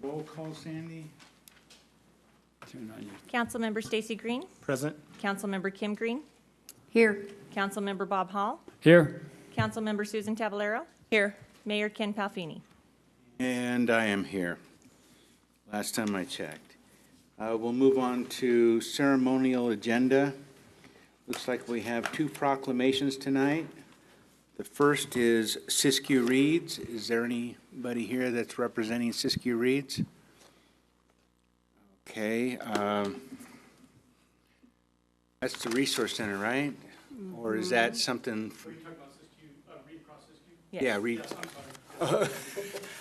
Roll call, Sandy? Councilmember Stacy Green. Present. Councilmember Kim Green. Here. Councilmember Bob Hall. Here. Councilmember Susan Tavalero. Here. Mayor Ken Palfini. And I am here. Last time I checked. We'll move on to ceremonial agenda. Looks like we have two proclamations tonight. The first is Siskiyou Reads. Is there anybody here that's representing Siskiyou Reads? Okay. That's the Resource Center, right? Or is that something? Are you talking about Siskiyou, Read Across Siskiyou? Yes. Yeah, Read. Yes, I'm sorry.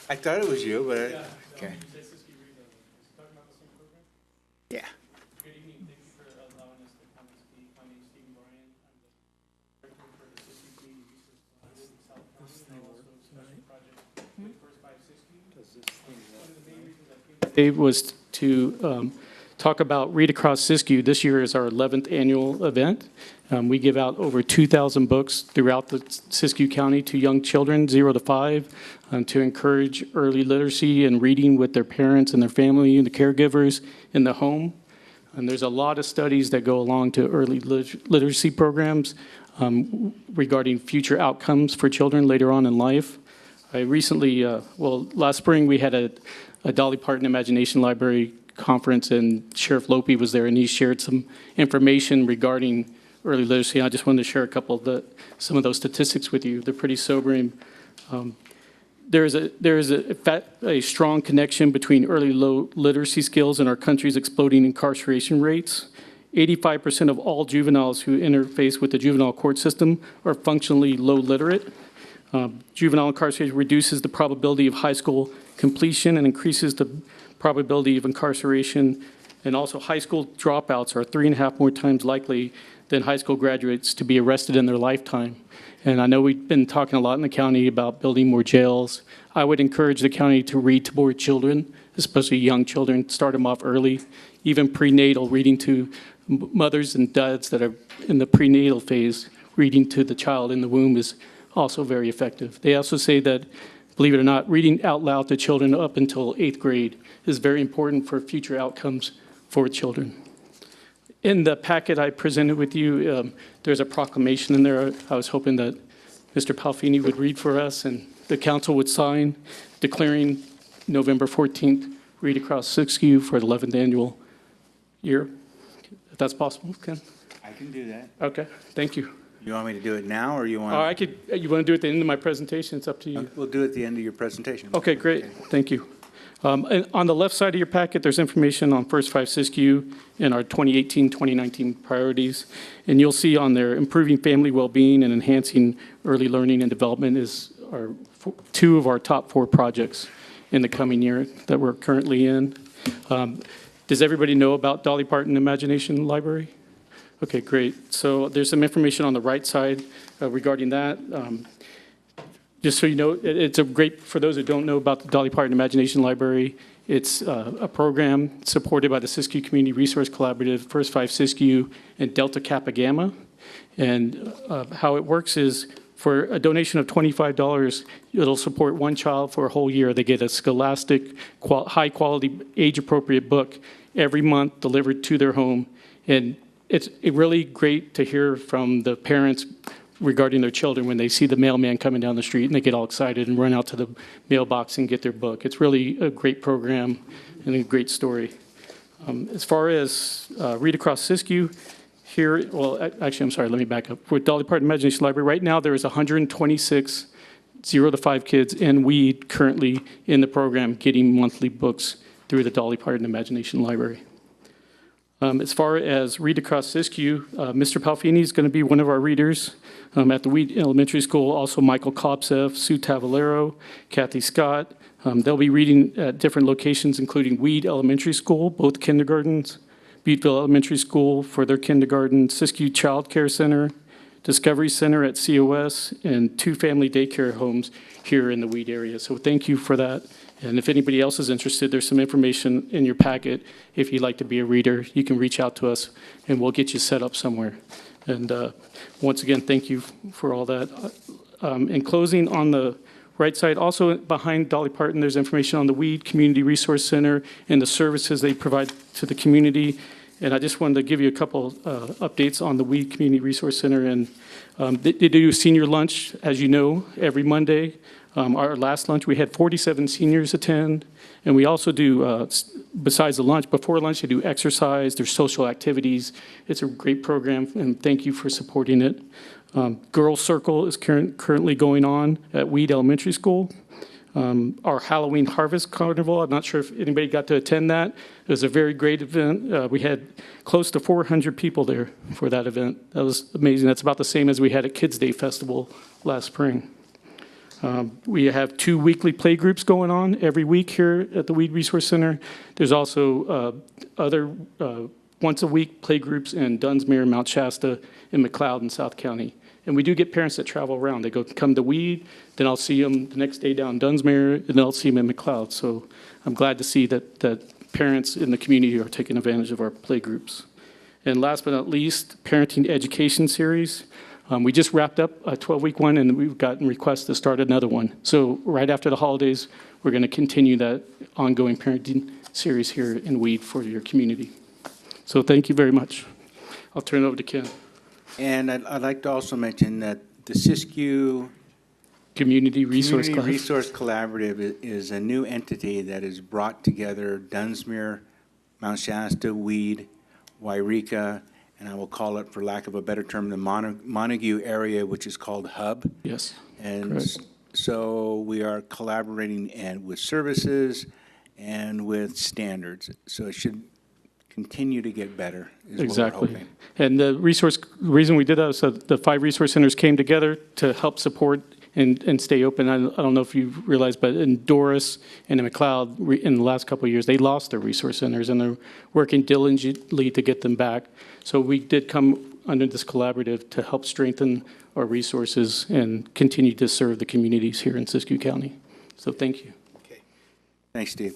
I thought it was you, but, Yeah, okay. you say Siskiyou Read, is he talking about the same program? Yeah. Good evening, thank you for allowing us to come and speak. My name is Stephen Bryan. I'm the director for the Siskiyou Community Resource Class in South County, and also special project with First Five Siskiyou. One of the main reasons I came today was to talk about Read Across Siskiyou. This year is our 11th annual event. We give out over 2,000 books throughout the Siskiyou County to young children, 0 to 5, to encourage early literacy and reading with their parents and their family and the caregivers in the home. And there's a lot of studies that go along to early literacy programs regarding future outcomes for children later on in life. I recently, last spring we had a Dolly Parton Imagination Library conference, and Sheriff Lope was there, and he shared some information regarding early literacy. I just wanted to share some of those statistics with you. They're pretty sobering. There is a strong connection between early low literacy skills and our country's exploding incarceration rates. 85% of all juveniles who interface with the juvenile court system are functionally low literate. Juvenile incarceration reduces the probability of high school completion and increases the probability of incarceration. And also high school dropouts are 3.5 more times likely than high school graduates to be arrested in their lifetime. And I know we've been talking a lot in the county about building more jails. I would encourage the county to read to more children, especially young children, start them off early, even prenatal, reading to mothers and dads that are in the prenatal phase. Reading to the child in the womb is also very effective. They also say that, believe it or not, reading out loud to children up until 8th grade is very important for future outcomes for children. In the packet I presented with you, there's a proclamation in there. I was hoping that Mr. Palfini would read for us and the council would sign, declaring November 14th, Read Across Siskiyou for the 11th annual year. If that's possible, Ken? I can do that. Okay, thank you. You want me to do it now, or you want? You want to do it at the end of my presentation? It's up to you. We'll do it at the end of your presentation. Okay, great. Thank you. And on the left side of your packet, there's information on First Five Siskiyou and our 2018-2019 priorities. And you'll see on there, improving family well-being and enhancing early learning and development is two of our top 4 projects in the coming year that we're currently in. Does everybody know about Dolly Parton Imagination Library? Okay, great. So there's some information on the right side regarding that. Just so you know, it's a great, for those who don't know about the Dolly Parton Imagination Library, it's a program supported by the Siskiyou Community Resource Collaborative, First Five Siskiyou, and Delta Kappa Gamma. And how it works is for a donation of $25, it'll support one child for a whole year. They get a scholastic, high-quality, age-appropriate book every month delivered to their home. And it's really great to hear from the parents regarding their children when they see the mailman coming down the street and they get all excited and run out to the mailbox and get their book. It's really a great program and a great story. As far as Read Across Siskiyou, here, well, actually, I'm sorry, let me back up. With Dolly Parton Imagination Library, right now there is 126 0 to 5 kids in Weed currently in the program getting monthly books through the Dolly Parton Imagination Library. As far as Read Across Siskiyou, Mr. Palfini is going to be one of our readers at the Weed Elementary School. Also, Michael Kopsev, Sue Tavalero, Kathy Scott. They'll be reading at different locations, including Weed Elementary School, both kindergartens, Butteville Elementary School for their kindergarten, Siskiyou Child Care Center, Discovery Center at COS, and 2 family daycare homes here in the Weed area. So thank you for that. And if anybody else is interested, there's some information in your packet. If you'd like to be a reader, you can reach out to us and we'll get you set up somewhere. And once again, thank you for all that. In closing, on the right side. Also behind Dolly Parton, there's information on the Weed Community Resource Center and the services they provide to the community. And I just wanted to give you a couple updates on the Weed Community Resource Center. And they do senior lunch, as you know, every Monday. Our last lunch, we had 47 seniors attend. And we also do, besides the lunch, before lunch, they do exercise, there's social activities. It's a great program, and thank you for supporting it. Girls Circle is currently going on at Weed Elementary School. Our Halloween Harvest Carnival, I'm not sure if anybody got to attend that. It was a very great event. We had close to 400 people there for that event. That was amazing. That's about the same as we had at Kids Day Festival last spring. We have 2 weekly play groups going on every week here at the Weed Resource Center. There's also other once-a-week play groups in Dunsmuir, Mount Shasta, and McLeod in South County. And we do get parents that travel around. They come to Weed, then I'll see them the next day down in Dunsmuir, and then I'll see them in McLeod. So I'm glad to see that parents in the community are taking advantage of our play groups. And last but not least, Parenting Education Series. We just wrapped up a 12-week one, and we've gotten requests to start another one. So right after the holidays, we're going to continue that ongoing parenting series here in Weed for your community. So thank you very much. I'll turn it over to Ken. And I'd like to also mention that the Siskiyou Community Resource Collaborative is a new entity that has brought together Dunsmuir, Mount Shasta, Weed, Wairika, and I will call it, for lack of a better term, the Montague area, which is called Hub. Yes. And correct. so we are collaborating with services and with standards. So it should continue to get better, is Exactly. what we're hoping. And the reason we did that was that the 5 resource centers came together to help support and stay open. I don't know if you realize, but in Doris and in McLeod, in the last couple of years, they lost their resource centers, and they're working diligently to get them back. So we did come under this collaborative to help strengthen our resources and continue to serve the communities here in Siskiyou County. So thank you. Okay. Thanks, Steve.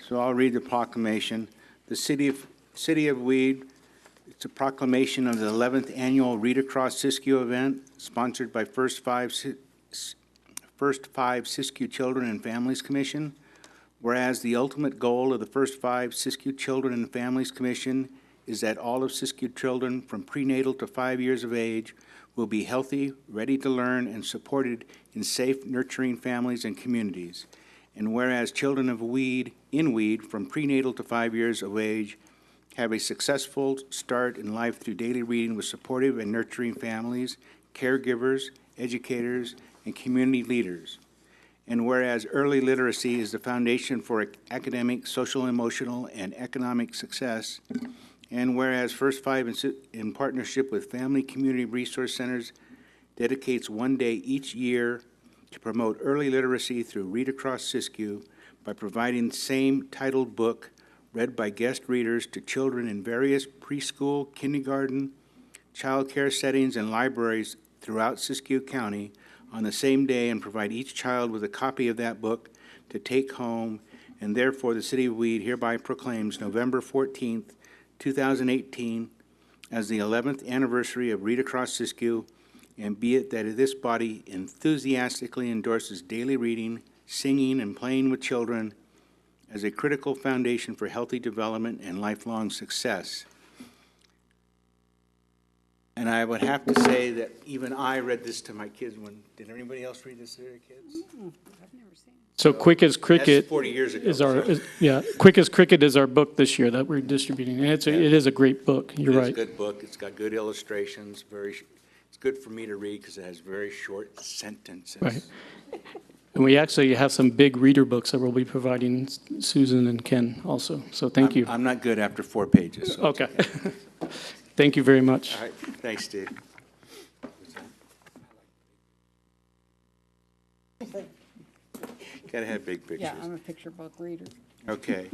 So I'll read the proclamation. The City of Weed, it's a proclamation of the 11th Annual Read Across Siskiyou event, sponsored by First Five Siskiyou Children and Families Commission. Whereas the ultimate goal of the First Five Siskiyou Children and Families Commission is that all of Siskiyou children from prenatal to 5 years of age will be healthy, ready to learn, and supported in safe, nurturing families and communities. And whereas children of Weed from prenatal to 5 years of age have a successful start in life through daily reading with supportive and nurturing families, caregivers, educators, and community leaders. And whereas early literacy is the foundation for academic, social, emotional, and economic success, and whereas First Five, in partnership with Family Community Resource Centers, dedicates one day each year to promote early literacy through Read Across Siskiyou by providing the same titled book read by guest readers to children in various preschool, kindergarten, child care settings, and libraries throughout Siskiyou County on the same day, and provide each child with a copy of that book to take home. And therefore, the City of Weed hereby proclaims November 14th, 2018 as the 11th anniversary of Read Across Siskiyou, and be it that this body enthusiastically endorses daily reading, singing, and playing with children as a critical foundation for healthy development and lifelong success. And I would have to say that even I read this to my kids did anybody else read this to their kids? So Quick as Cricket That's 40 years ago. Quick as Cricket is our book this year that we're distributing. And it is a great book. You're right. It's a good book. It's got good illustrations. It's good for me to read because it has very short sentences. Right. And we actually have some big reader books that we'll be providing Susan and Ken also. So thank you. I'm not good after 4 pages. So Okay. Thank you very much. all right. Thanks, Steve. Gotta have big pictures. Yeah, I'm a picture book reader. Okay.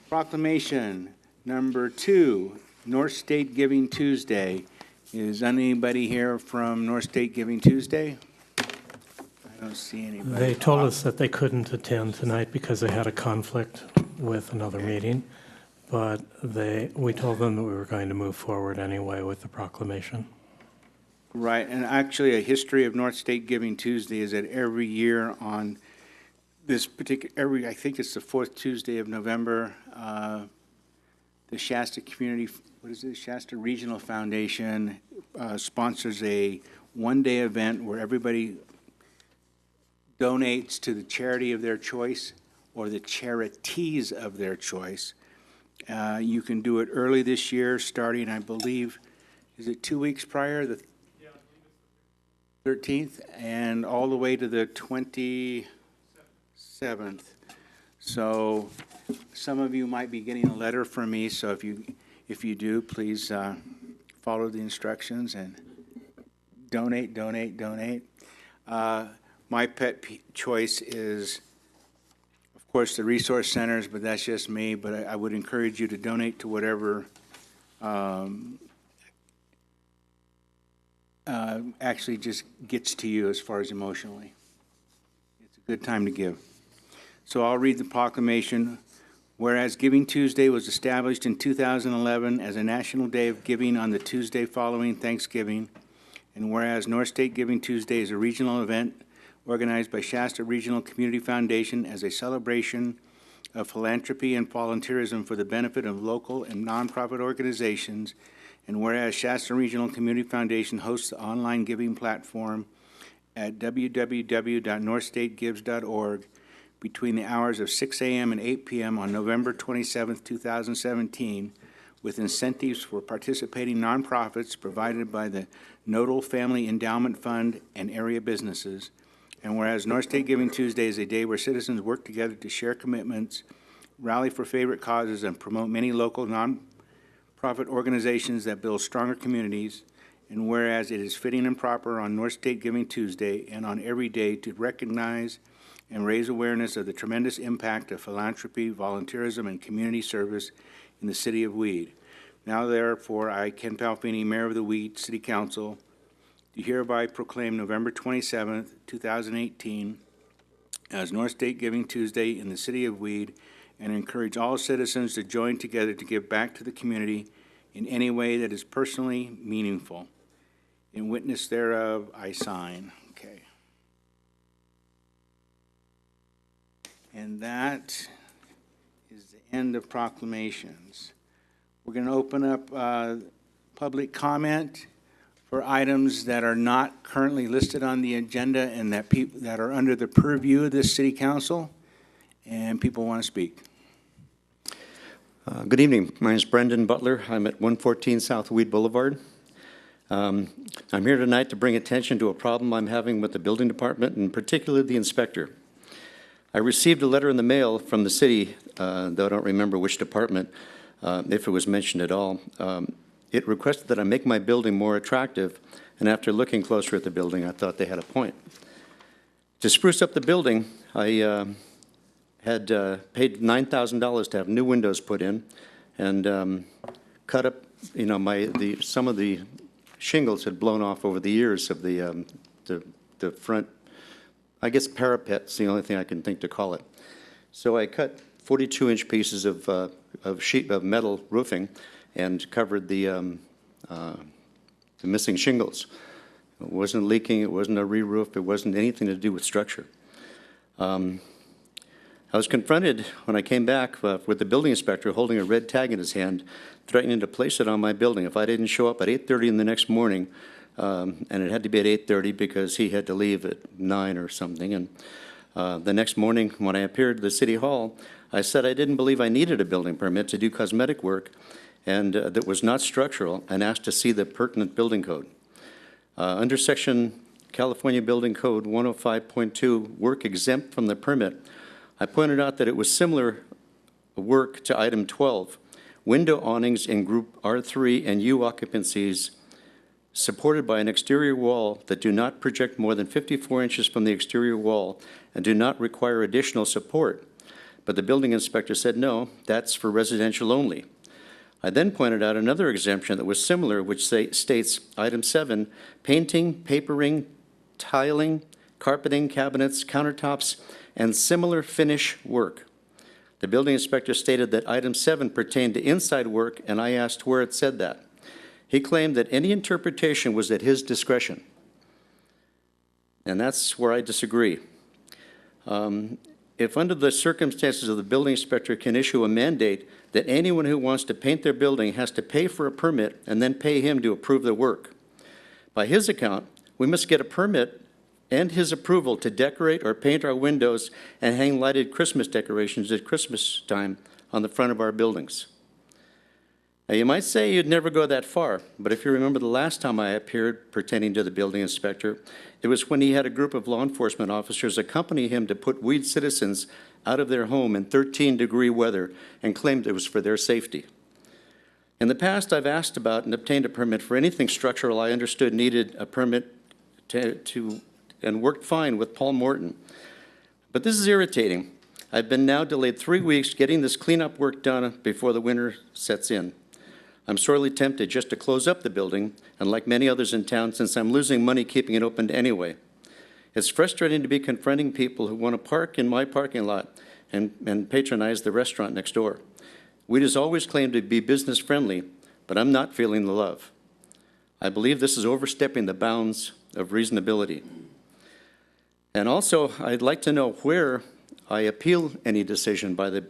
Proclamation number 2, North State Giving Tuesday. Is anybody here from North State Giving Tuesday? I don't see anybody. They told us that they couldn't attend tonight because they had a conflict with another meeting, but we told them that we were going to move forward anyway with the proclamation. Right, and actually, a history of North State Giving Tuesday is that every year on this particular, I think it's the fourth Tuesday of November, the Shasta Community, what is it, Shasta Regional Foundation sponsors a one-day event where everybody donates to the charity of their choice or the charities of their choice. You can do it early this year, starting, I believe, is it 2 weeks prior, the 13th, and all the way to the 27th. So some of you might be getting a letter from me, so if you do, please follow the instructions and donate. My pet choice is, of course, the resource centers, but that's just me, but I would encourage you to donate to whatever actually just gets to you as far as emotionally. It's a good time to give. So I'll read the proclamation. Whereas Giving Tuesday was established in 2011 as a national day of giving on the Tuesday following Thanksgiving, and whereas North State Giving Tuesday is a regional event organized by Shasta Regional Community Foundation as a celebration of philanthropy and volunteerism for the benefit of local and nonprofit organizations, and whereas Shasta Regional Community Foundation hosts the online giving platform at www.northstategives.org between the hours of 6 a.m. and 8 p.m. on November 27, 2017, with incentives for participating nonprofits provided by the Nodal Family Endowment Fund and area businesses. And whereas North State Giving Tuesday is a day where citizens work together to share commitments, rally for favorite causes, and promote many local nonprofit organizations that build stronger communities, and whereas it is fitting and proper on North State Giving Tuesday and on every day to recognize and raise awareness of the tremendous impact of philanthropy, volunteerism, and community service in the city of Weed. Now therefore, I, Ken Palfini, Mayor of the Weed City Council, do hereby proclaim November 27th, 2018 as North State Giving Tuesday in the city of Weed, and encourage all citizens to join together to give back to the community in any way that is personally meaningful. In witness thereof, I sign. Okay. And that is the end of proclamations. We're going to open up public comment for items that are not currently listed on the agenda and that are under the purview of this city council, and people want to speak. Good evening. My name is Brendan Butler. I'm at 114 South Weed Boulevard. I'm here tonight to bring attention to a problem I'm having with the building department, and particularly the inspector. I received a letter in the mail from the city, though I don't remember which department, if it was mentioned at all. It requested that I make my building more attractive, and after looking closer at the building, I thought they had a point. To spruce up the building, I had paid $9,000 to have new windows put in, and cut up, some of the shingles had blown off over the years of the front. I guess parapet's the only thing I can think to call it. So I cut 42-inch pieces of sheet of metal roofing and covered the missing shingles. It wasn't leaking. It wasn't a re-roof. It wasn't anything to do with structure. I was confronted when I came back with the building inspector holding a red tag in his hand, threatening to place it on my building if I didn't show up at 8:30 in the next morning. And it had to be at 8:30 because he had to leave at 9 or something. And the next morning when I appeared at the City Hall, I said I didn't believe I needed a building permit to do cosmetic work and that was not structural, and asked to see the pertinent building code. Under Section California Building Code 105.2, work exempt from the permit, I pointed out that it was similar work to item 12, window awnings in group R3 and U occupancies supported by an exterior wall that do not project more than 54 inches from the exterior wall and do not require additional support. But the building inspector said, no, that's for residential only. I then pointed out another exemption that was similar, which states, item 7, painting, papering, tiling, carpeting, cabinets, countertops, and similar finish work. The building inspector stated that item 7 pertained to inside work, and I asked where it said that. He claimed that any interpretation was at his discretion. And that's where I disagree. If under the circumstances of the building inspector can issue a mandate that anyone who wants to paint their building has to pay for a permit and then pay him to approve the work, by his account, we must get a permit and his approval to decorate or paint our windows and hang lighted Christmas decorations at Christmas time on the front of our buildings. Now, you might say you'd never go that far, but if you remember the last time I appeared pertaining to the building inspector, it was when he had a group of law enforcement officers accompany him to put weed citizens out of their home in 13-degree weather and claimed it was for their safety. In the past, I've asked about and obtained a permit for anything structural I understood needed a permit to and worked fine with Paul Morton. But this is irritating. I've been now delayed 3 weeks getting this cleanup work done before the winter sets in. I'm sorely tempted just to close up the building, and like many others in town, since I'm losing money keeping it open anyway. It's frustrating to be confronting people who want to park in my parking lot and patronize the restaurant next door. Weed has always claimed to be business friendly, but I'm not feeling the love. I believe this is overstepping the bounds of reasonability. And also, I'd like to know where I appeal any decision by the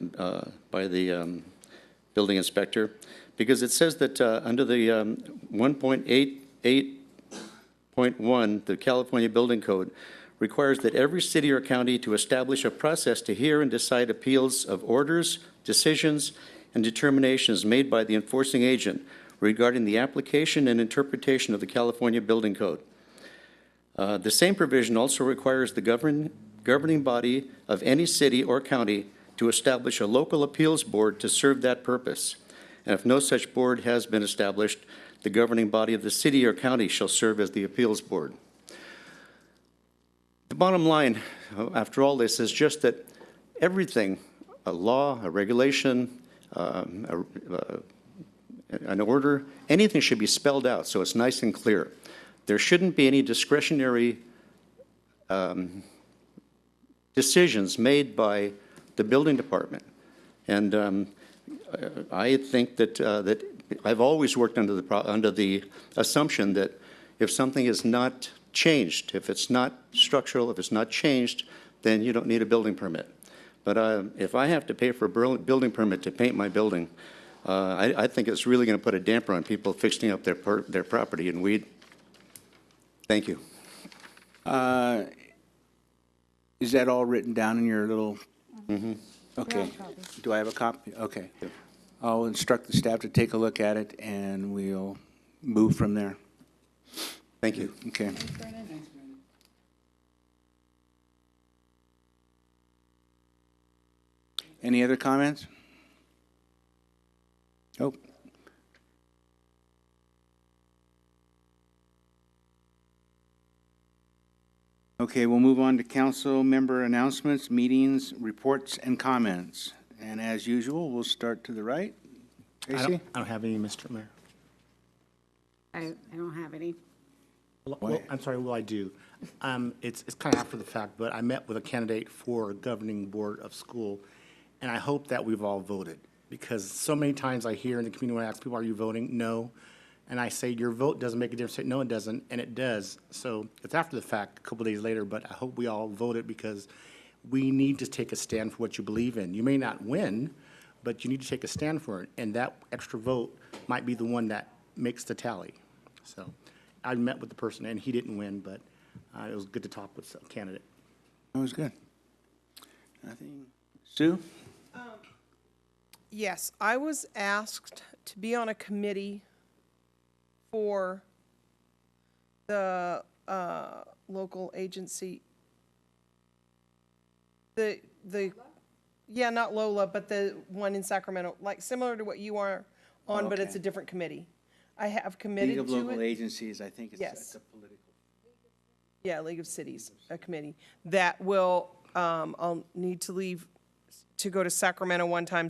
building inspector, because it says that under the 1.88.1, the California Building Code requires that every city or county to establish a process to hear and decide appeals of orders, decisions, and determinations made by the enforcing agent regarding the application and interpretation of the California Building Code. The same provision also requires the governing body of any city or county to establish a local appeals board to serve that purpose. And if no such board has been established, the governing body of the city or county shall serve as the appeals board. The bottom line, after all this, is just that everything, a law, a regulation, an order, anything should be spelled out so it's nice and clear. There shouldn't be any discretionary decisions made by the building department. And I think that I've always worked under the assumption that if something is not changed, if it's not structural, if it's not changed, then you don't need a building permit. But if I have to pay for a building permit to paint my building, I think it's really going to put a damper on people fixing up their property in weed. Thank you. Is that all written down in your little? Mm-hmm. Okay. Do I have a copy? Okay. I'll instruct the staff to take a look at it, and we'll move from there. Thank you. Okay. Any other comments? Oh. Okay, we'll move on to council member announcements, meetings, reports, and comments. And as usual, we'll start to the right. Tracy? I don't have any, Mr. Mayor. I don't have any. Well, I'm sorry, well, I do. It's kind of after the fact, but I met with a candidate for governing board of school, and I hope that we've all voted, because so many times I hear in the community when I ask people, are you voting? No. And I say, your vote doesn't make a difference. Say, no, it doesn't, and it does. So it's after the fact, a couple days later, but I hope we all voted, because we need to take a stand for what you believe in. You may not win, but you need to take a stand for it, and that extra vote might be the one that makes the tally. So I met with the person, and he didn't win, but it was good to talk with the candidate. That was good. Nothing. Sue? Yes, I was asked to be on a committee for the local agency. Yeah, not Lola, but the one in Sacramento, like similar to what you are on, but it's a different committee. I have committed to it. League of Local Agencies, I think it's Yes. a political. Yeah, League of Cities, a committee that will, I'll need to leave to go to Sacramento one time,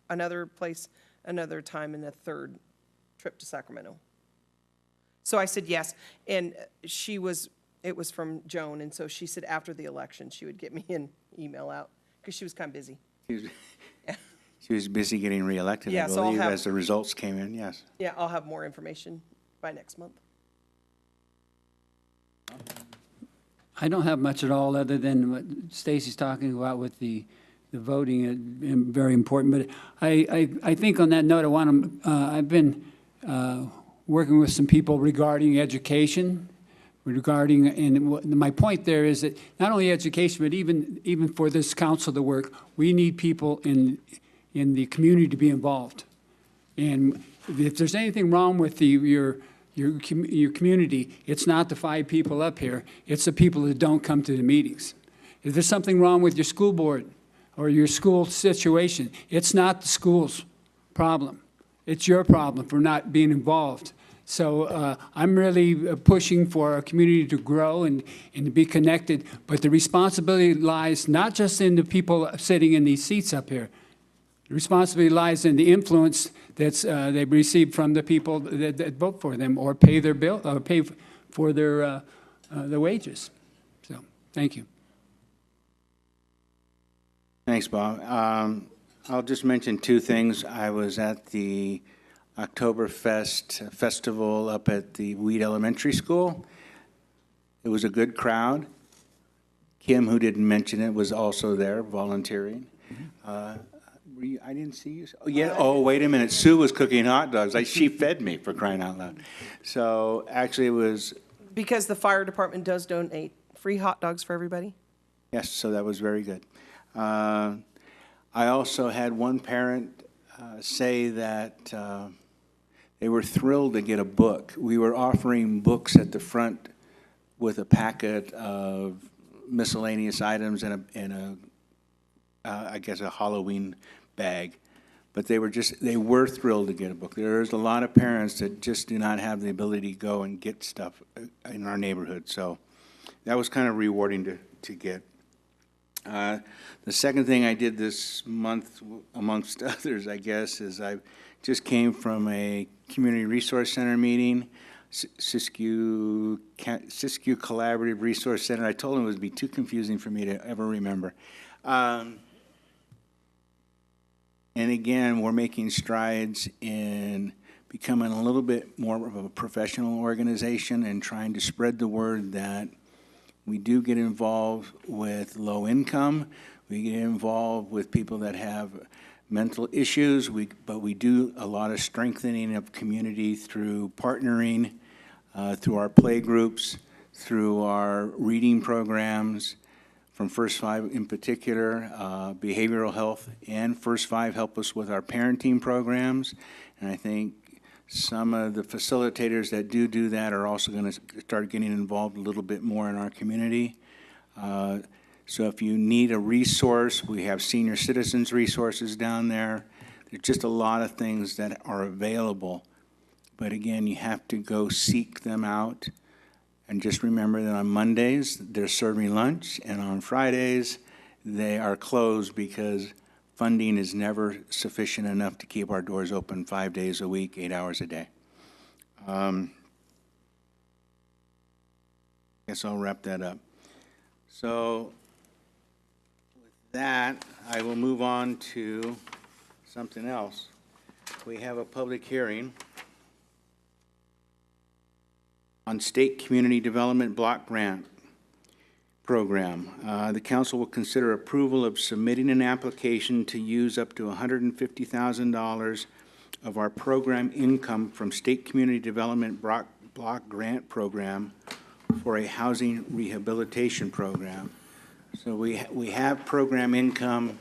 another place, another time, and a third trip to Sacramento. So I said yes, and it was from Joan, and so she said after the election, she would get me an email out, because she was kind of busy. She was busy getting reelected, I Yeah, so I'll believe, have- as the results came in, yes. Yeah, I'll have more information by next month. I don't have much at all other than what Stacy's talking about with the voting, very important. But I think on that note, I've been working with some people regarding education, and my point there is that not only education, but even for this council to work, we need people in the community to be involved. And if there's anything wrong with your community, it's not the 5 people up here, it's the people that don't come to the meetings. If there's something wrong with your school board or your school situation, it's not the school's problem. It's your problem for not being involved. So I'm really pushing for our community to grow and to be connected, but the responsibility lies not just in the people sitting in these seats up here. The responsibility lies in the influence that's they receive from the people that vote for them or pay their bill or pay for their wages. So, thank you. Thanks, Bob. I'll just mention 2 things. I was at the Oktoberfest festival up at the Weed Elementary School. It was a good crowd. Kim, who didn't mention it, was also there volunteering. I didn't see you. Oh, yeah. Oh, wait a minute. Sue was cooking hot dogs. She fed me, for crying out loud. So actually it was, Because the fire department does donate free hot dogs for everybody. yes, so that was very good. I also had one parent say that they were thrilled to get a book. We were offering books at the front with a packet of miscellaneous items and I guess a Halloween bag. But they were thrilled to get a book. There's a lot of parents that just do not have the ability to go and get stuff in our neighborhood. So that was kind of rewarding to get. The second thing I did this month, amongst others, I guess, is I just came from a Community Resource Center meeting, Siskiyou Collaborative Resource Center. I told them it would be too confusing for me to ever remember. And again, we're making strides in becoming a little bit more of a professional organization and trying to spread the word that we do get involved with low income. We get involved with people that have mental issues, but we do a lot of strengthening of community through partnering, through our play groups, through our reading programs, from First Five in particular, behavioral health and First Five help us with our parenting programs. And I think some of the facilitators that do that are also going to start getting involved a little bit more in our community. So if you need a resource, we have senior citizens resources down there. There's just a lot of things that are available. But again, you have to go seek them out. And just remember that on Mondays, they're serving lunch, and on Fridays, they are closed because funding is never sufficient enough to keep our doors open 5 days a week, 8 hours a day. Guess I'll wrap that up. So with that, I will move on to something else. We have a public hearing on State Community Development Block Grant Program. The council will consider approval of submitting an application to use up to $150,000 of our program income from State Community Development Block Grant Program for a housing rehabilitation program. So we have program income,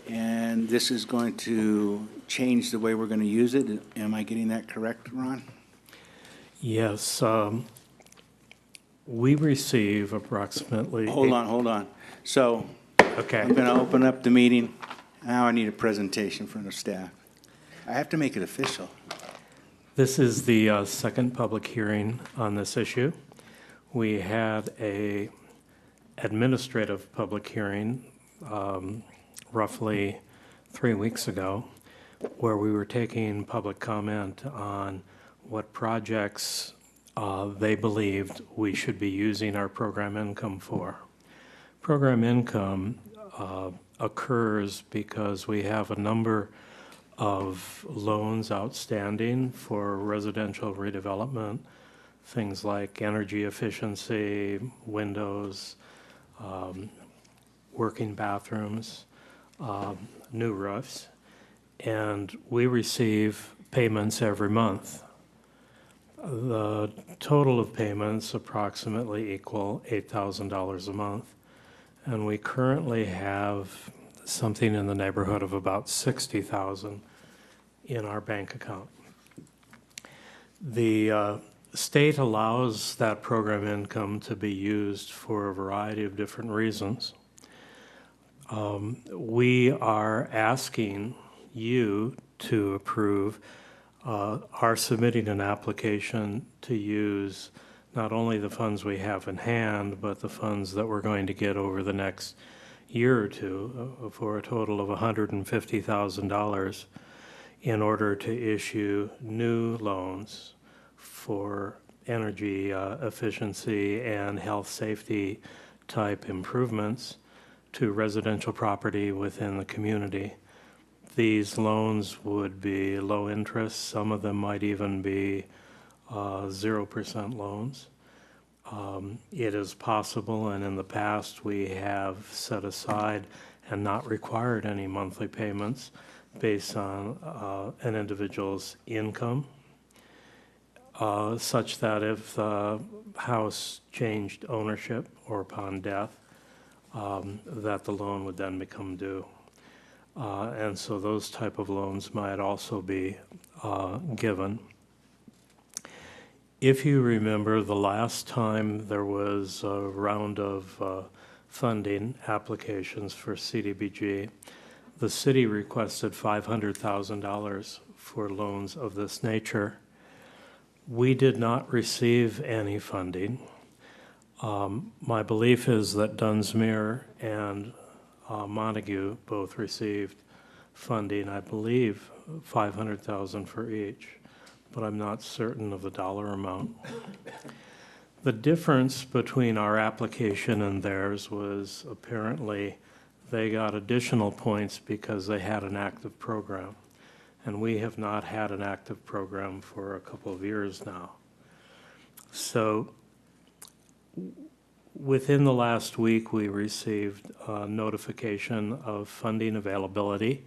and this is going to change the way we're going to use it. Am I getting that correct, Ron? Yes, we receive approximately. Hold on. So Okay. I'm going to open up the meeting. Now I need a presentation from the staff. I have to make it official. This is the second public hearing on this issue. We had a administrative public hearing roughly 3 weeks ago where we were taking public comment on what projects they believed we should be using our program income for. Program income occurs because we have a number of loans outstanding for residential redevelopment, things like energy efficiency, windows, working bathrooms, new roofs, and we receive payments every month. The total of payments approximately equal $8,000 a month, and we currently have something in the neighborhood of about $60,000 in our bank account. The state allows that program income to be used for a variety of different reasons. We are asking you to approve our submitting an application to use not only the funds we have in hand, but the funds that we're going to get over the next year or two for a total of $150,000 in order to issue new loans for energy efficiency and health safety type improvements to residential property within the community. These loans would be low interest. Some of them might even be 0% loans. It is possible, and in the past we have set aside and not required any monthly payments based on an individual's income, such that if the house changed ownership or upon death, that the loan would then become due. And so those type of loans might also be given. If you remember, the last time there was a round of funding applications for CDBG, the city requested $500,000 for loans of this nature. We did not receive any funding. My belief is that Dunsmuir and Montague both received funding, I believe $500,000 for each, but I'm not certain of the dollar amount. The difference between our application and theirs was apparently they got additional points because they had an active program, and we have not had an active program for a couple of years now. So within the last week, we received a notification of funding availability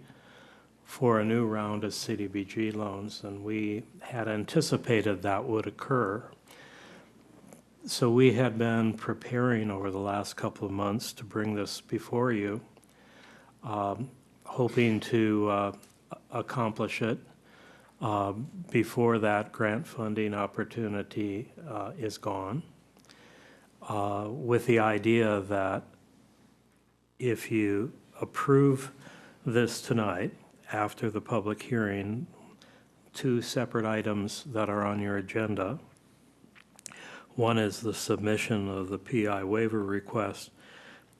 for a new round of CDBG loans, and we had anticipated that would occur. So we had been preparing over the last couple of months to bring this before you, hoping to accomplish it before that grant funding opportunity is gone, with the idea that if you approve this tonight, after the public hearing, two separate items that are on your agenda. One is the submission of the PI waiver request,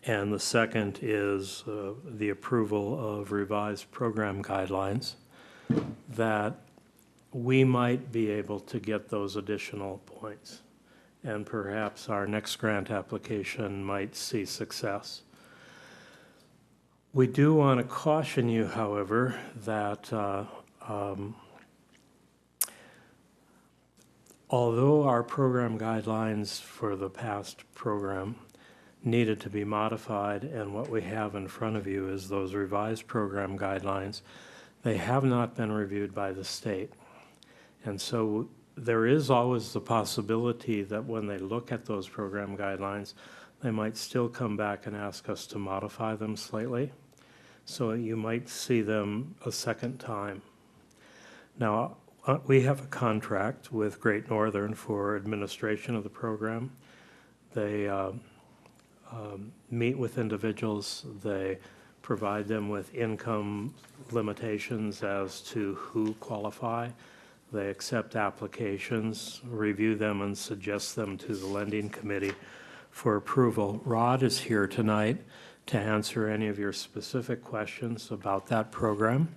and the second is the approval of revised program guidelines, that we might be able to get those additional points, and perhaps our next grant application might see success. We do want to caution you, however, that although our program guidelines for the past program needed to be modified, and what we have in front of you is those revised program guidelines, they have not been reviewed by the state. And so there is always the possibility that when they look at those program guidelines, they might still come back and ask us to modify them slightly. So you might see them a second time. Now, we have a contract with Great Northern for administration of the program. They meet with individuals. They provide them with income limitations as to who qualify. They accept applications, review them, and suggest them to the lending committee for approval. Rod is here tonight to answer any of your specific questions about that program.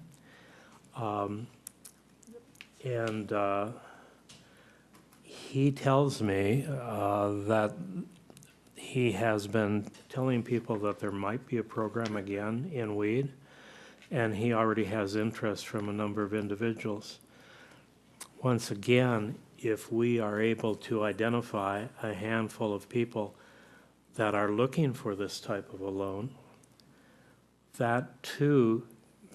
He tells me that he has been telling people that there might be a program again in Weed, and he already has interest from a number of individuals. Once again, if we are able to identify a handful of people that are looking for this type of a loan, that too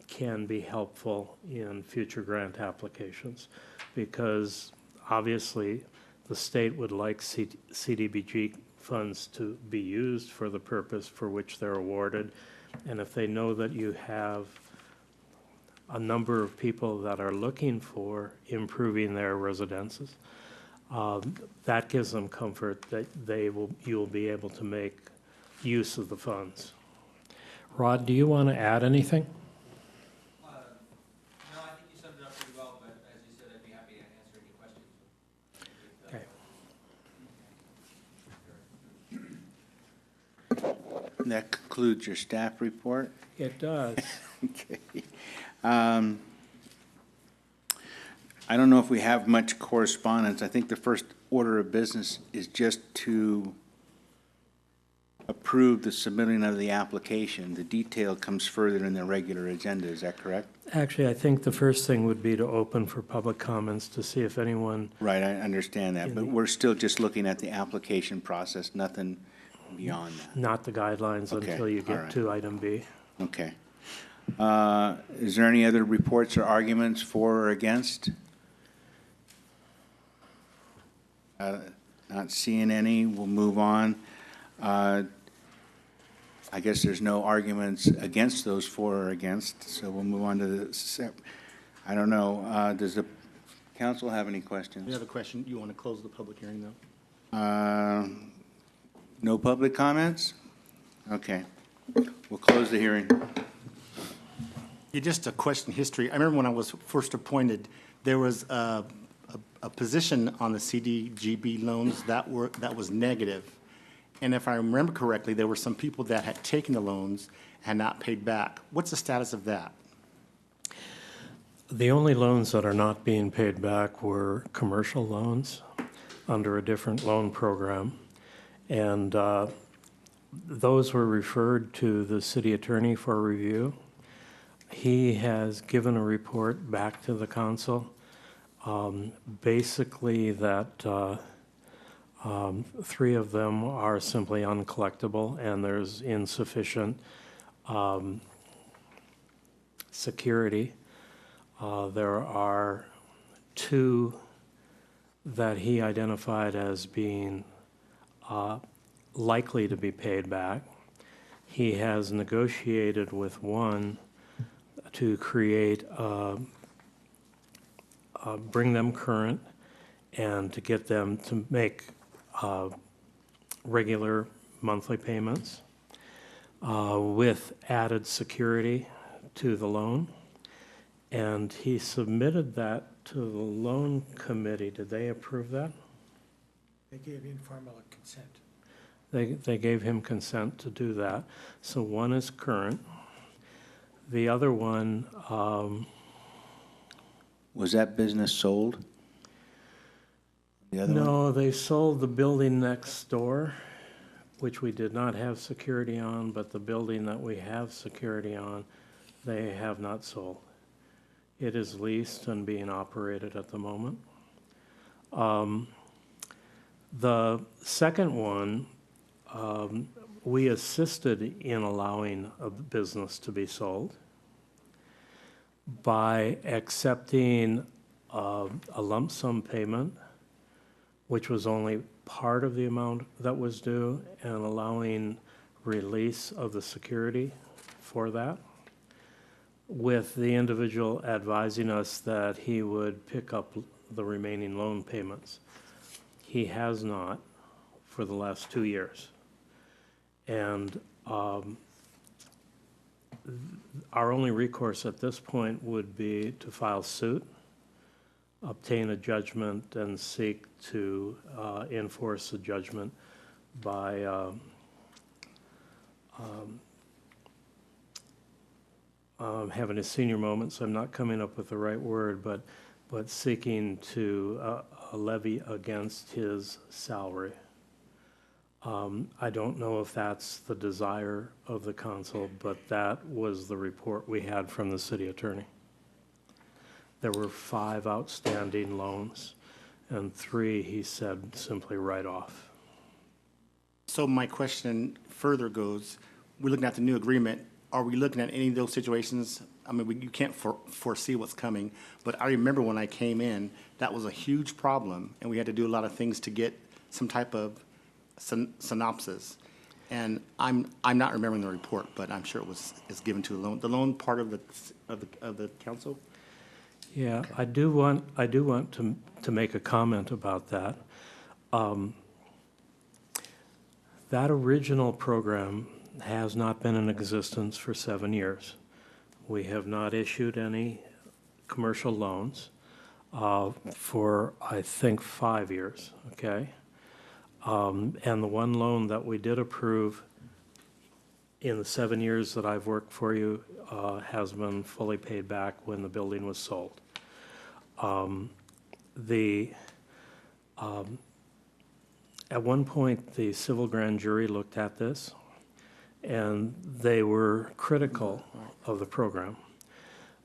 can be helpful in future grant applications, because obviously the state would like CDBG funds to be used for the purpose for which they're awarded. And if they know that you have a number of people that are looking for improving their residences, that gives them comfort that you'll be able to make use of the funds. Rod, do you want to add anything? No, I think you summed it up pretty well, but as you said, I'd be happy to answer any questions. Okay. That concludes your staff report? It does. Okay. I don't know if we have much correspondence. I think the first order of business is just to approve the submitting of the application. The detail comes further in the regular agenda, is that correct? Actually, I think the first thing would be to open for public comments to see if anyone, Right, I understand that, but we're still just looking at the application process, nothing beyond that. not the guidelines Okay, until you all get right. to item B. Okay. Is there any other reports or arguments for or against? Not seeing any, we'll move on. I guess there's no arguments against those for or against, so we'll move on to the, I don't know, does the council have any questions? You have a question? You want to close the public hearing, though? No public comments? Okay, we'll close the hearing. Yeah, just a question history. I remember when I was first appointed, there was a position on the CDGB loans that was negative. And if I remember correctly, there were some people that had taken the loans and not paid back. What's the status of that? The only loans that are not being paid back were commercial loans under a different loan program. And those were referred to the city attorney for review. He has given a report back to the council, basically that 3 of them are simply uncollectible and there's insufficient security. There are 2 that he identified as being likely to be paid back. He has negotiated with 1 to create, bring them current and to get them to make regular monthly payments with added security to the loan. And he submitted that to the loan committee. Did they approve that? They gave informal consent. They gave him consent to do that. So 1 is current. The other one, Was that business sold? The other one? no, they sold the building next door, which we did not have security on, but the building that we have security on, they have not sold. It is leased and being operated at the moment. The second one, we assisted in allowing a business to be sold by accepting a lump sum payment, which was only part of the amount that was due, and allowing release of the security for that, with the individual advising us that he would pick up the remaining loan payments. He has not for the last 2 years. And our only recourse at this point would be to file suit, obtain a judgment, and seek to enforce the judgment by having a senior moment, so I'm not coming up with the right word, but seeking to levy against his salary. I don't know if that's the desire of the council, but that was the report we had from the city attorney. There were 5 outstanding loans, and 3, he said, simply write off. So my question further goes, we're looking at the new agreement. Are we looking at any of those situations? I mean, you can't foresee what's coming, but I remember when I came in, that was a huge problem, and we had to do a lot of things to get some type of synopsis. And I'm not remembering the report, but I'm sure it's given to the loan part of the council. Yeah, I do want to make a comment about that. That original program has not been in existence for 7 years. We have not issued any commercial loans for, I think, 5 years, okay? And the one loan that we did approve in the 7 years that I've worked for you has been fully paid back when the building was sold. At one point, the civil grand jury looked at this, and they were critical of the program.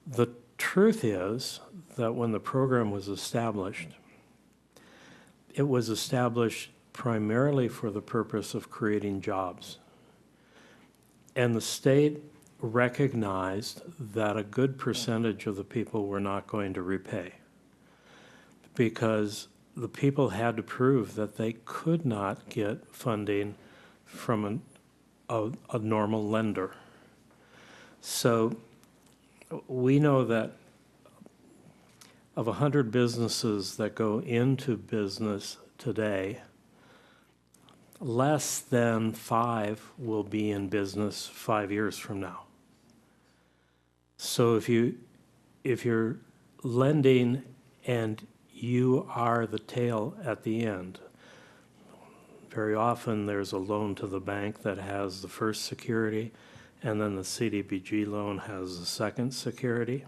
The truth is that when the program was established, it was established primarily for the purpose of creating jobs. And the state recognized that a good percentage of the people were not going to repay, because the people had to prove that they could not get funding from a normal lender. So we know that of 100 businesses that go into business today, less than 5 will be in business 5 years from now. So if you're lending and you are the tail at the end, very often there's a loan to the bank that has the first security, and then the CDBG loan has the second security.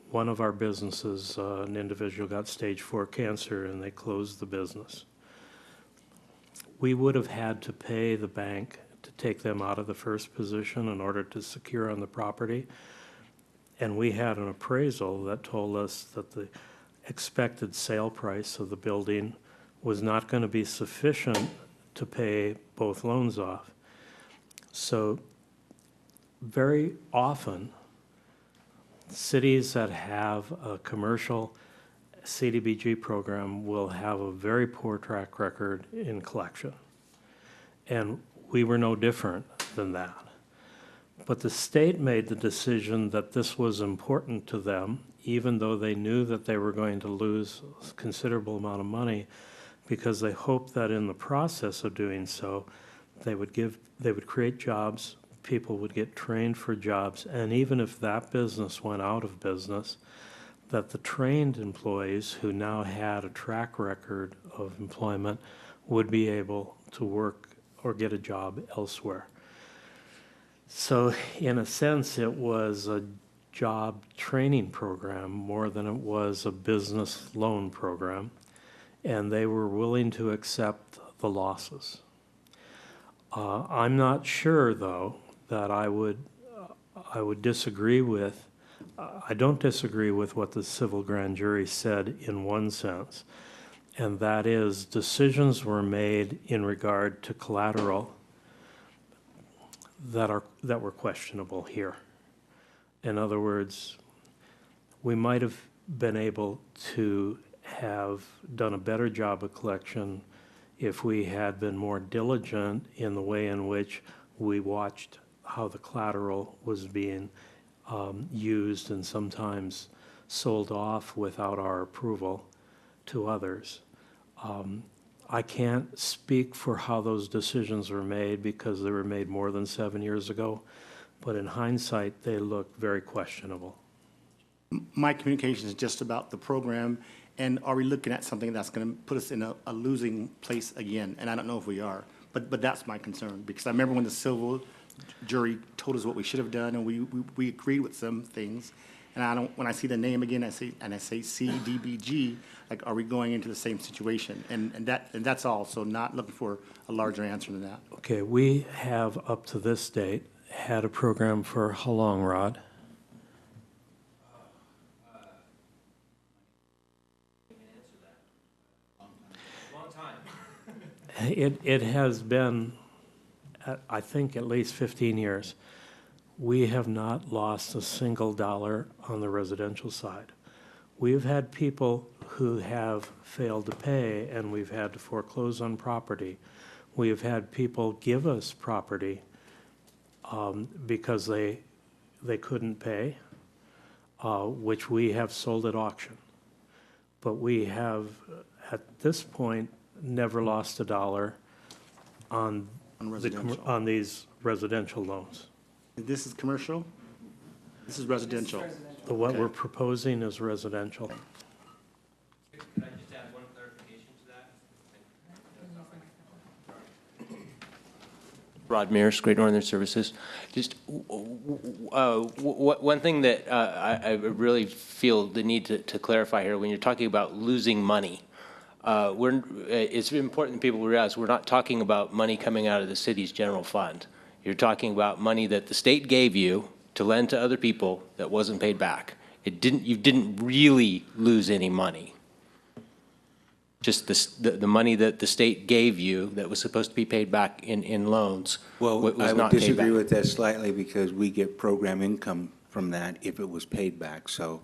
One of our businesses, an individual got stage 4 cancer and they closed the business. We would have had to pay the bank to take them out of the first position in order to secure on the property. And we had an appraisal that told us that the expected sale price of the building was not going to be sufficient to pay both loans off. So very often, cities that have a commercial CDBG program will have a very poor track record in collection. And we were no different than that. But the state made the decision that this was important to them, even though they knew that they were going to lose a considerable amount of money, because they hoped that in the process of doing so, they would create jobs, people would get trained for jobs, and even if that business went out of business, that the trained employees who now had a track record of employment would be able to work or get a job elsewhere. So in a sense, it was a job training program more than it was a business loan program, and they were willing to accept the losses. I'm not sure, though, that I would disagree with. I don't disagree with what the civil grand jury said in one sense, and that is decisions were made in regard to collateral that were questionable here. In other words, we might have been able to have done a better job of collection if we had been more diligent in the way in which we watched how the collateral was being used and sometimes sold off without our approval to others. I can't speak for how those decisions were made because they were made more than 7 years ago, but in hindsight, they look very questionable. My communication is just about the program, and are we looking at something that's going to put us in a losing place again? And I don't know if we are, but that's my concern, because I remember when the civil jury told us what we should have done, and we agreed with some things, And I don't, when I see the name again, I say CDBG, like, are we going into the same situation? And that's all, so not looking for a larger answer than that. Okay, we have up to this date had a program for Halong Rod. It has been, I think, at least 15 years. We have not lost a single dollar on the residential side. We've had people who have failed to pay, and we've had to foreclose on property. We have had people give us property because they couldn't pay, which we have sold at auction. But we have, at this point, never lost a dollar on these residential loans. This is commercial? This is residential? What we're proposing is residential. Can I just add one clarification to that? Rod Mears, Great Northern Services. Just one thing that I really feel the need to clarify here, when you're talking about losing money, it's important that people realize we're not talking about money coming out of the city's general fund. You're talking about money that the state gave you to lend to other people that wasn't paid back. You didn't really lose any money. Just the money that the state gave you that was supposed to be paid back in loans Well, was I not would paid disagree back. with that slightly because we get program income from that if it was paid back. So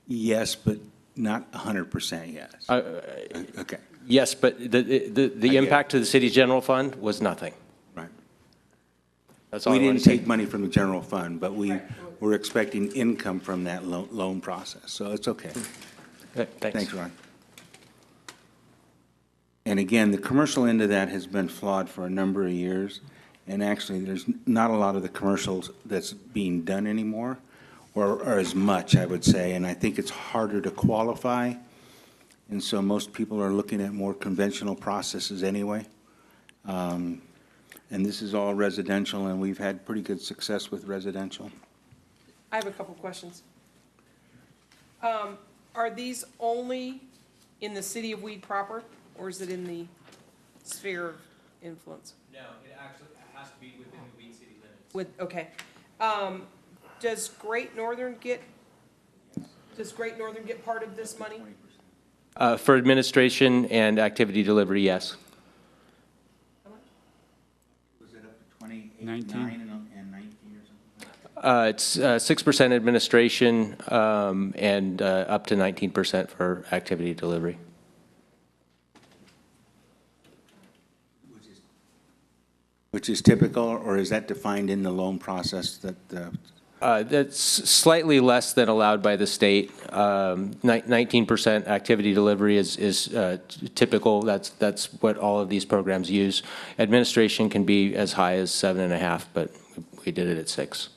yes, but not 100% yes. Okay, Yes, but the impact to the city's general fund was nothing. right. That's all We I want didn't to say. take money from the general fund, but we were expecting income from that loan process, so it's okay. Thanks, Ron. And again, the commercial end of that has been flawed for a number of years, and actually, there's not a lot of the commercials that's being done anymore, or as much, I would say, and I think it's harder to qualify, and so most people are looking at more conventional processes anyway. And this is all residential, and we've had pretty good success with residential. I have a couple questions. Are these only in the city of Weed proper, or is it in the sphere of influence? No, it actually has to be within the Weed City limits. Okay. Does Great Northern get part of this money? For administration and activity delivery, yes. Was it up to 28, 19? 9 and 19 or something? It's 6% administration and up to 19% for activity delivery. Which is typical, or is that defined in the loan process that, That's slightly less than allowed by the state. 19% activity delivery is typical. That's what all of these programs use. Administration can be as high as 7.5, but we did it at 6.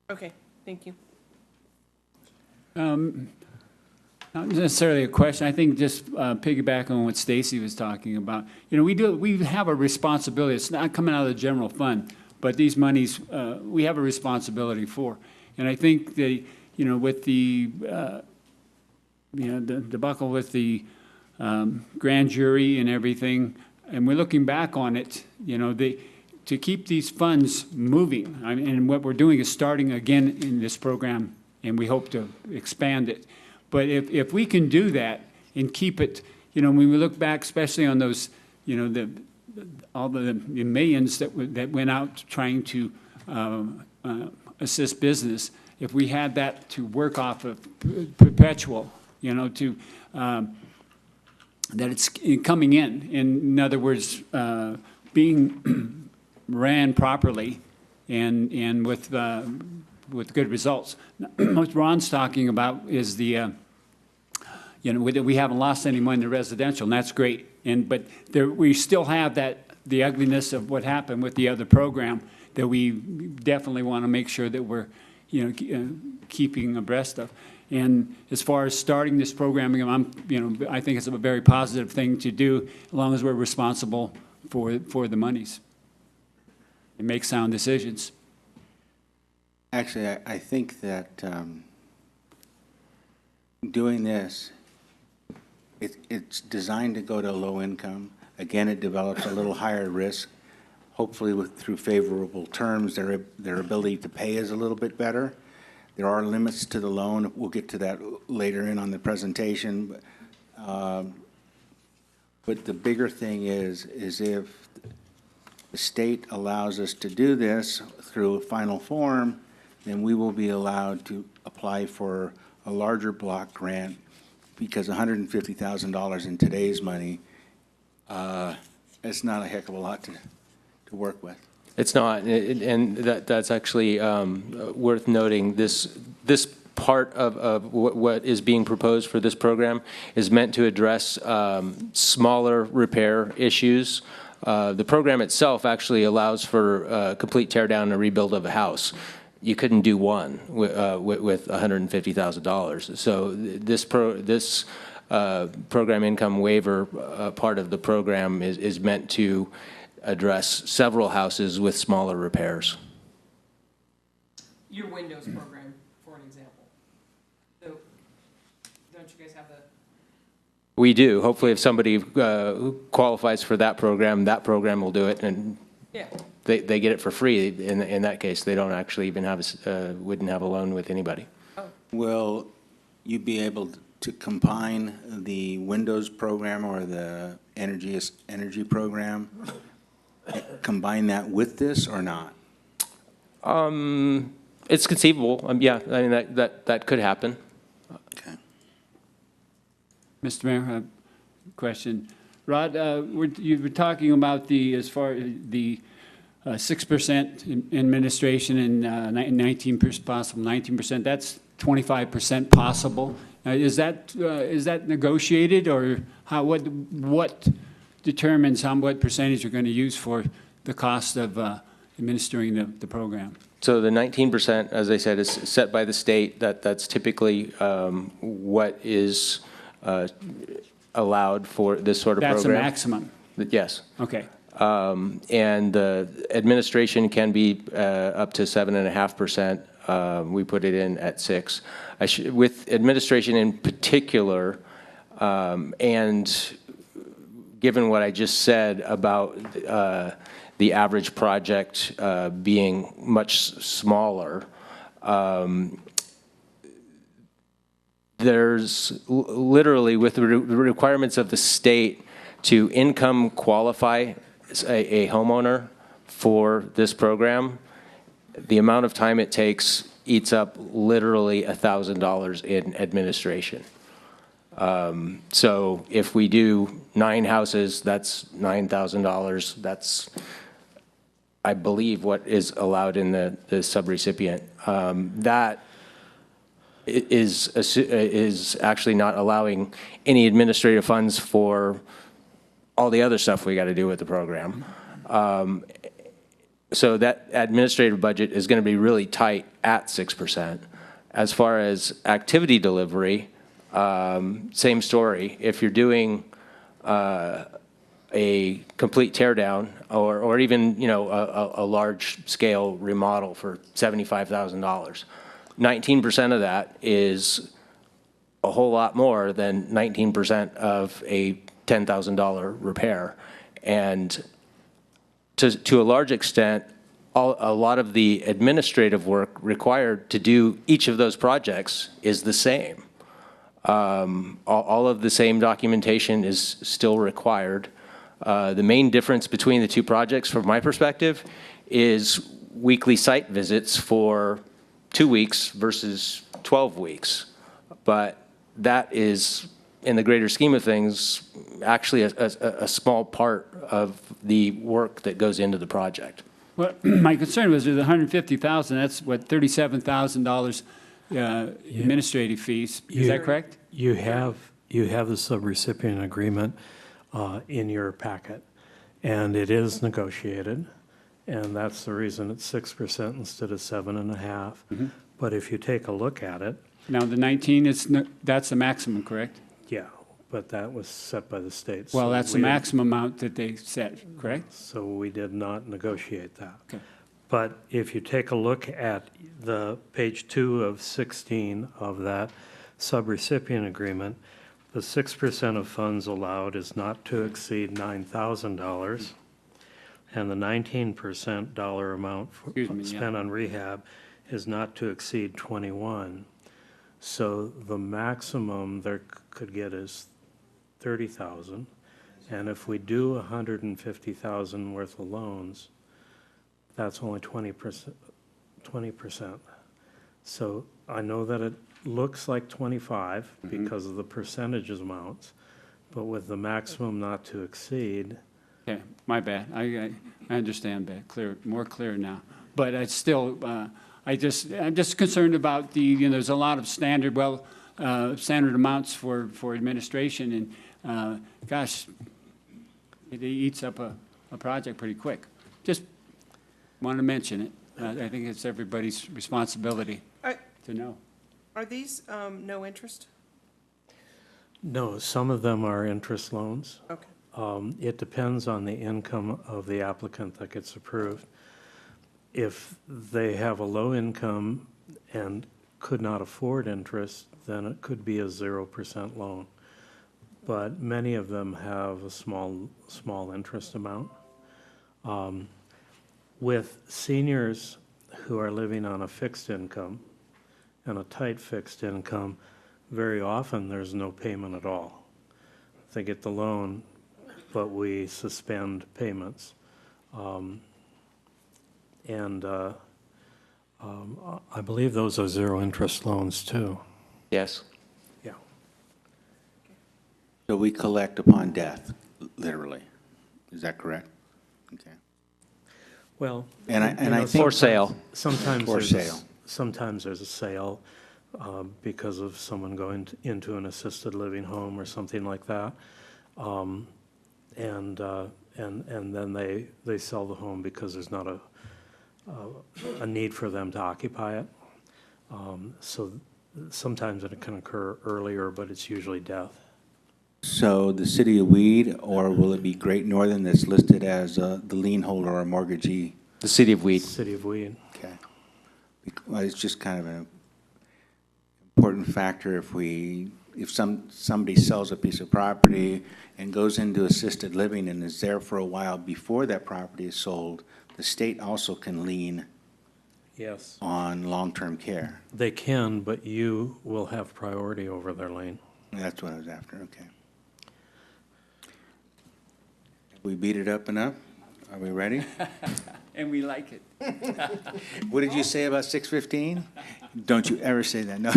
Okay, thank you. Not necessarily a question. I think just piggyback on what Stacy was talking about. You know, we have a responsibility. It's not coming out of the general fund, but these monies we have a responsibility for. And I think that, you know, with the the debacle with the grand jury and everything, and we're looking back on it, you know, to keep these funds moving. I mean, and what we're doing is starting again in this program, and we hope to expand it. But if we can do that and keep it, you know, when we look back, especially on those, you know, all the millions that went out trying to assist business, if we had that to work off of perpetual, you know, to that it's coming in other words, being ran properly and with good results. What Ron's talking about is the, you know, we haven't lost any money in the residential, and that's great. But we still have the ugliness of what happened with the other program that we definitely want to make sure that we're, you know, keeping abreast of. And as far as starting this programming, I think it's a very positive thing to do, as long as we're responsible for the monies and make sound decisions. Actually, I think that doing this, it's designed to go to low income. Again, it develops a little higher risk. Hopefully, through favorable terms, their ability to pay is a little bit better. There are limits to the loan. We'll get to that later in on the presentation. But the bigger thing is if the state allows us to do this through a final form, then we will be allowed to apply for a larger block grant, because $150,000 in today's money, it's not a heck of a lot to work with. It's not, and that's actually worth noting. This part of what is being proposed for this program is meant to address smaller repair issues. The program itself actually allows for complete tear down and rebuild of a house. You couldn't do one with $150,000. So this program income waiver part of the program is meant to address several houses with smaller repairs. Your Windows program, for an example. So, don't you guys have that? We do. Hopefully, if somebody qualifies for that program will do it, and Yeah. they get it for free. In that case, they don't actually even have wouldn't have a loan with anybody. Will you be able to combine the Windows program or the energy program, combine that with this or not? It's conceivable. Yeah, I mean that could happen. Okay. Mr. Mayor, I have a question. Rod, you were talking about as far as the 6% administration and 19% possible, 19%. That's 25% possible. Is that negotiated, or what determines what percentage you're going to use for the cost of administering the program? So the 19%, as I said, is set by the state. That's typically what is allowed for this sort of program. That's a maximum? Yes. Okay. And the administration can be up to 7.5%. We put it in at 6%. With administration in particular, and given what I just said about the average project being much smaller, there's literally, with the requirements of the state to income qualify a homeowner for this program, the amount of time it takes eats up literally $1,000 in administration. So if we do 9 houses, that's $9,000. That's, I believe, what is allowed in the subrecipient. That is actually not allowing any administrative funds for all the other stuff we got to do with the program. So that administrative budget is going to be really tight at 6%. As far as activity delivery, same story. If you're doing a complete tear down or even a large scale remodel for $75,000, 19% of that is a whole lot more than 19% of a $10,000 repair. And to a large extent, a lot of the administrative work required to do each of those projects is the same. All of the same documentation is still required. The main difference between the two projects, from my perspective, is weekly site visits for 2 weeks versus 12 weeks. But that is, in the greater scheme of things, actually a small part of the work that goes into the project. Well, my concern was with the $150,000. That's what, $37,000 administrative fees. Is that correct? You have the subrecipient agreement in your packet, and it is negotiated, and that's the reason it's 6% instead of 7.5%. But if you take a look at it, now the 19 that's the maximum, correct? yeah, but that was set by the state. Well, so that's the maximum amount that they set, correct? So we did not negotiate that. Okay. But if you take a look at the page 2 of 16 of that subrecipient agreement, the 6% of funds allowed is not to exceed $9,000, and the 19% dollar amount spent on rehab is not to exceed 21. So the maximum there could get is 30,000, and if we do 150,000 worth of loans, that's only 20%. 20%. So I know that it looks like 25 because of the percentages amounts, but with the maximum not to exceed. Okay, my bad. I understand that, more clear now. But it's still, I'm just concerned about there's a lot of standard amounts for administration, and gosh, it eats up a project pretty quick. Just wanted to mention it. I think it's everybody's responsibility to know. Are these no interest? No, some of them are interest loans. Okay. It depends on the income of the applicant that gets approved. If they have a low income and could not afford interest, then it could be a 0% loan. But many of them have a small interest amount. With seniors who are living on a fixed income and a tight fixed income, very often there's no payment at all. They get the loan, but we suspend payments. I believe those are zero interest loans too. Yes. Yeah. So we collect upon death, literally. Is that correct? Okay. Well, And I think. For sale. Sometimes For sale. Sometimes there's a sale because of someone going into an assisted living home or something like that. And then they sell the home because there's not a need for them to occupy it. So sometimes it can occur earlier, but it's usually death. So the city of Weed, or will it be Great Northern that's listed as the lien holder or mortgagee? The city of Weed. City of Weed. Okay. Well, it's just kind of an important factor if somebody sells a piece of property and goes into assisted living and is there for a while before that property is sold, the state also can lien Yes. on long-term care. They can, but you will have priority over their lien. That's what I was after, okay. We beat it up enough? Are we ready? And we like it. What did you say about 6:15? Don't you ever say that, no.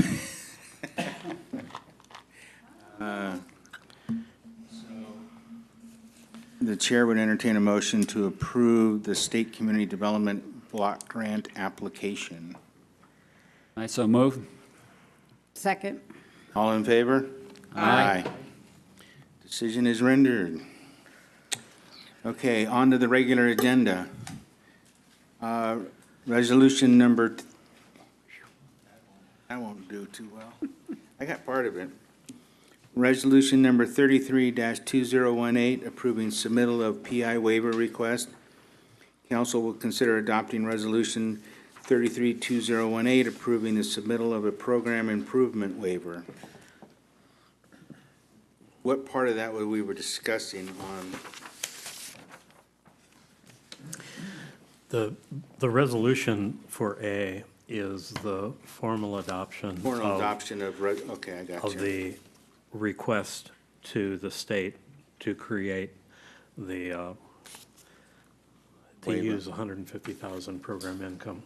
The chair would entertain a motion to approve the State Community Development Block Grant application. I so move. Second. All in favor? Aye. Decision is rendered. Okay, on to the regular agenda. Resolution number, I won't do too well. I got part of it. Resolution number 33-2018, approving submittal of PI waiver request. Council will consider adopting resolution 33-2018, approving the submittal of a program improvement waiver. What part of that we were discussing on? The resolution for A is the formal adoption Formal adoption of, okay, I got you. of the request to the state to create the, to Waiver. use 150,000 program income.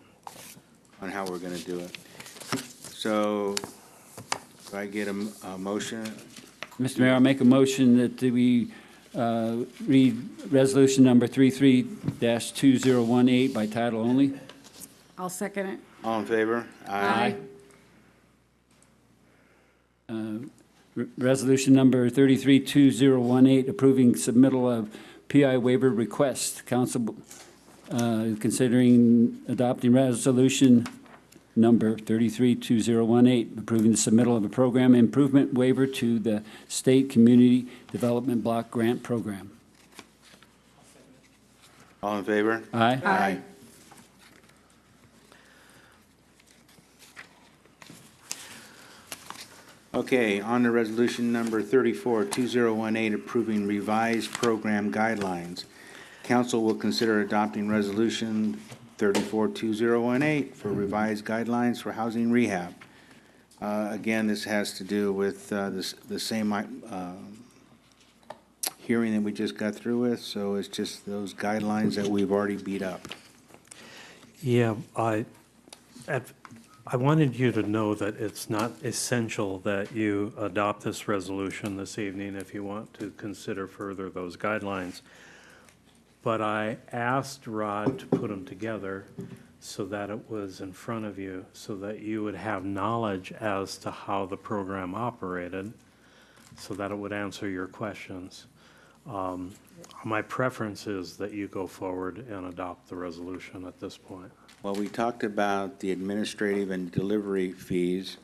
On how we're gonna do it. So, do I get a motion? Mr. Mayor, I'll make a motion that we read resolution number 33-2018 by title only. I'll second it. All in favor? Resolution number 33-2018, approving submittal of PI waiver request. Council considering adopting resolution number 33-2018, approving the submittal of a program improvement waiver to the State Community Development Block Grant Program. All in favor? Aye. Aye. Okay, on to resolution number 34-2018, approving revised program guidelines. Council will consider adopting resolution 34-2018 for revised guidelines for housing rehab. Again, this has to do with the same hearing that we just got through with, so it's just those guidelines that we've already beat up. Yeah, I wanted you to know that it's not essential that you adopt this resolution this evening if you want to consider further those guidelines. But I asked Rod to put them together so that it was in front of you, so that you would have knowledge as to how the program operated, so that it would answer your questions. My preference is that you go forward and adopt the resolution at this point. Well, we talked about the administrative and delivery fees.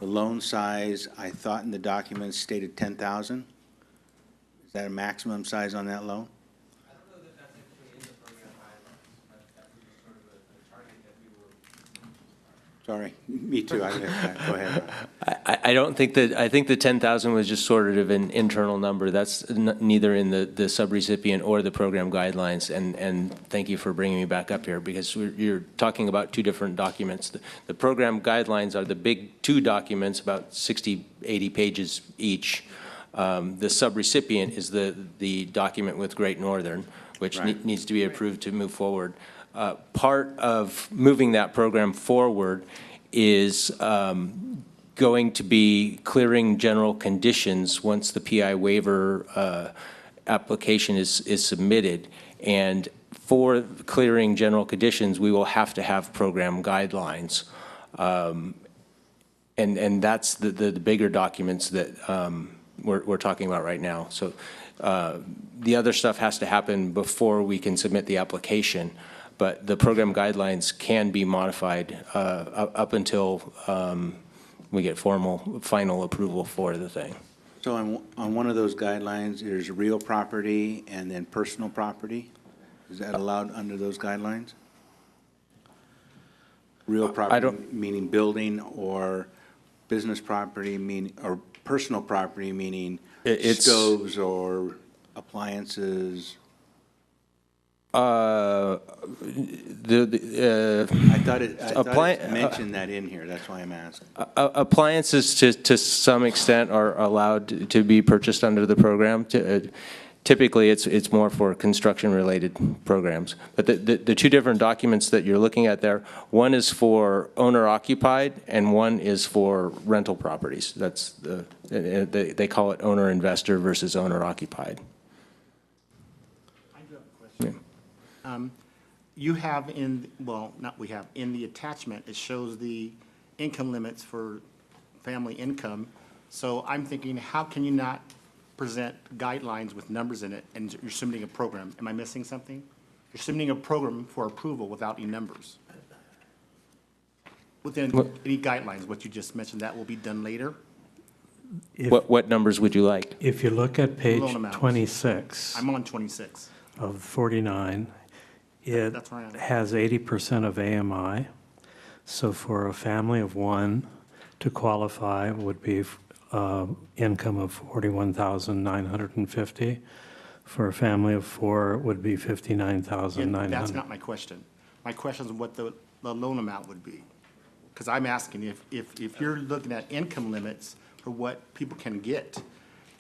The loan size, I thought in the documents stated 10,000. Is that a maximum size on that loan? I don't know that that's actually in the program guidelines, but that was sort of a target that we were. Sorry, me too. Go ahead, Rob. I don't think that, I think the 10,000 was just sort of an internal number. That's neither in the subrecipient or the program guidelines. And thank you for bringing me back up here, because you're talking about two different documents. The program guidelines are the big two documents, about 60, 80 pages each. The subrecipient is the document with Great Northern, which needs to be approved to move forward. Part of moving that program forward is going to be clearing general conditions once the PI waiver application is submitted. And for clearing general conditions, we will have to have program guidelines. And that's the bigger documents that we're talking about right now. So the other stuff has to happen before we can submit the application. But the program guidelines can be modified up until we get final approval for the thing. So on one of those guidelines, there's real property and then personal property. Is that allowed under those guidelines? Real property meaning building, or business property meaning, or personal property meaning stoves or appliances? I thought it mentioned that in here. That's why I'm asking. Appliances to some extent are allowed to be purchased under the program. Typically, it's more for construction-related programs. But the two different documents that you're looking at there, one is for owner-occupied and one is for rental properties. That's they call it owner-investor versus owner-occupied. I do have a question. You have in the attachment, it shows the income limits for family income. So I'm thinking, how can you not present guidelines with numbers in it and you're submitting a program? Am I missing something? You're submitting a program for approval without any numbers. Within any guidelines, what you just mentioned, that will be done later? What numbers would you like? If you look at page Loan amounts. 26 I'm on 26. of 49, it That's where I am. has 80% of AMI. So for a family of one to qualify would be income of $41,950. For a family of four, it would be $59,900. That's not my question. My question is what the loan amount would be. Because I'm asking if you're looking at income limits for what people can get,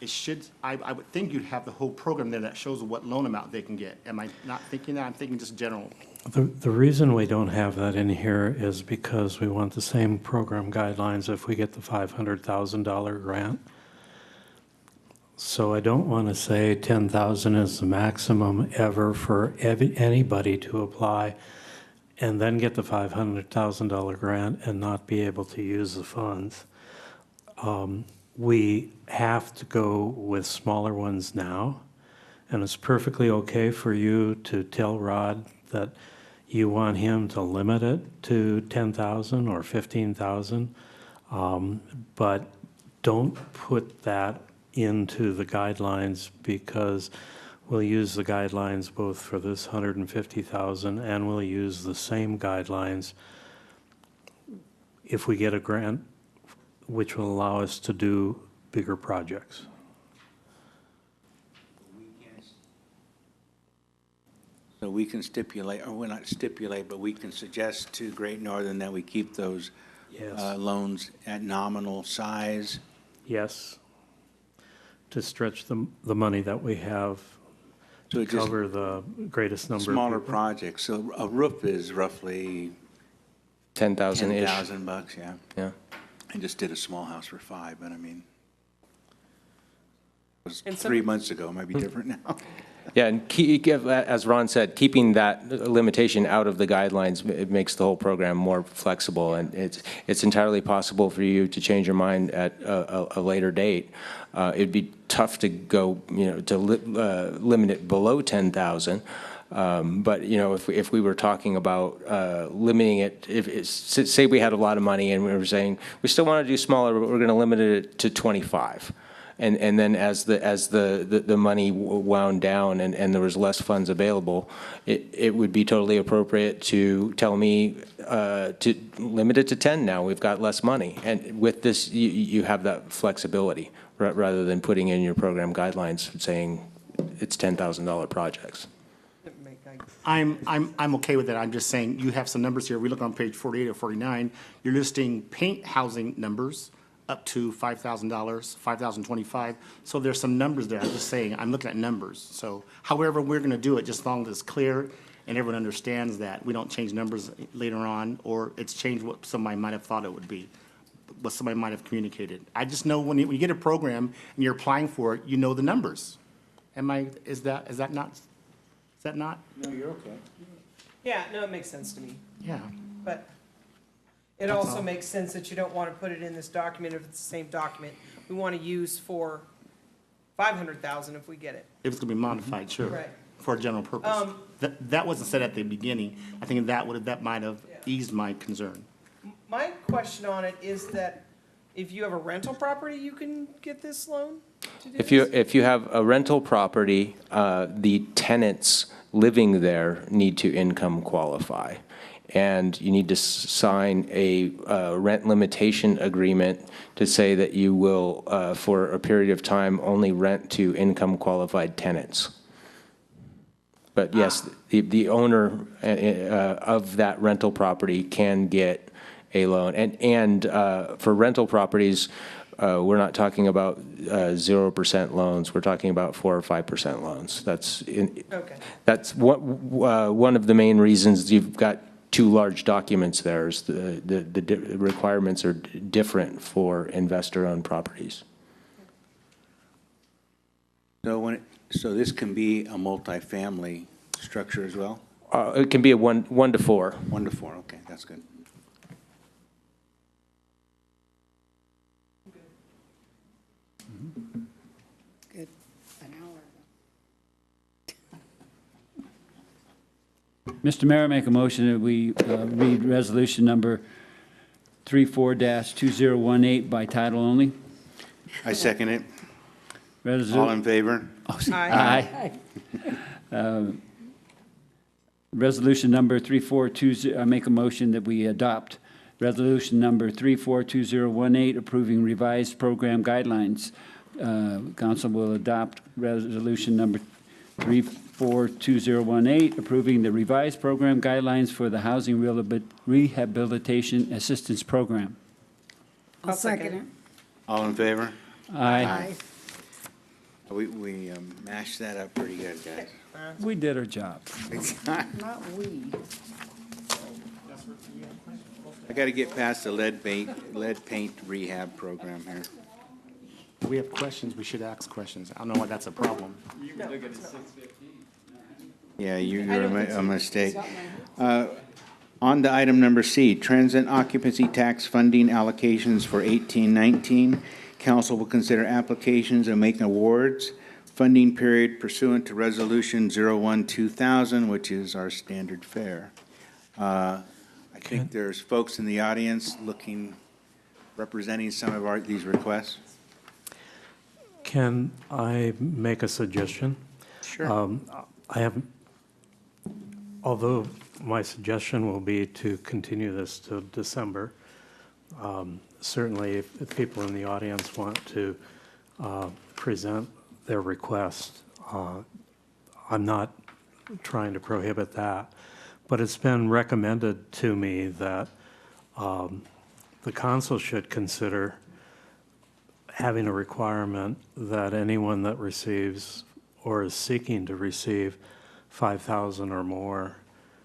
it should, I would think you'd have the whole program there that shows what loan amount they can get. Am I not thinking that? I'm thinking just general. The reason we don't have that in here is because we want the same program guidelines if we get the $500,000 grant. So I don't want to say 10,000 is the maximum ever for anybody to apply and then get the $500,000 grant and not be able to use the funds. We have to go with smaller ones now, and it's perfectly okay for you to tell Rod that you want him to limit it to 10,000 or 15,000, but don't put that into the guidelines, because we'll use the guidelines both for this 150,000 and we'll use the same guidelines if we get a grant which will allow us to do bigger projects. So we can stipulate, or we're not stipulate, but we can suggest to Great Northern that we keep those Yes. loans at nominal size. Yes. To stretch the money that we have So to it just cover the greatest number of smaller people. projects. So a roof is roughly 10,000-ish. $10,000, yeah. Yeah. I just did a small house for 5, but I mean, it was And 3 months ago, it might be different now. Yeah, and as Ron said, keeping that limitation out of the guidelines, it makes the whole program more flexible, and it's entirely possible for you to change your mind at a later date. It'd be tough to go, to limit it below 10,000. But, if we were talking about limiting it, say we had a lot of money and we were saying, we still want to do smaller, but we're going to limit it to 25. And then as the money wound down and there was less funds available, it would be totally appropriate to tell me to limit it to 10 now. We've got less money. And with this, you have that flexibility rather than putting in your program guidelines saying it's $10,000 projects. I'm okay with that. I'm just saying, you have some numbers here. We look on page 48 or 49, you're listing paint housing numbers up to $5,000, $5,025. So there's some numbers there. I'm just saying, I'm looking at numbers. So however we're going to do it, just as long as it's clear and everyone understands that we don't change numbers later on, or it's changed what somebody might have thought it would be, what somebody might have communicated. I just know when you get a program and you're applying for it, you know the numbers. Is that not? No, you're okay. Yeah, no, it makes sense to me. Yeah. But it also makes sense that you don't want to put it in this document if it's the same document we want to use for 500,000 if we get it. If it's going to be modified, sure. Right. For a general purpose. That wasn't said at the beginning. I think that might have eased my concern. My question on it is that if you have a rental property, you can get this loan to do this? If you have a rental property, the tenants living there need to income qualify. And you need to sign a rent limitation agreement to say that you will, for a period of time, only rent to income qualified tenants. But yes, the owner of that rental property can get a loan. And for rental properties, we're not talking about 0% loans. We're talking about 4 or 5% loans. That's one of the main reasons you've got two large documents there. Is the requirements are different for investor-owned properties. So this can be a multifamily structure as well? It can be a 1 to 4. 1 to 4, okay, that's good. Good, an hour. Mr. Mayor, I make a motion that we read resolution number 34-2018 by title only. I second it. Resolu- All in favor? Aye. Resolution number 3420, I make a motion that we adopt resolution number 342018, approving revised program guidelines. Council will adopt resolution number 342018, approving the revised program guidelines for the Housing Rehabilitation Assistance Program. I'll second it. All in favor? Aye. We mashed that up pretty good, guys. We did our job. Not we. I got to get past the lead paint rehab program here. We have questions, we should ask questions. I don't know why that's a problem. Yeah, you're a mistake. On to item number C, transit occupancy tax funding allocations for 1819. Council will consider applications and make awards. Funding period pursuant to Resolution 01-2000, which is our standard fare. I think there's folks in the audience representing some of these requests. Can I make a suggestion? Sure. Although my suggestion will be to continue this to December, certainly if people in the audience want to present their request, I'm not trying to prohibit that. But it's been recommended to me that the council should consider having a requirement that anyone that receives or is seeking to receive 5,000 or more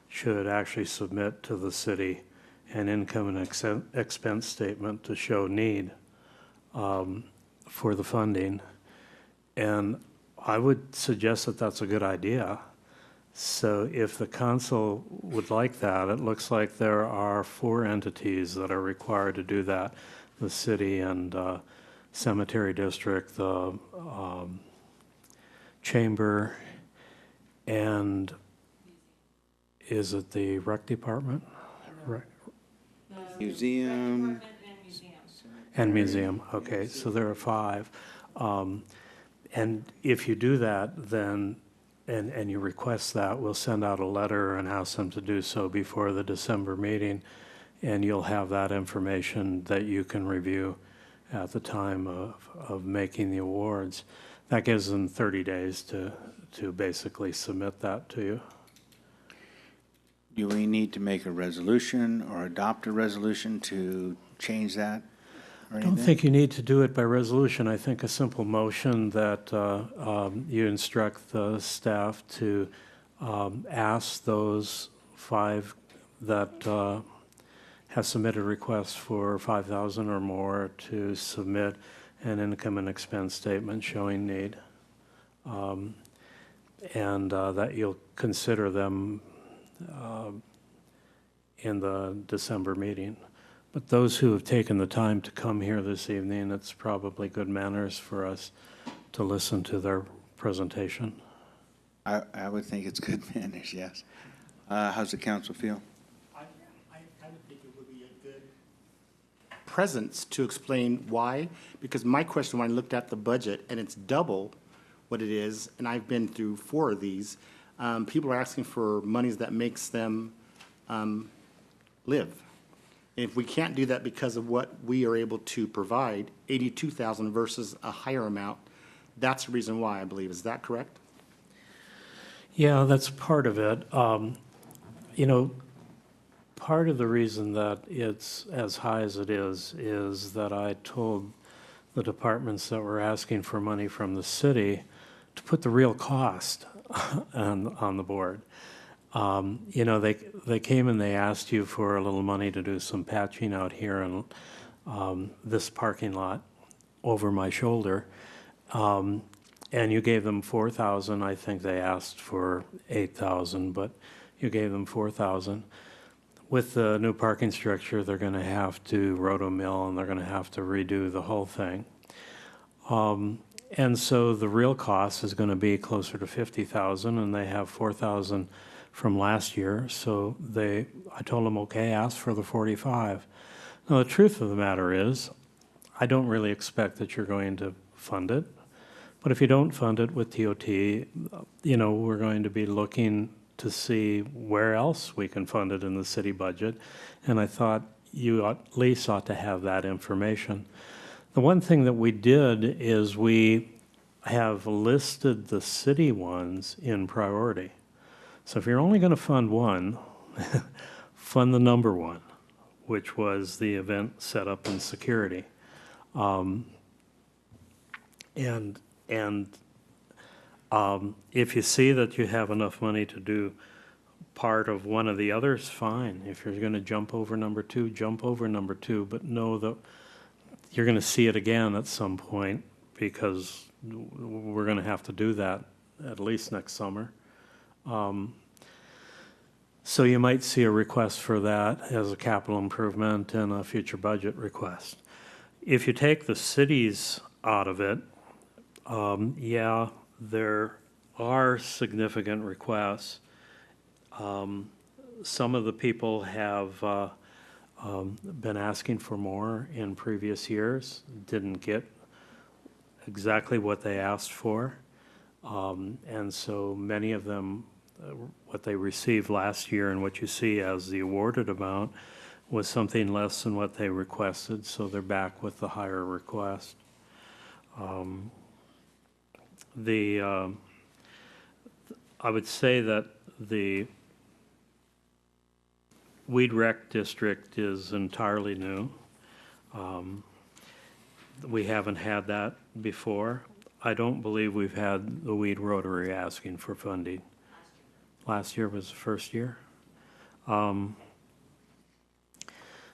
should actually submit to the city an income and expense statement to show need for the funding. And I would suggest that that's a good idea. So if the council would like that, it looks like there are 4 entities that are required to do that: the city and cemetery district, the chamber, and is it the rec department? Rec. Museum. And museum, okay, so there are 5. And if you do that, then, and you request that, we'll send out a letter and ask them to do so before the December meeting, and you'll have that information that you can review at the time of making the awards. That gives them 30 days to basically submit that to you. Do we need to make a resolution or adopt a resolution to change that or I anything? don't think you need to do it by resolution. I think a simple motion that you instruct the staff to ask those 5 that have submitted requests for 5,000 or more to submit an income and expense statement showing need, and that you'll consider them in the December meeting. But those who have taken the time to come here this evening, it's probably good manners for us to listen to their presentation. I would think it's good manners, yes. How's the council feel? I would think it would be a good presence to explain why, because my question when I looked at the budget, and it's double what it is, and I've been through 4 of these, people are asking for monies that makes them live. If we can't do that because of what we are able to provide, 82,000 versus a higher amount, that's the reason why, I believe. Is that correct? Yeah, that's part of it. You know, part of the reason that it's as high as it is that I told the departments that were asking for money from the city to put the real cost on the board. You know, they came and they asked you for a little money to do some patching out here in this parking lot over my shoulder. And you gave them 4,000. I think they asked for 8,000, but you gave them 4,000. With the new parking structure, they're going to have to roto-mill and they're going to have to redo the whole thing. And so the real cost is going to be closer to 50,000, and they have 4,000 from last year. So I told them, okay, ask for the 45. Now, the truth of the matter is, I don't really expect that you're going to fund it. But if you don't fund it with TOT, you know, we're going to be looking to see where else we can fund it in the city budget. And I thought you at least ought to have that information. The one thing that we did is we have listed the city ones in priority. So if you're only going to fund one, fund the number 1, which was the event setup and security. If you see that you have enough money to do part of one of the others, fine. If you're going to jump over number 2, jump over number 2, but know that you're going to see it again at some point because we're going to have to do that at least next summer. So you might see a request for that as a capital improvement and a future budget request. If you take the cities out of it, yeah, there are significant requests. Some of the people have been asking for more in previous years, didn't get exactly what they asked for. And so many of them, what they received last year and what you see as the awarded amount was something less than what they requested, so they're back with the higher request. I would say that the Weed Rec District is entirely new. We haven't had that before. I don't believe we've had the Weed Rotary asking for funding. Last year was the first year.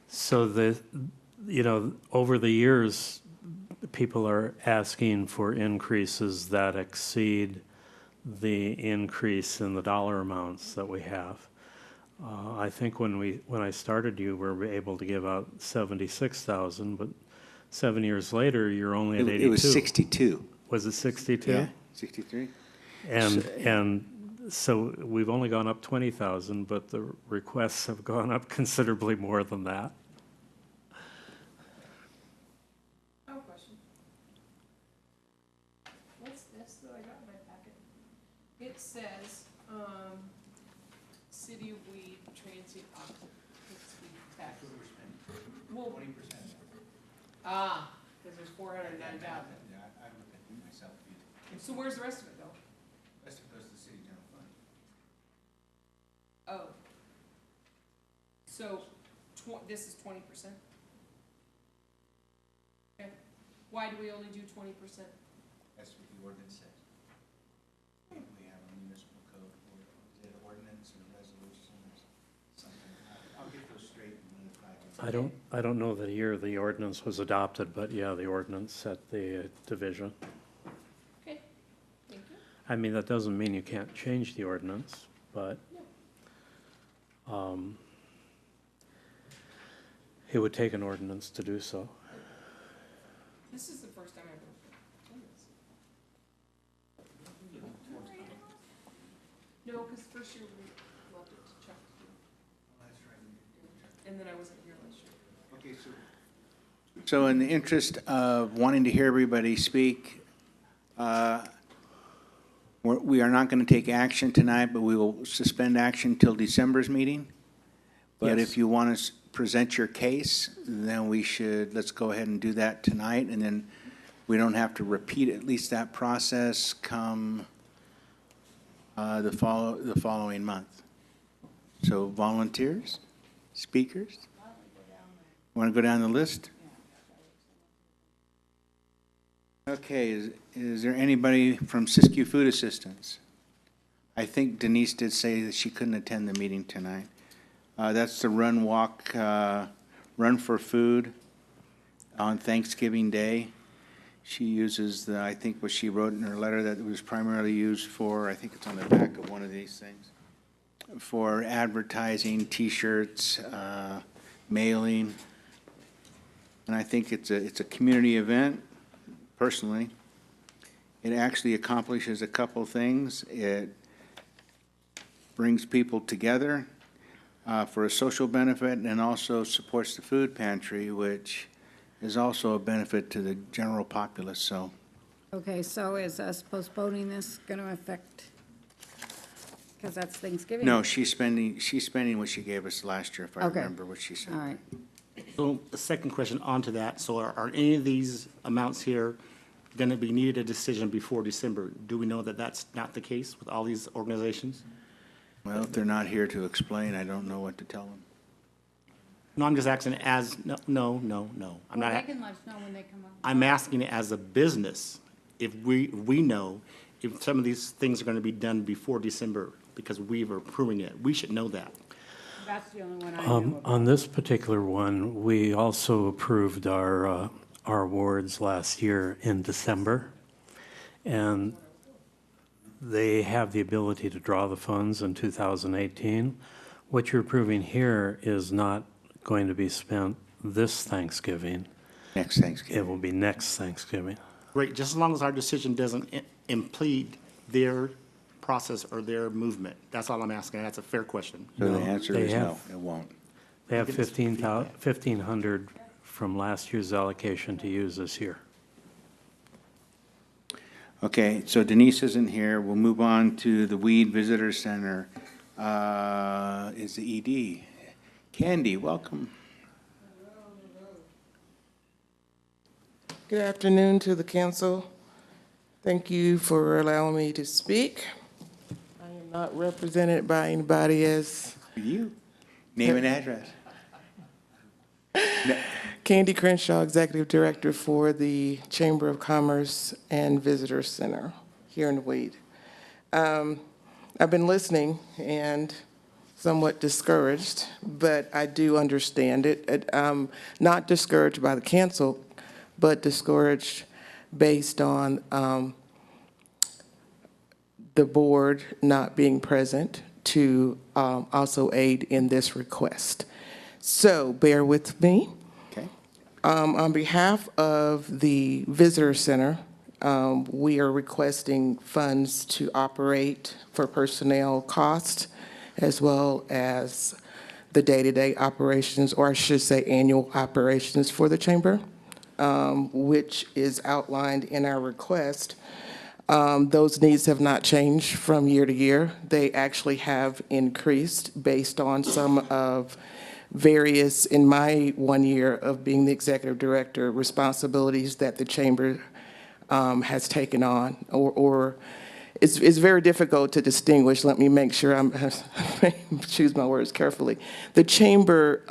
So over the years, people are asking for increases that exceed the increase in the dollar amounts that we have. I think when I started, you were able to give out 76,000, but 7 years later, you're only at 82. It was 62. Was it 62? Yeah, 63. And so we've only gone up 20,000, but the requests have gone up considerably more than that. I have a question. What's this that I got in my packet? It says, city weed transient occupancy tax. Well, 20%. Ah, because there's 409,000. Yeah, I looked at it myself. So where's the rest of it go? Rest of it goes to the city general fund. Oh. So, this is 20%? Okay. Why do we only do 20%? That's what the ordinance says. We have a municipal code, or is it an ordinance or a resolution or something? I'll get those straight in a minute. I don't know the year the ordinance was adopted, but yeah, the ordinance set the division. Okay, thank you. I mean, that doesn't mean you can't change the ordinance, but it would take an ordinance to do so. This is the first time I've ever done this. No, because first year we left it to Chuck to do. That's right. And then I wasn't here last year. Okay, so in the interest of wanting to hear everybody speak, we are not going to take action tonight, but we will suspend action till December's meeting. But Yes. if you want to present your case, then let's go ahead and do that tonight, and then we don't have to repeat at least that process come the following month. So volunteers, speakers? Want to go down the list? Okay, is there anybody from Siskiyou Food Assistance? I think Denise did say that she couldn't attend the meeting tonight. That's the Run Walk, Run for Food on Thanksgiving Day. She uses I think what she wrote in her letter, that it was primarily used for, I think it's on the back of one of these things, for advertising, T-shirts, mailing. And I think it's a community event, personally. It actually accomplishes a couple things. It brings people together for a social benefit, and also supports the food pantry, which is also a benefit to the general populace, so. Okay, so is us postponing this going to affect, because that's Thanksgiving? No, she's spending what she gave us last year, if I Okay. remember what she said. All right. So a second question onto that. So are any of these amounts here going to be needed a decision before December? Do we know that that's not the case with all these organizations? Well, if they're not here to explain, I don't know what to tell them. No, I'm just asking no. I'm Well, not, they can let us know when they come up. I'm asking it as a business, if we know if some of these things are going to be done before December, because we've approving it. We should know that. That's the only one I know about. On this particular one, we also approved our awards last year in December, and they have the ability to draw the funds in 2018. What you're approving here is not going to be spent this Thanksgiving. Next Thanksgiving. It will be next Thanksgiving. Great, just as long as our decision doesn't impede their process or their movement. That's all I'm asking. That's a fair question. So the No, answer they is no, have- it won't. They have 1,500 from last year's allocation to use this year. Okay, so Denise isn't here. We'll move on to the Weed Visitor Center. Is the ED. Candy, welcome. Good afternoon to the council. Thank you for allowing me to speak. I am not represented by anybody as You, name and address. Candy Crenshaw, Executive Director for the Chamber of Commerce and Visitor Center here in Weed. I've been listening and somewhat discouraged, but I do understand it. I'm not discouraged by the council, but discouraged based on the board not being present to also aid in this request. So bear with me. Okay. On behalf of the Visitor Center, we are requesting funds to operate for personnel costs as well as the day-to-day operations, or I should say annual operations for the chamber, which is outlined in our request. Those needs have not changed from year to year. They actually have increased based on some of various, in my 1 year of being the executive director, responsibilities that the chamber has taken on, or it's very difficult to distinguish. Let me make sure I'm choose my words carefully. The chamber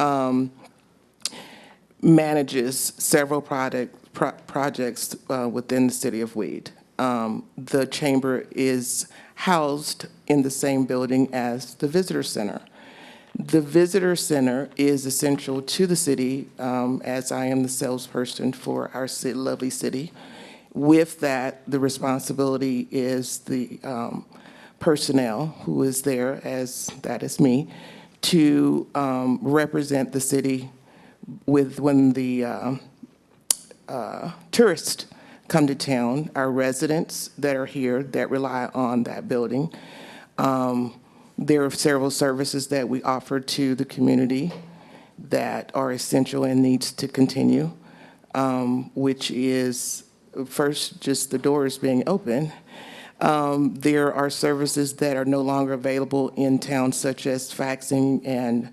manages several projects within the city of Weed. The chamber is housed in the same building as the visitor center. The visitor center is essential to the city, as I am the salesperson for our lovely city. With that, the responsibility is the personnel who is there, as that is me, to represent the city when the tourists come to town, our residents that are here that rely on that building. There are several services that we offer to the community that are essential and needs to continue, which is first, just the doors being open. There are services that are no longer available in town, such as faxing and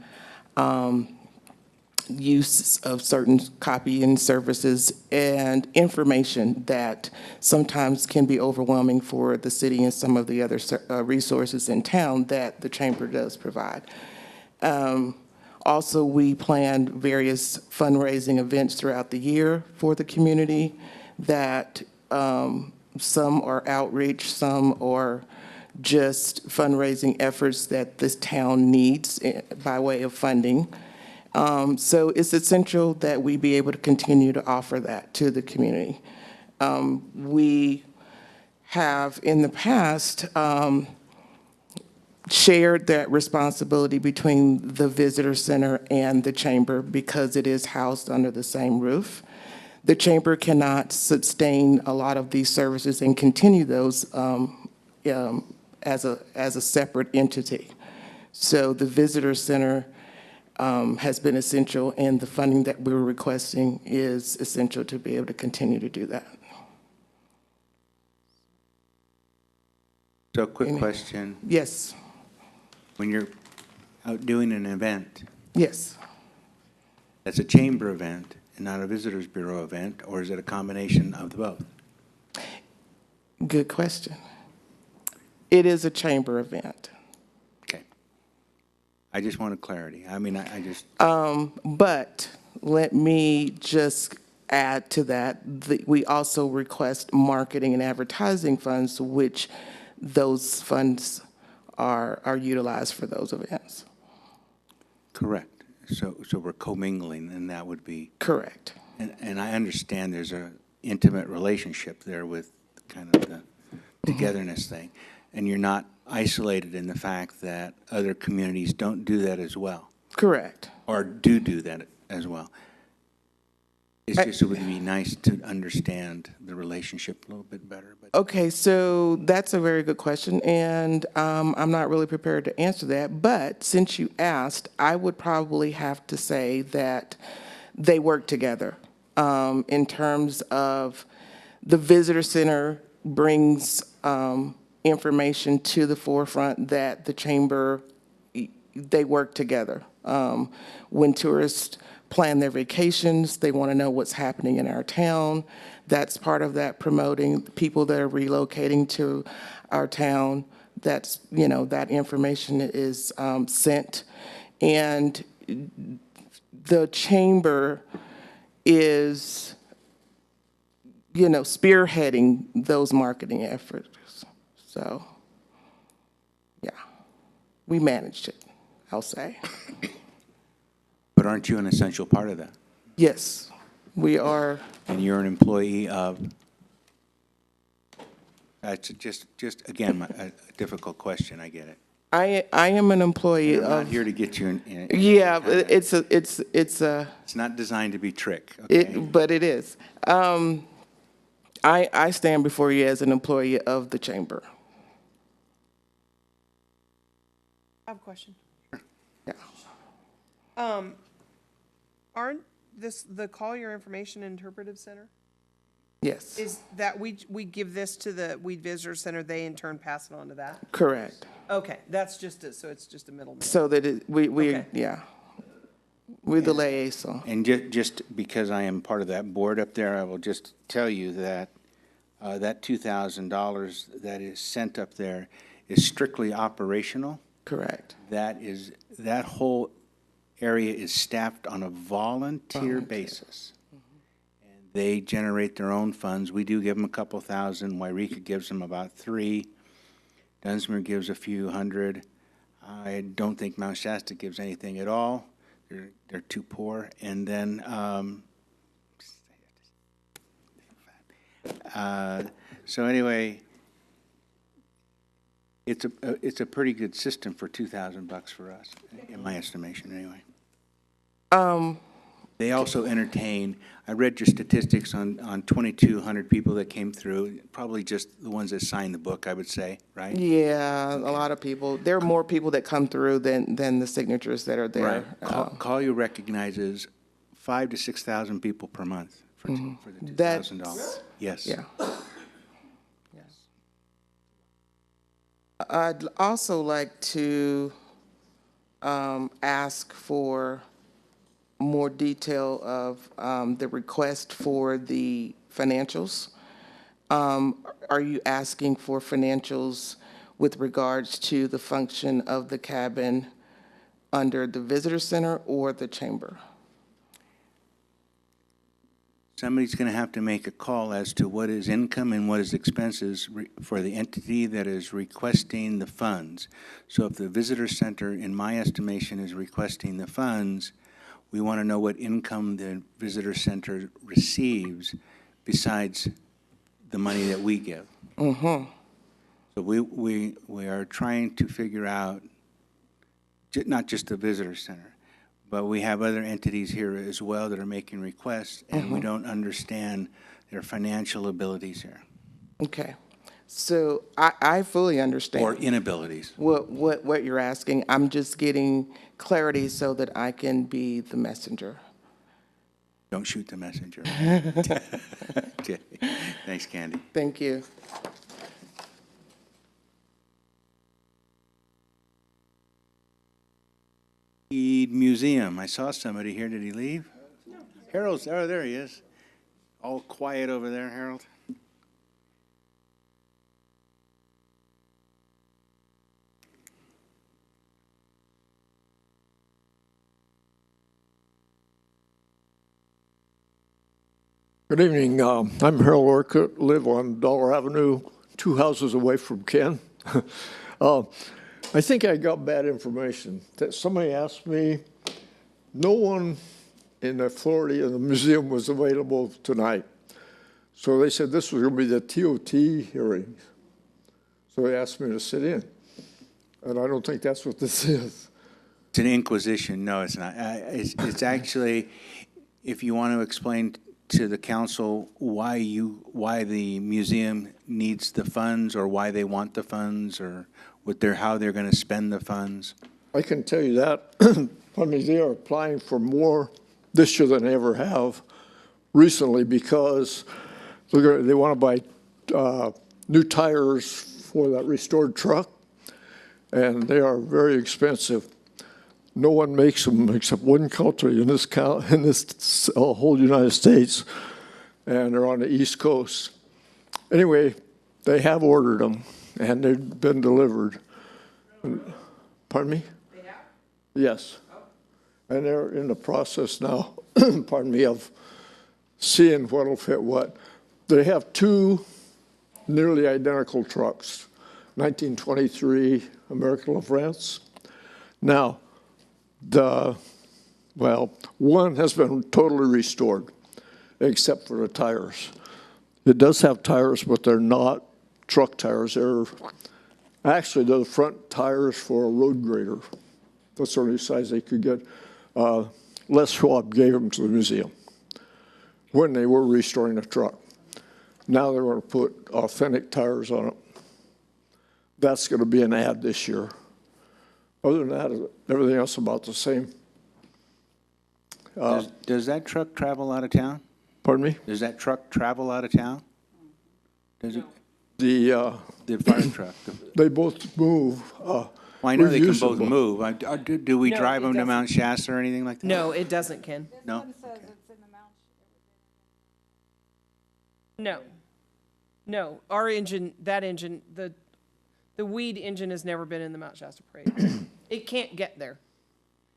use of certain copying services and information that sometimes can be overwhelming for the city and some of the other resources in town that the chamber does provide. Also, we plan various fundraising events throughout the year for the community that some are outreach, some are just fundraising efforts that this town needs by way of funding. So it's essential that we be able to continue to offer that to the community. We have in the past shared that responsibility between the visitor center and the chamber because it is housed under the same roof. The chamber cannot sustain a lot of these services and continue those as a separate entity. So the visitor center has been essential, and the funding that we're requesting is essential to be able to continue to do that. So quick question. Yes. When you're out doing an event, Yes. that's a chamber event and not a Visitors Bureau event, or is it a combination of the both? Good question. It is a chamber event. Okay. I just wanted clarity. I mean, I just, But let me just add to that, we also request marketing and advertising funds, which those funds are utilized for those events. correct. So we're commingling, and that would be, Correct. and I understand there's a intimate relationship there with kind of the togetherness thing. And you're not isolated in the fact that other communities don't do that as well, Correct. or do that as well. It's just, it would be nice to understand the relationship a little bit better. But Okay, so that's a very good question, and I'm not really prepared to answer that. But since you asked, I would probably have to say that they work together in terms of the visitor center brings information to the forefront that the chamber, they work together. When tourists plan their vacations. They want to know what's happening in our town. That's part of that, promoting people that are relocating to our town. That's, that information is sent. And the chamber is, spearheading those marketing efforts. So, yeah, we managed it, I'll say. But aren't you an essential part of that? Yes, we are. And you're an employee of, that's just again, a difficult question, I get it. I am an employee I'm not of. here to get you in. Yeah, but it's a. It's not designed to be trick, okay? But it is. I stand before you as an employee of the chamber. I have a question. Yeah. Aren't the Collier Information Interpretive Center? Yes. Is that we give this to the Weed Visitor Center, they in turn pass it on to that? Correct. Okay, that's just so it's just a middleman. So that we Okay. yeah, we're the liaison. And just because I am part of that board up there, I will just tell you that that $2,000 that is sent up there is strictly operational. Correct. That whole area is staffed on a volunteer basis. And they generate their own funds. We do give them a couple thousand. Wairika gives them about $3. Dunsmere gives a few hundred. I don't think Mount Shasta gives anything at all. They're too poor. And then, so anyway, it's a pretty good system for $2,000 for us, in my estimation, anyway. They also entertain, I read your statistics on 2,200 people that came through, probably just the ones that signed the book, I would say, right? Yeah, a lot of people. There are more people that come through than the signatures that are there. Right. Collier recognizes 5,000 to 6,000 people per month for the $2,000. Yes. Yeah. Yes. I'd also like to ask for more detail of the request for the financials. Are you asking for financials with regards to the function of the cabin under the visitor center or the chamber? Somebody's going to have to make a call as to what is income and what is expenses for the entity that is requesting the funds. So if the visitor center, in my estimation, is requesting the funds, we want to know what income the visitor center receives besides the money that we give. Mm-hmm. So we are trying to figure out, not just the visitor center, but we have other entities here as well that are making requests, and we don't understand their financial abilities here. Okay. So I fully understand. Or inabilities. What you're asking. I'm just getting clarity so that I can be the messenger. Don't shoot the messenger. Okay. Thanks, Candy. Thank you. Museum. I saw somebody here. Did he leave? No. Harold's, oh, there he is. All quiet over there, Harold. Good evening. I'm Harold Orcutt, live on Dollar Avenue, 2 houses away from Ken. I think I got bad information. That somebody asked me, no one in Florida in the museum was available tonight. So they said this was going to be the TOT hearing. So they asked me to sit in. And I don't think that's what this is. It's an inquisition. No, it's not. It's actually, if you want to explain to the council why the museum needs the funds or why they want the funds or how they're going to spend the funds. I can tell you that. I mean, they are applying for more this year than they ever have recently because they want to buy new tires for that restored truck, and they are very expensive. No one makes them except one country in this whole United States, and they're on the East Coast. Anyway, they have ordered them, and they've been delivered. Pardon me? They have? Yes. And they're in the process now, pardon me, of seeing what'll fit what. They have two nearly identical trucks, 1923 American La France. Now, one has been totally restored, except for the tires. It does have tires, but they're not truck tires. They're the front tires for a road grader. That's the only size they could get. Les Schwab gave them to the museum when they were restoring the truck. Now they're going to put authentic tires on it. That's going to be an ad this year. Other than that, everything else about the same. Does that truck travel out of town? Pardon me? Does that truck travel out of town? Does it? The fire truck? They both move. Well, I know they can both reusable. move. Do we No, drive it them to doesn't. Mount Shasta or anything like that? No, it doesn't, Ken. No? No, our engine, that engine, the weed engine has never been in the Mount Shasta Parade. It can't get there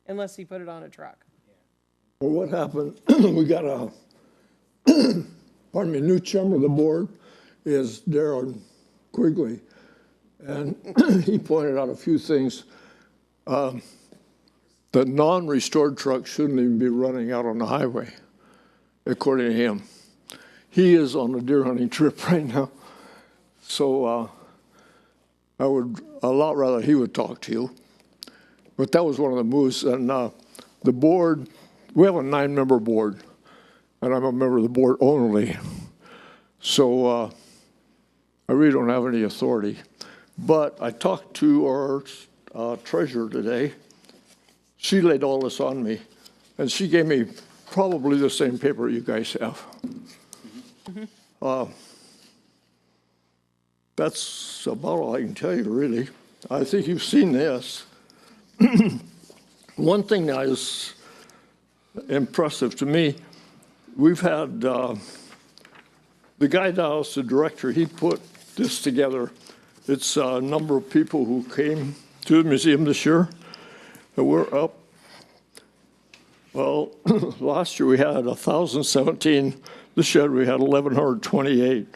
unless he put it on a truck. Well, what happened, we got a, new chairman of the board is Darren Quigley. And he pointed out a few things. The non-restored trucks shouldn't even be running out on the highway, according to him. He is on a deer hunting trip right now. So I would a lot rather he would talk to you. But that was one of the moves. And the board, we have a 9-member board, and I'm a member of the board only. So I really don't have any authority. But I talked to our treasurer today. She laid all this on me, and she gave me probably the same paper you guys have. That's about all I can tell you, really. I think you've seen this. One thing that is impressive to me, we've had the guy now is the director. He put this together. It's a number of people who came to the museum this year. And we're up. Well, last year we had 1,017. This year we had 1,128,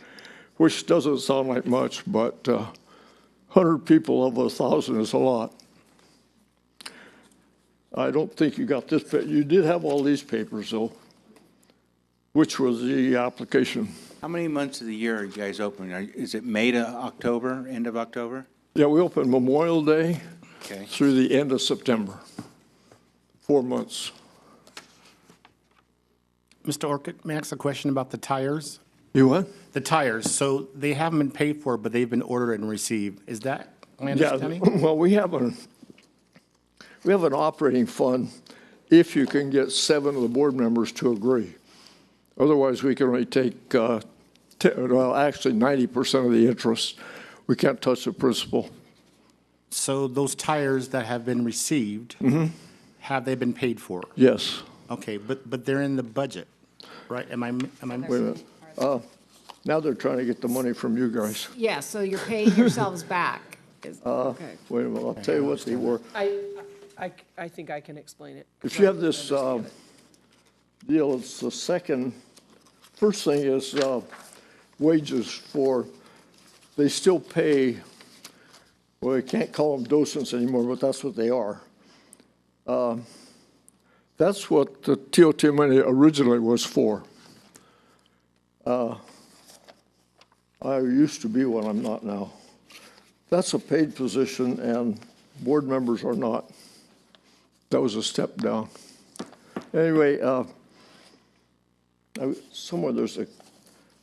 which doesn't sound like much, but 100 people of 1,000 is a lot. I don't think you got this, but you did have all these papers, though, which was the application. How many months of the year are you guys open? Is it May to October, end of October? Yeah, we open Memorial Day Okay. through the end of September. 4 months. Mr. Orcutt, may I ask a question about the tires? You what? The tires, so they haven't been paid for, but they've been ordered and received. Is that my understanding? Yeah, well, we have an operating fund if you can get 7 of the board members to agree. Otherwise, we can only take, actually 90% of the interest. We can't touch the principal. So those tires that have been received, have they been paid for? Yes. Okay, but they're in the budget, right? Am I? Wait a minute. Now they're trying to get the money from you guys. Yeah, so you're paying yourselves back. Okay. Wait a minute, I'll tell you what they were. I think I can explain it. If you have this deal, it's the first thing is wages for, they still pay, well, we can't call them docents anymore, but that's what they are. That's what the TOT money originally was for. I used to be one, I'm not now. That's a paid position, and board members are not. That was a step down. Anyway, somewhere there's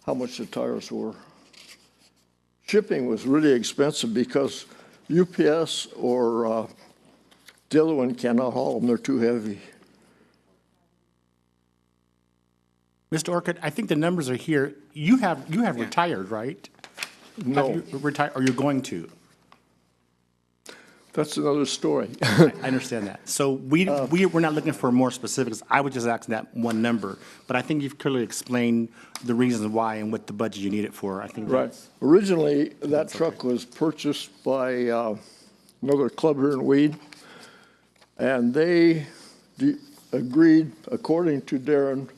how much the tires were. Shipping was really expensive because UPS or the other one cannot haul them, they're too heavy. Mr. Orcutt, I think the numbers are here. You have retired, right? No. Have you retired, or you're going to? that's another story. I understand that. So we're not looking for more specifics. I was just asking that one number. But I think you've clearly explained the reasons why and what the budget you need it for. I think Right. that's, Originally, that truck was purchased by another club here in Weed, and they agreed, according to Darren,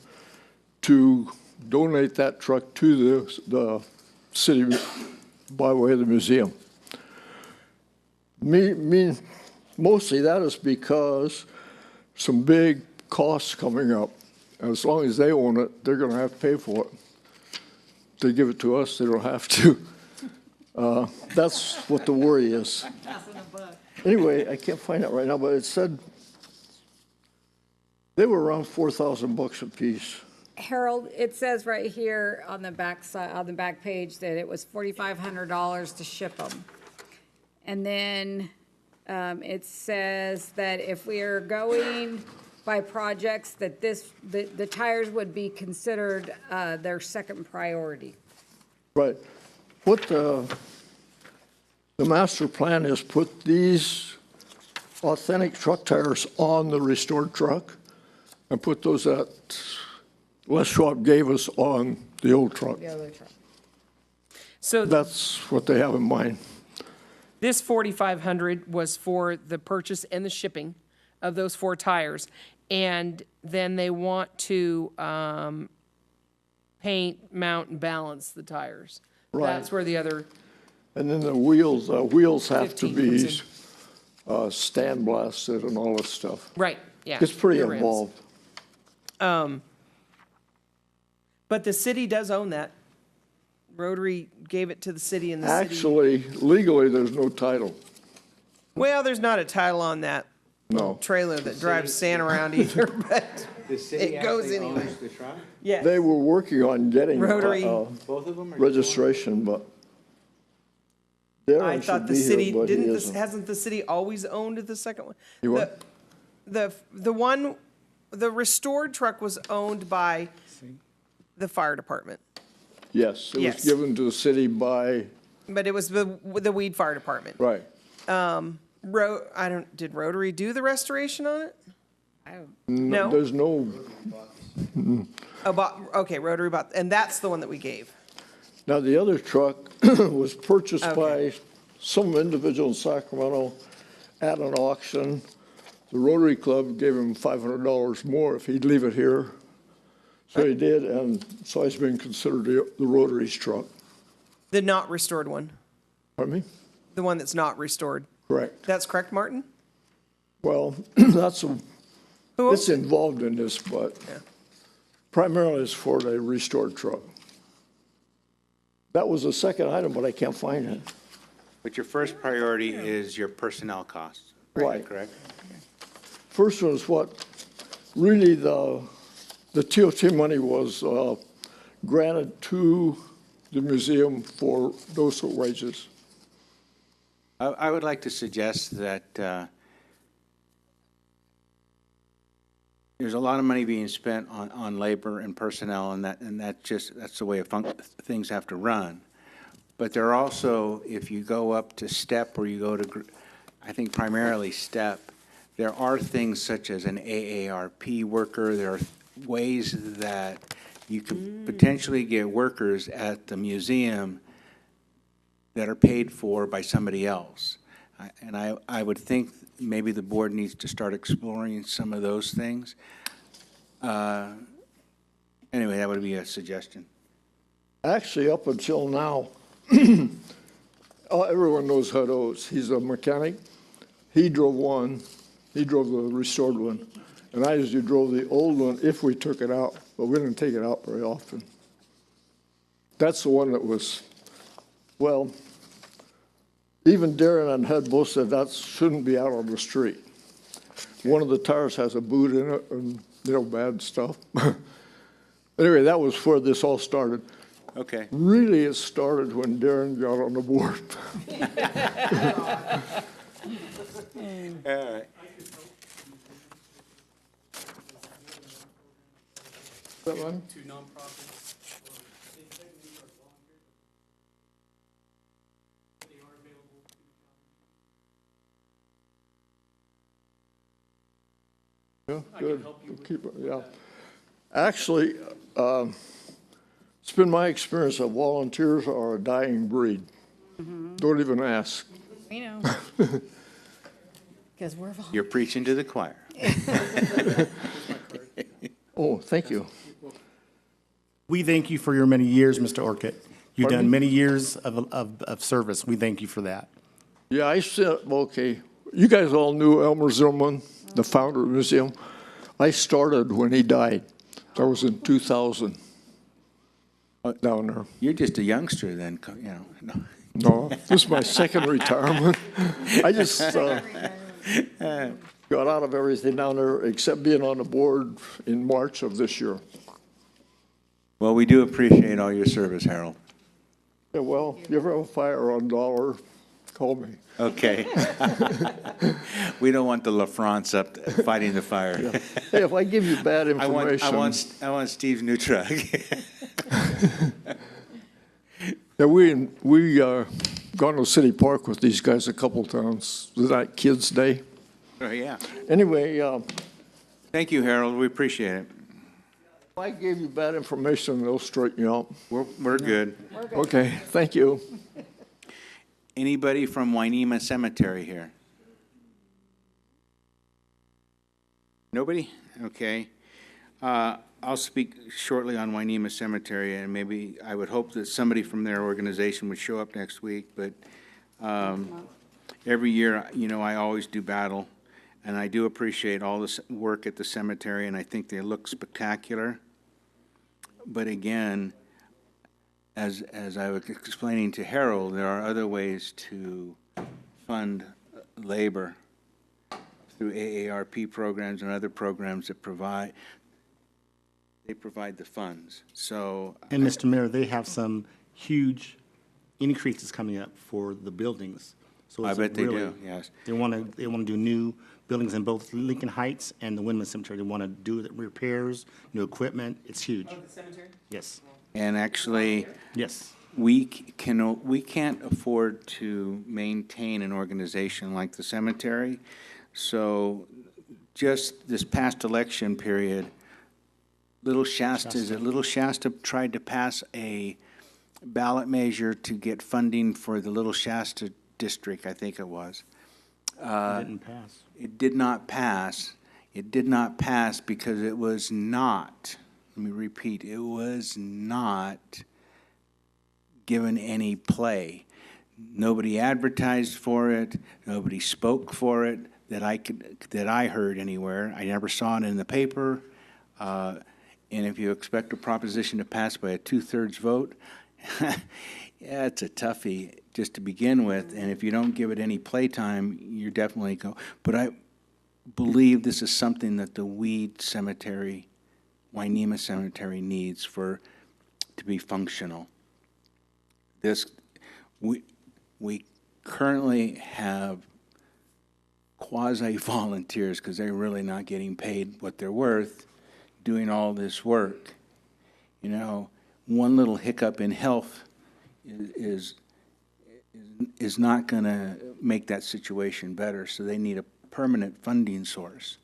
to donate that truck to the city by way of the museum. Mostly that is because some big costs coming up. As long as they own it, they're going to have to pay for it. They give it to us, they don't have to. That's what the worry is. Anyway, I can't find it right now, but it said they were around $4,000 a piece. Harold, it says right here on the back side, on the back page, that it was $4,500 to ship them. And then it says that if we are going by projects, that the tires would be considered their second priority. Right. What the master plan is, put these authentic truck tires on the restored truck and put those that Les Schwab gave us on the old truck. The other truck. So That's what they have in mind. this 4,500 was for the purchase and the shipping of those 4 tires. And then they want to paint, mount, and balance the tires. Right. That's where the other, And then the wheels have to 15 be comes sandblasted and all this stuff. right, yeah. It's pretty rear ends. involved. But the city does own that. Rotary gave it to the city, and the city. Actually, legally, there's no title. Well, there's not a title on that No. trailer that drives sand around either, but The city it goes actually anyway. owns the truck? Yeah. They were working on getting Rotary. Both of them? registration, but I Darren thought should the be city, here, but he didn't this, isn't. hasn't the city always owned the second one? You what? The one, the restored truck was owned by the fire department, Yes, it Yes. was given to the city by, but it was the Weed Fire Department. right. Did Rotary do the restoration on it? No. No? There's no, Okay, Rotary bought, and that's the one that we gave. now the other truck was purchased Okay. by some individual in Sacramento at an auction. The Rotary Club gave him $500 more if he'd leave it here. So he did, and so it's been considered the Rotary's truck. The not restored one, Pardon me? the one that's not restored. Correct. That's correct, Martin? Well, that's Who it's owns it? involved in this, but Yeah. primarily it's for the restored truck. That was the second item, but I can't find it. But your first priority is your personnel costs. Right. Correct? First one is what, really the TOT money was granted to the museum for those wages. I would like to suggest that there's a lot of money being spent on labor and personnel, and that's the way things have to run. But there are also, if you go up to STEP or you go to, I think primarily STEP, there are things such as an AARP worker. There are ways that you can potentially get workers at the museum that are paid for by somebody else. And I would think maybe the board needs to start exploring some of those things. Anyway, that would be a suggestion. Actually, up until now, everyone knows Hud Oates. He's a mechanic. He drove one. He drove the restored one. And I usually drove the old one if we took it out, but we didn't take it out very often. That's the one that was, well, even Darren and Hud both said that shouldn't be out on the street. One of the tires has a boot in it and, bad stuff. Anyway, that was where this all started. Okay. Really, it started when Darren got on the board. All right. That one? To nonprofits or state technically or volunteer. They are available to Yeah, good. Keep it, yeah. Actually, it's been my experience that volunteers are a dying breed. Don't even ask. We know. Because we're You're preaching to the choir. Oh, thank you. We thank you for your many years, Mr. Orcutt. You've Pardon done me? many years of service. We thank you for that. Yeah, I said, okay, you guys all knew Elmer Zimmerman, the founder of the museum. I started when he died. That was in 2000, down there. You're just a youngster then, you know. No. No, this is my second retirement. I just got out of everything down there except being on the board in March of this year. Well, we do appreciate all your service, Harold. Yeah, well, if you ever have a fire on Dollar, call me. Okay. We don't want the LaFrance up fighting the fire. Yeah. Hey, if I give you bad I information. want Steve's new truck. Yeah, we gone to City Park with these guys a couple times. Was that Kids Day? Oh, yeah. Anyway, Thank you, Harold. We appreciate it. if I gave you bad information, they'll straighten you out. We're good. Okay, thank you. Anybody from Wainema Cemetery here? Nobody? Okay. I'll speak shortly on Wainema Cemetery, and maybe I would hope that somebody from their organization would show up next week, but every year, you know, I always do battle, and I do appreciate all this work at the cemetery, and I think they look spectacular. But again, as I was explaining to Harold, there are other ways to fund labor through AARP programs and other programs that provide the funds. So, And Mr. Mayor, they have some huge increases coming up for the buildings. So I it's bet they really- do, yes. They want to do new buildings in both Lincoln Heights and the Windman Cemetery. They want to do the repairs, new equipment. It's huge. Oh, the cemetery? Yes, And actually, yes. we can't afford to maintain an organization like the cemetery. So just this past election period, Little Shasta tried to pass a ballot measure to get funding for the Little Shasta district, I think it was. It didn't pass. It did not pass. It did not pass because it was not, let me repeat, it was not given any play. Nobody advertised for it. Nobody spoke for it that I heard anywhere. I never saw it in the paper. And if you expect a proposition to pass by a 2/3 vote, yeah, it's a toughie just to begin with. And if you don't give it any playtime, you're definitely go. But I believe this is something that the Weed Cemetery, Wainema Cemetery needs to be functional. We currently have quasi-volunteers, because they're really not getting paid what they're worth, doing all this work. You know, one little hiccup in health is not going to make that situation better, so they need a permanent funding source.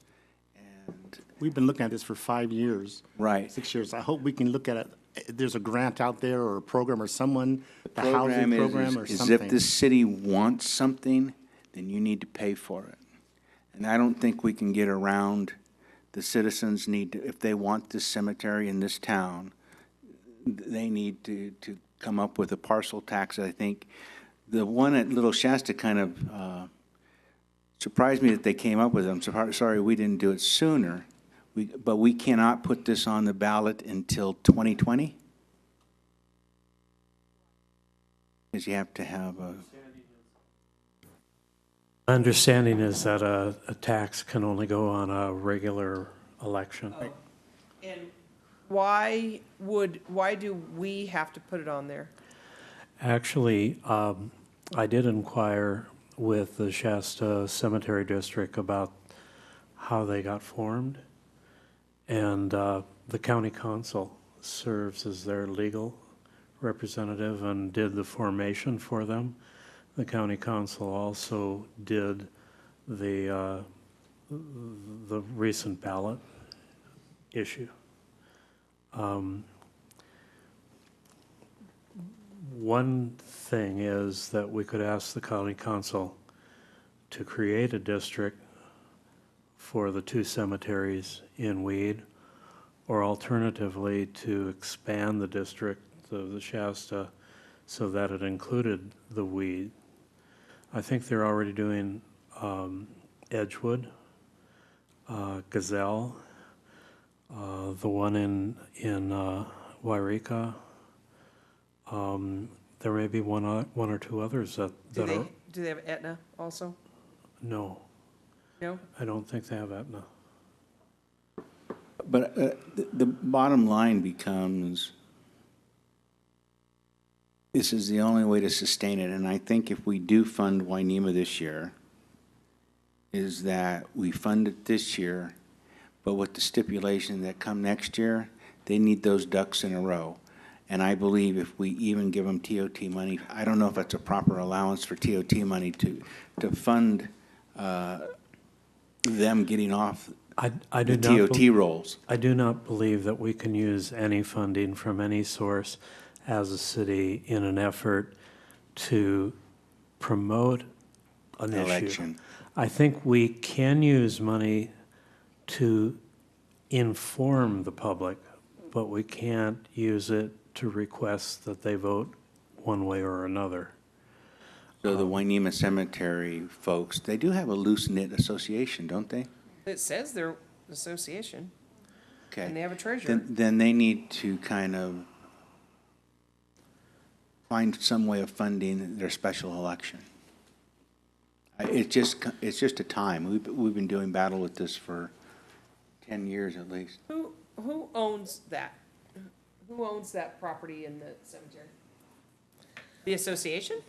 And We've been looking at this for 5 years. Right. 6 years. I hope we can look at it. There's a grant out there or a program or someone, the housing program program or is something. if the city wants something, then you need to pay for it. And I don't think we can get around, the citizens need to, if they want this cemetery in this town, they need to come up with a parcel tax. I think the one at Little Shasta kind of surprised me that they came up with it. I'm sorry we didn't do it sooner. But we cannot put this on the ballot until 2020? Because you have to have a... My understanding is that a tax can only go on a regular election. And why do we have to put it on there? Actually, I did inquire with the Shasta Cemetery District about how they got formed. And the county council serves as their legal representative and did the formation for them. The county council also did the the recent ballot issue. One thing is that we could ask the county council to create a district for the 2 cemeteries in Weed, or alternatively to expand the district of the Shasta so that it included the Weed. I think they're already doing Edgewood, Gazelle, the one in Wairika. There may be one or two others that are. Do they have Etna also? No, No? I don't think they have Aetna. But the bottom line becomes, this is the only way to sustain it. And I think if we do fund Wainema this year, is that we fund it this year, but with the stipulation that come next year, they need those ducks in a row. And I believe if we even give them TOT money, I don't know if that's a proper allowance for TOT money to fund them getting off I do the not TOT bel- rolls. I do not believe that we can use any funding from any source as a city in an effort to promote an issue. Election. I think we can use money to inform the public, but we can't use it to request that they vote one way or another. So the Wainema Cemetery folks, they do have a loose-knit association, don't they? It says they're an association, Okay. and they have a treasurer. Then they need to kind of find some way of funding their special election. It's just a time. We've been doing battle with this for 10 years at least. Who owns that? Who owns that property in the cemetery? The association?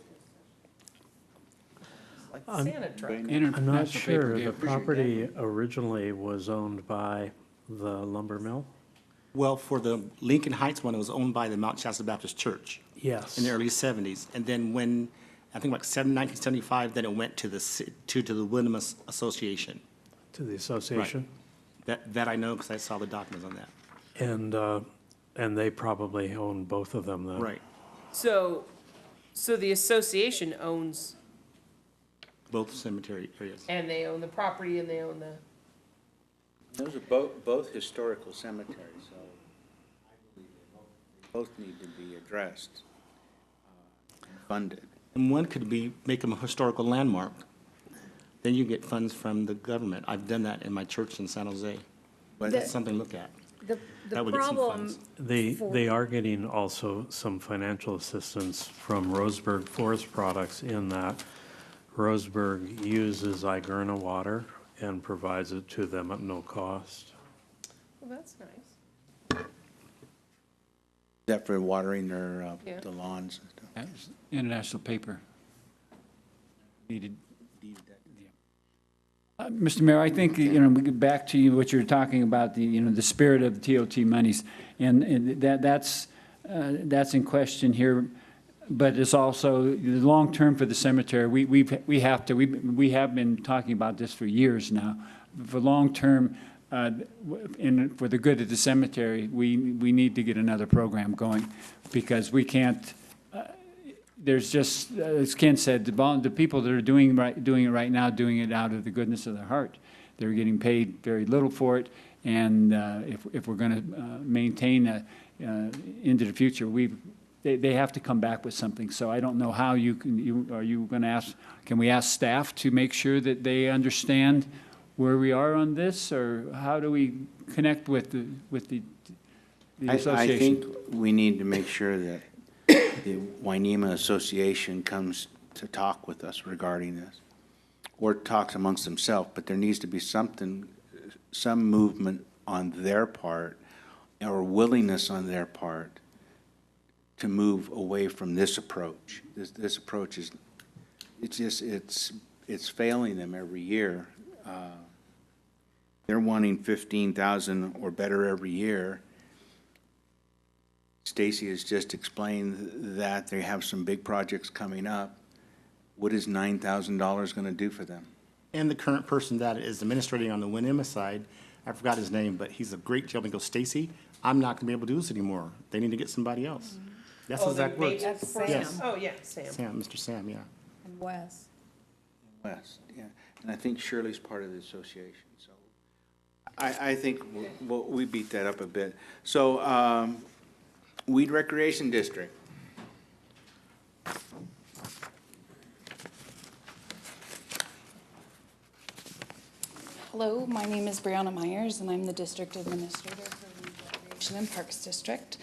Like the Santa truck. I'm not sure. The property originally was owned by the lumber mill. Well, for the Lincoln Heights one, it was owned by the Mount Shasta Baptist Church Yes. in the early 70s. And then when, I think like 1975, then it went to the Winnema Association. To the association. That I know because I saw the documents on that. And they probably own both of them then. Right. So the association owns, Both cemetery areas. and they own the property, and they own the, Those are both historical cemeteries, so I believe they both need to be addressed and funded. And one could be, make them a historical landmark. Then you get funds from the government. I've done that in my church in San Jose. But That's something to look at. The That would get some problem, funds. They are getting also some financial assistance from Roseburg Forest Products in that Roseburg uses Igerna water and provides it to them at no cost. well, that's nice. Is that for watering their, Yeah. the lawns and stuff? That's International paper. Needed. Mr. Mayor, I think, we get back to what you were talking about, the spirit of the TOT monies. And that's in question here, but it's also the long-term for the cemetery. We have been talking about this for years now. For long-term, and for the good of the cemetery, we need to get another program going because we can't, there's just, as Ken said, the people that are doing it right now, doing it out of the goodness of their heart. They're getting paid very little for it, and if we're going to maintain into the future, they have to come back with something. So I don't know how are you going to ask? Can we ask staff to make sure that they understand where we are on this, or how do we connect with the association? I think we need to make sure that the Wainema Association comes to talk with us regarding this, or talks amongst themselves, but there needs to be some movement on their part, or willingness on their part to move away from this approach. This approach is, it's failing them every year. They're wanting 15,000 or better every year. Stacy has just explained that they have some big projects coming up. What is $9,000 going to do for them? and the current person that is administrating on the Winema side, I forgot his name, but he's a great gentleman, goes, Stacy, I'm not gonna be able to do this anymore. They need to get somebody else. That's Oh, his the exact words. maintenance Sam. Yes. Oh, yeah, Sam. Sam, Mr. Sam, yeah. And Wes. West, yeah. And I think Shirley's part of the association, so I think we beat that up a bit. So, Weed Recreation District. Hello, my name is Brianna Myers, and I'm the District Administrator for Weed Recreation and Parks District.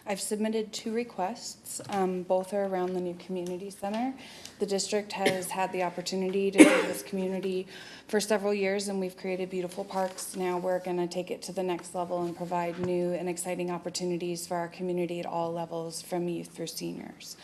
I've submitted 2 requests. Both are around the new community center. The district has had the opportunity to serve this community for several years, and we've created beautiful parks. Now we're going to take it to the next level and provide new and exciting opportunities for our community at all levels, from youth through seniors.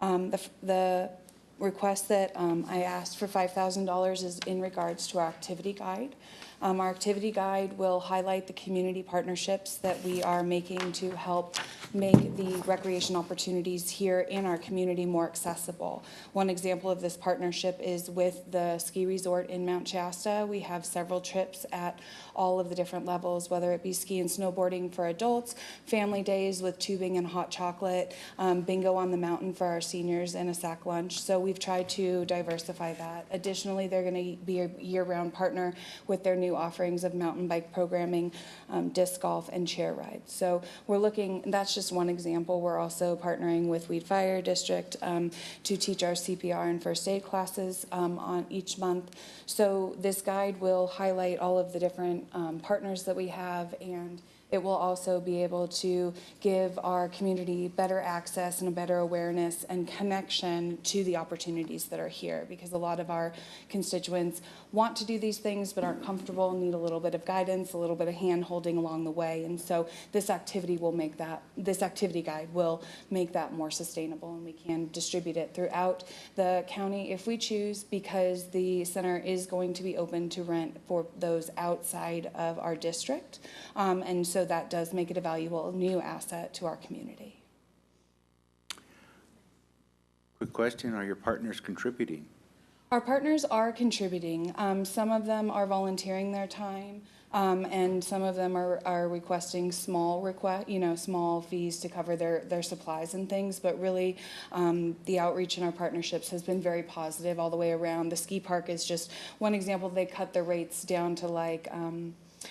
The request that I asked for $5,000 is in regards to our activity guide. Our activity guide will highlight the community partnerships that we are making to help make the recreation opportunities here in our community more accessible. One example of this partnership is with the ski resort in Mount Shasta. We have several trips at all of the different levels, whether it be ski and snowboarding for adults, family days with tubing and hot chocolate, bingo on the mountain for our seniors, and a sack lunch. So we've tried to diversify that. Additionally, they're going to be a year-round partner with their new offerings of mountain bike programming, disc golf, and chair rides. So we're looking, that's just one example. We're also partnering with Weed Fire District to teach our CPR and first aid classes on each month. So this guide will highlight all of the different partners that we have, and it will also be able to give our community better access and a better awareness and connection to the opportunities that are here, because a lot of our constituents want to do these things but aren't comfortable, need a little bit of guidance, a little bit of hand-holding along the way. And so this activity guide will make that more sustainable, and we can distribute it throughout the county if we choose, because the center is going to be open to rent for those outside of our district. And so that does make it a valuable new asset to our community. Quick question, are your partners contributing? Our partners are contributing. Some of them are volunteering their time, and some of them are requesting small fees to cover their supplies and things. But really, the outreach in our partnerships has been very positive all the way around. The ski park is just one example. They cut the rates down to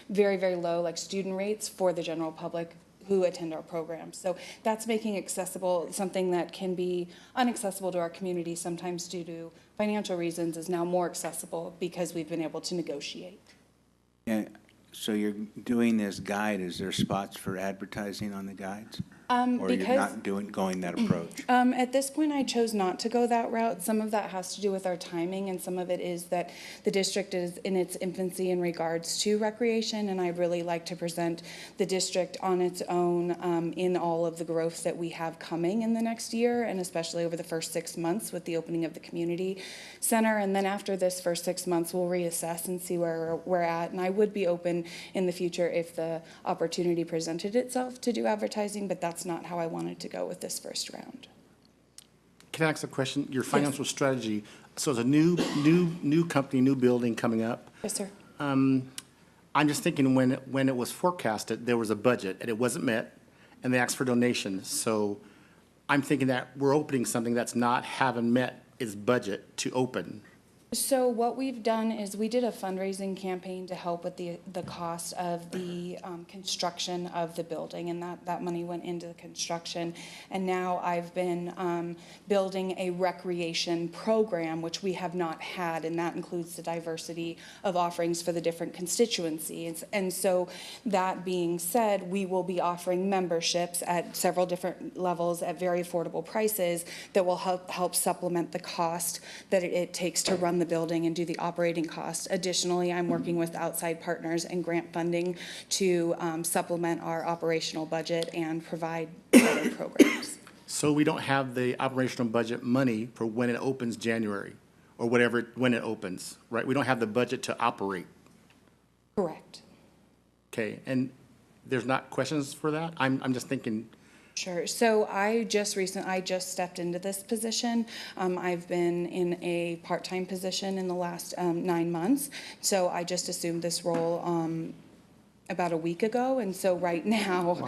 very, very low, like student rates for the general public who attend our programs. So that's making accessible something that can be inaccessible to our community sometimes due to financial reasons is now more accessible because we've been able to negotiate. Yeah, so you're doing this guide, is there spots for advertising on the guides? Or you're not going that approach? At this point, I chose not to go that route. Some of that has to do with our timing, and some of it is that the district is in its infancy in regards to recreation, and I'd really like to present the district on its own in all of the growth that we have coming in the next year, and especially over the first 6 months with the opening of the community center. And then after this first 6 months, we'll reassess and see where we're at. And I would be open in the future if the opportunity presented itself to do advertising, but that's not how I wanted to go with this first round. Can I ask a question? Your financial strategy, so it's a new company, new building coming up. Yes, sir. I'm just thinking when it was forecasted, there was a budget and it wasn't met, and they asked for donations. So I'm thinking that we're opening something that's not having met its budget to open. So what we've done is we did a fundraising campaign to help with the cost of the construction of the building, and that money went into the construction. And now I've been building a recreation program, which we have not had, and that includes the diversity of offerings for the different constituencies. And so that being said, we will be offering memberships at several different levels at very affordable prices that will help supplement the cost that it takes to run the building and do the operating costs. Additionally, I'm working with outside partners and grant funding to supplement our operational budget and provide other programs. So we don't have the operational budget money for when it opens January or whatever, when it opens, right? We don't have the budget to operate. Correct. Okay, and there's not questions for that? I'm just thinking, Sure. So I just stepped into this position. I've been in a part-time position in the last 9 months. So I just assumed this role about a week ago, and so right now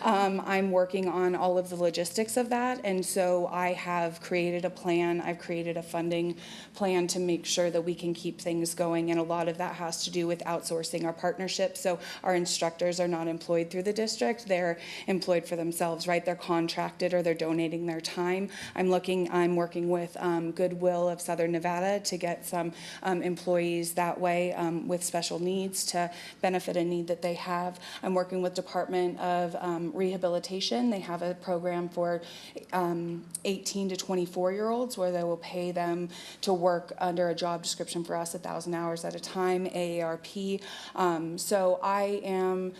I'm working on all of the logistics of that, and so I have created a plan. I've created a funding plan to make sure that we can keep things going, and a lot of that has to do with outsourcing our partnerships. So our instructors are not employed through the district, they're employed for themselves, right? They're contracted or they're donating their time. I'm working with Goodwill of Southern Nevada to get some employees that way with special needs to benefit a need that they have. I'm working with Department of Rehabilitation. They have a program for 18 to 24-year-olds where they will pay them to work under a job description for us 1,000 hours at a time, AARP. So I am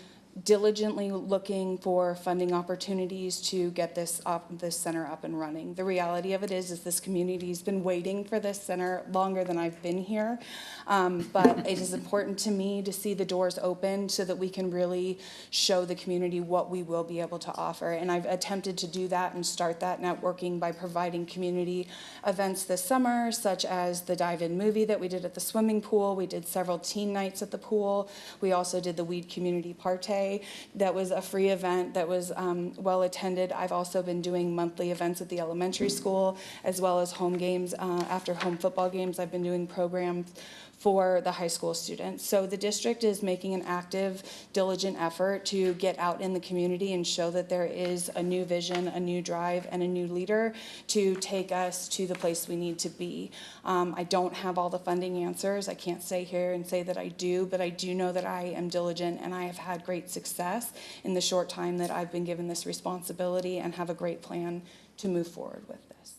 diligently looking for funding opportunities to get this center up and running. The reality of it is this community's been waiting for this center longer than I've been here, but it is important to me to see the doors open so that we can really show the community what we will be able to offer. And I've attempted to do that and start that networking by providing community events this summer, such as the dive-in movie that we did at the swimming pool. We did several teen nights at the pool. We also did the Weed Community Party. That was a free event that was well attended. I've also been doing monthly events at the elementary school, as well as home games. After home football games, I've been doing programs for the high school students. So the district is making an active, diligent effort to get out in the community and show that there is a new vision, a new drive, and a new leader to take us to the place we need to be. I don't have all the funding answers. I can't stay here and say that I do, but I do know that I am diligent and I have had great success in the short time that I've been given this responsibility and have a great plan to move forward with this.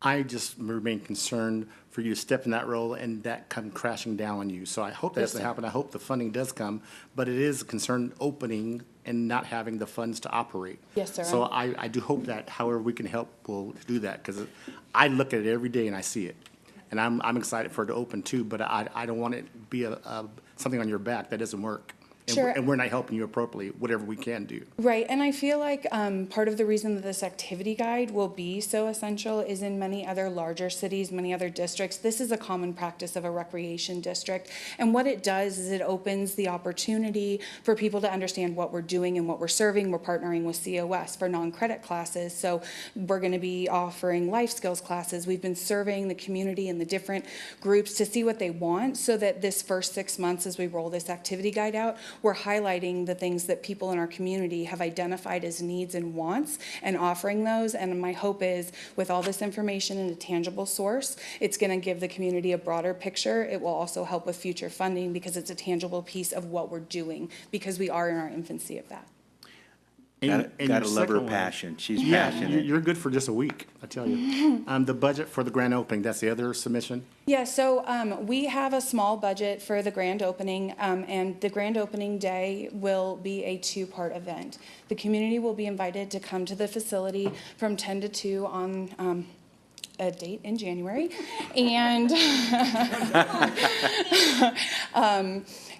I just remain concerned for you to step in that role and that come crashing down on you. So I hope that doesn't happen. I hope the funding does come, but it is a concern opening and not having the funds to operate. Yes, sir. So I do hope that however we can help, we'll do that, because I look at it every day and I see it. And I'm excited for it to open too, but I don't want it to be something on your back that doesn't work. Sure. And we're not helping you appropriately, whatever we can do. Right, and I feel like part of the reason that this activity guide will be so essential is in many other larger cities, many other districts, this is a common practice of a recreation district. And what it does is it opens the opportunity for people to understand what we're doing and what we're serving. We're partnering with COS for non-credit classes, so we're going to be offering life skills classes. We've been surveying the community and the different groups to see what they want, so that this first 6 months as we roll this activity guide out, we're highlighting the things that people in our community have identified as needs and wants and offering those. And my hope is with all this information in a tangible source, it's going to give the community a broader picture. It will also help with future funding because it's a tangible piece of what we're doing, because we are in our infancy of that. And Gotta your love her second one- passion. She's Yeah, passionate. you're good for just a week, I tell you. The budget for the grand opening, that's the other submission? Yeah, so we have a small budget for the grand opening, and the grand opening day will be a two-part event. The community will be invited to come to the facility from 10 to 2 on a date in January, and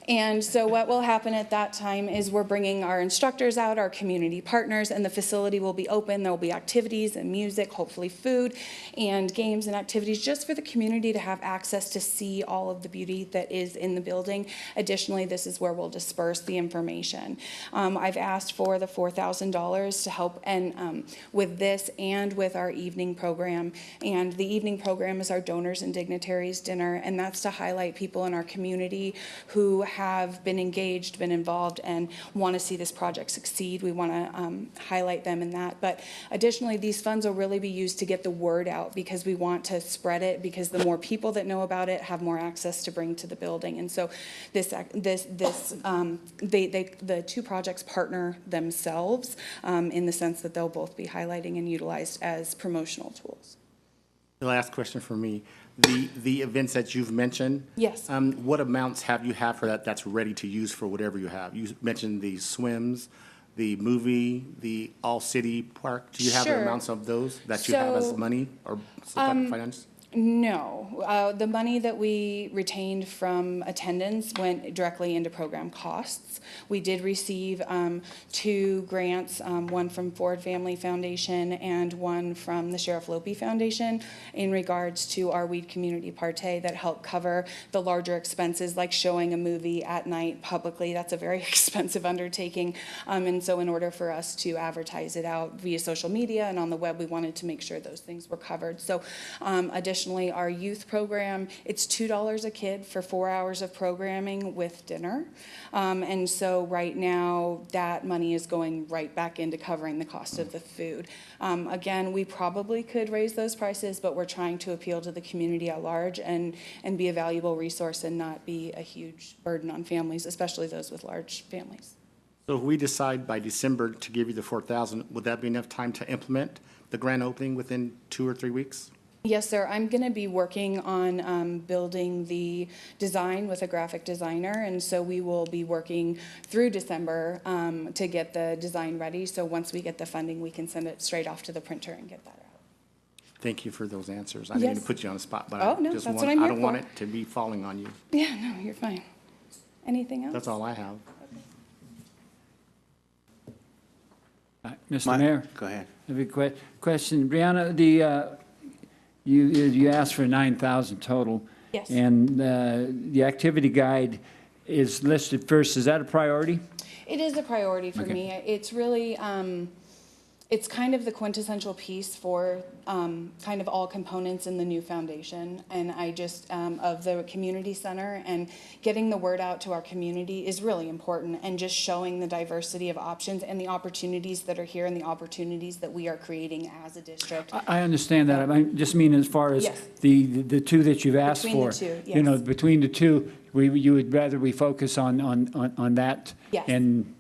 and so what will happen at that time is we're bringing our instructors out, our community partners, and the facility will be open. There will be activities and music, hopefully food and games and activities, just for the community to have access to see all of the beauty that is in the building. Additionally, this is where we'll disperse the information. I've asked for the $4,000 to help and with this and with our evening program. And the evening program is our donors and dignitaries dinner, and that's to highlight people in our community who have been engaged, been involved, and want to see this project succeed. We want to highlight them in that. But additionally, these funds will really be used to get the word out, because we want to spread it, because the more people that know about it have more access to bring to the building. And so the two projects partner themselves in the sense that they'll both be highlighting and utilized as promotional tools. The last question for me, the events that you've mentioned. Yes. What amounts have you had for that that's ready to use for whatever you have? You mentioned the swims, the movie, the all-city park. Do you have the Sure. amounts of those that you have as So, money or finance? No, the money that we retained from attendance went directly into program costs. We did receive 2 grants, one from Ford Family Foundation and one from the Sheriff Lopi Foundation in regards to our Weed Community Partay that help cover the larger expenses like showing a movie at night publicly. That's a very expensive undertaking. And so in order for us to advertise it out via social media and on the web, we wanted to make sure those things were covered. So additionally, our youth program, it's $2 a kid for 4 hours of programming with dinner. And so right now, that money is going right back into covering the cost of the food. Again, we probably could raise those prices, but we're trying to appeal to the community at large and be a valuable resource and not be a huge burden on families, especially those with large families. So if we decide by December to give you the 4,000, would that be enough time to implement the grand opening within 2 or 3 weeks? Yes, sir. I'm going to be working on building the design with a graphic designer, and so we will be working through December to get the design ready. So once we get the funding, we can send it straight off to the printer and get that out. Thank you for those answers. I didn't mean to Yes. put you on the spot, but Oh, no, that's what I'm I here don't want for. it to be falling on you. Yeah, no, you're fine. Anything else? That's all I have. Mr. Mayor? Go ahead. I have a question. Brianna, you asked for 9,000 total. Yes. And the activity guide is listed first. Is that a priority? It is a priority for Okay. me. It's really, it's kind of the quintessential piece for kind of all components in the new foundation. And I just, of the community center, and getting the word out to our community is really important, and just showing the diversity of options and the opportunities that are here and the opportunities that we are creating as a district. I understand that. I just mean as far as Yes. the 2 that you've asked Between the for. 2, You know, yes. between the 2, you would rather we focus on that? Yes. And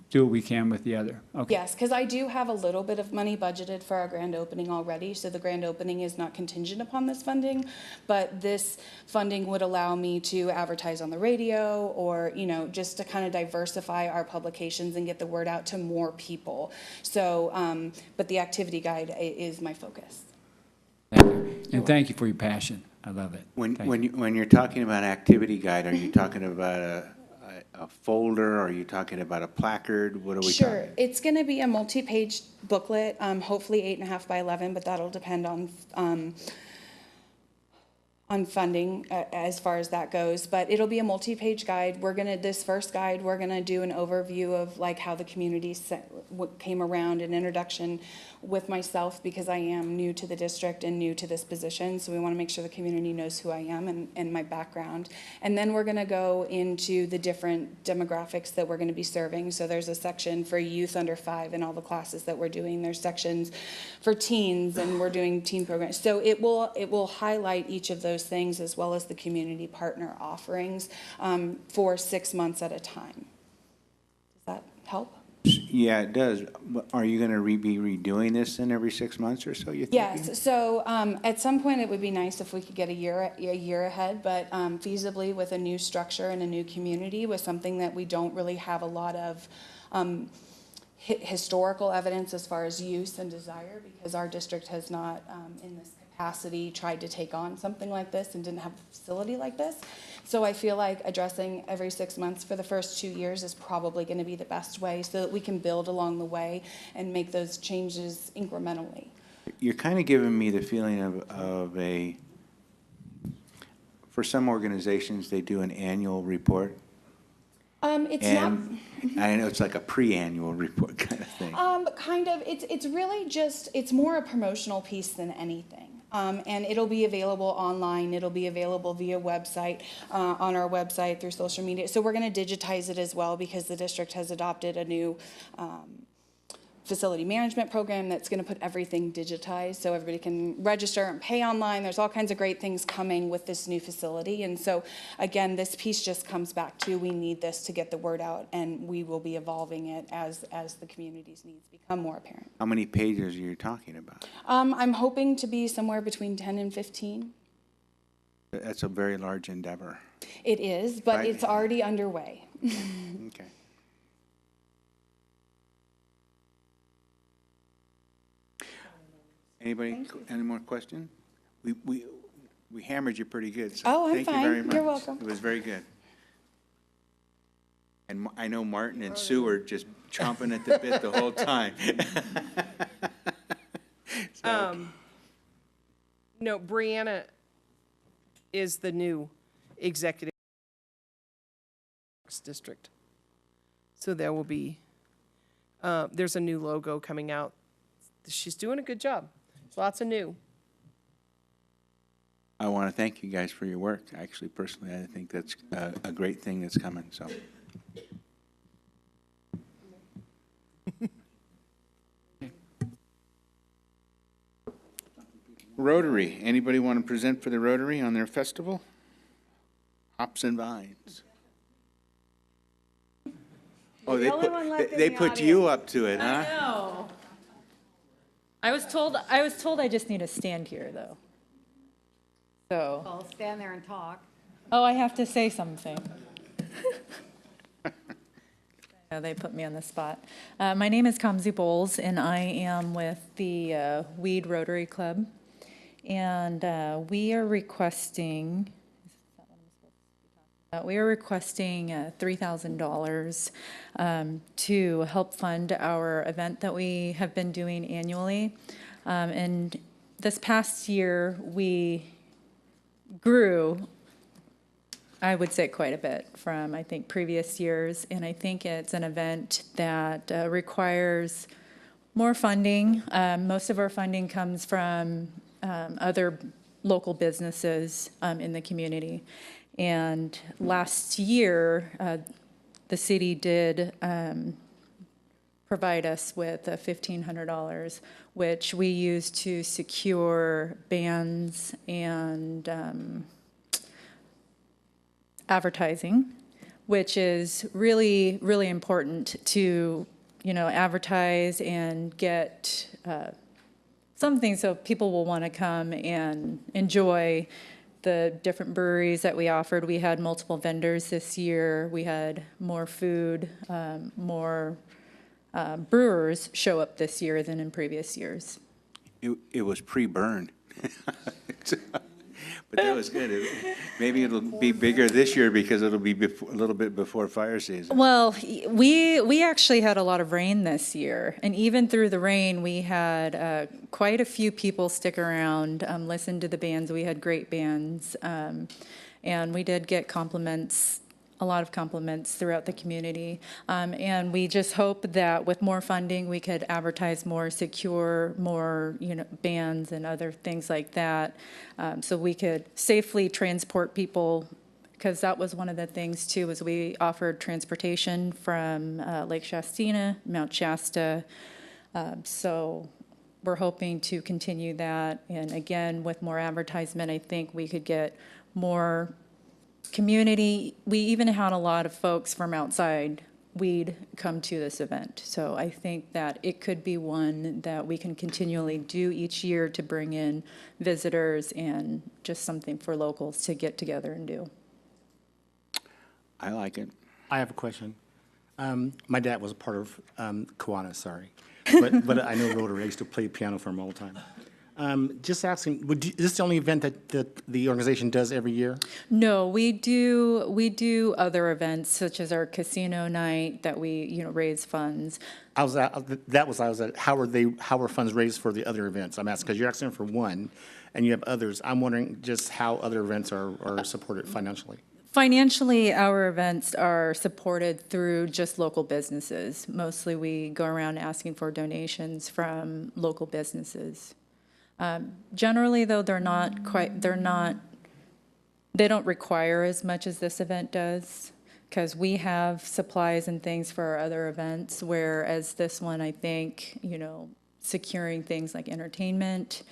do what we can with the other? Okay. Yes, because I do have a little bit of money budgeted for our grand opening already, so the grand opening is not contingent upon this funding, but this funding would allow me to advertise on the radio or, you know, just to kind of diversify our publications and get the word out to more people. So, but the activity guide is my focus. Thank you. And thank you for your passion. I love it. Thank you. When you're talking about activity guide, are you talking about a folder? Are you talking about a placard? What are we talking? Sure, it's going to be a multi-page booklet, hopefully 8.5 by 11, but that'll depend on funding as far as that goes. But it'll be a multi-page guide. This first guide, we're gonna do an overview of like how the community came around, an introduction with myself because I am new to the district and new to this position. So we wanna make sure the community knows who I am and my background. And then we're gonna go into the different demographics that we're gonna be serving. So there's a section for youth under 5 in all the classes that we're doing. There's sections for teens, and we're doing teen programs. So it will highlight each of those things as well as the community partner offerings for 6 months at a time. Does that help? Yeah, it does. But are you going to be redoing this in every 6 months or so, you think? Yes, so at some point it would be nice if we could get a year ahead, but feasibly with a new structure and a new community with something that we don't really have a lot of historical evidence as far as use and desire, because our district has not in this capacity tried to take on something like this and didn't have a facility like this. So I feel like addressing every 6 months for the first 2 years is probably going to be the best way so that we can build along the way and make those changes incrementally. You're kind of giving me the feeling for some organizations, they do an annual report. It's And I know it's like a pre-annual report kind of thing. kind of. It's really just, it's more a promotional piece than anything. And it'll be available online. It'll be available via website, on our website through social media. So we're going to digitize it as well because the district has adopted a new facility management program that's going to put everything digitized so everybody can register and pay online. There's all kinds of great things coming with this new facility. And so, again, this piece just comes back to we need this to get the word out, and we will be evolving it as the community's needs become more apparent. How many pages are you talking about? I'm hoping to be somewhere between 10 and 15. That's a very large endeavor. It is, but Right. it's already underway. Okay. Anybody, any more questions? We hammered you pretty good, so Oh, I'm thank you fine. very much. You're welcome. It was very good. And I know Martin and Sue were just chomping at the bit the whole time. No, Brianna is the new executive district. So there will be, there's a new logo coming out. She's doing a good job. Lots of new. I want to thank you guys for your work. Actually, personally, I think that's a great thing that's coming, so. Rotary, anybody want to present for the Rotary on their festival? Hops and Vines. Oh, they put you up to it, huh? No. I was told I just need to stand here, though. So, I'll stand there and talk. oh, I have to say something. Yeah, they put me on the spot. My name is Kamzi Bowles, and I am with the Weed Rotary Club. And we are requesting $3,000 to help fund our event that we have been doing annually. And this past year, we grew, I would say, quite a bit from, I think, previous years. And I think it's an event that requires more funding. Most of our funding comes from other local businesses in the community. And last year, the city did provide us with $1,500, which we used to secure bands and advertising, which is really, really important to, advertise and get something so people will want to come and enjoy the different breweries that we offered. We had multiple vendors this year. We had more food, more brewers show up this year than in previous years. It was pre-burned. But that was good. Maybe it'll be bigger this year because it'll be a little bit before fire season. Well, we actually had a lot of rain this year, and even through the rain, we had quite a few people stick around, listen to the bands. We had great bands, and we did get compliments, a lot of compliments throughout the community. And we just hope that with more funding, we could advertise more, secure more, bands and other things like that, so we could safely transport people. Because that was one of the things too, was we offered transportation from Lake Shastina, Mount Shasta. So we're hoping to continue that. And again, with more advertisement, I think we could get more community. We even had a lot of folks from outside Weed come to this event. So I think that it could be one that we can continually do each year to bring in visitors and just something for locals to get together and do. I like it. I have a question. My dad was a part of Kiwanis, sorry. But I know Rotary. I used to play piano for him all the time. Just asking, is this the only event that the organization does every year? No, we do other events such as our casino night that we raise funds. How are funds raised for the other events? I'm asking because you're asking for one, and you have others. I'm wondering just how other events are supported financially. Financially, our events are supported through just local businesses. Mostly we go around asking for donations from local businesses. Generally, though, they don't require as much as this event does, because we have supplies and things for our other events, whereas this one, I think, securing things like entertainment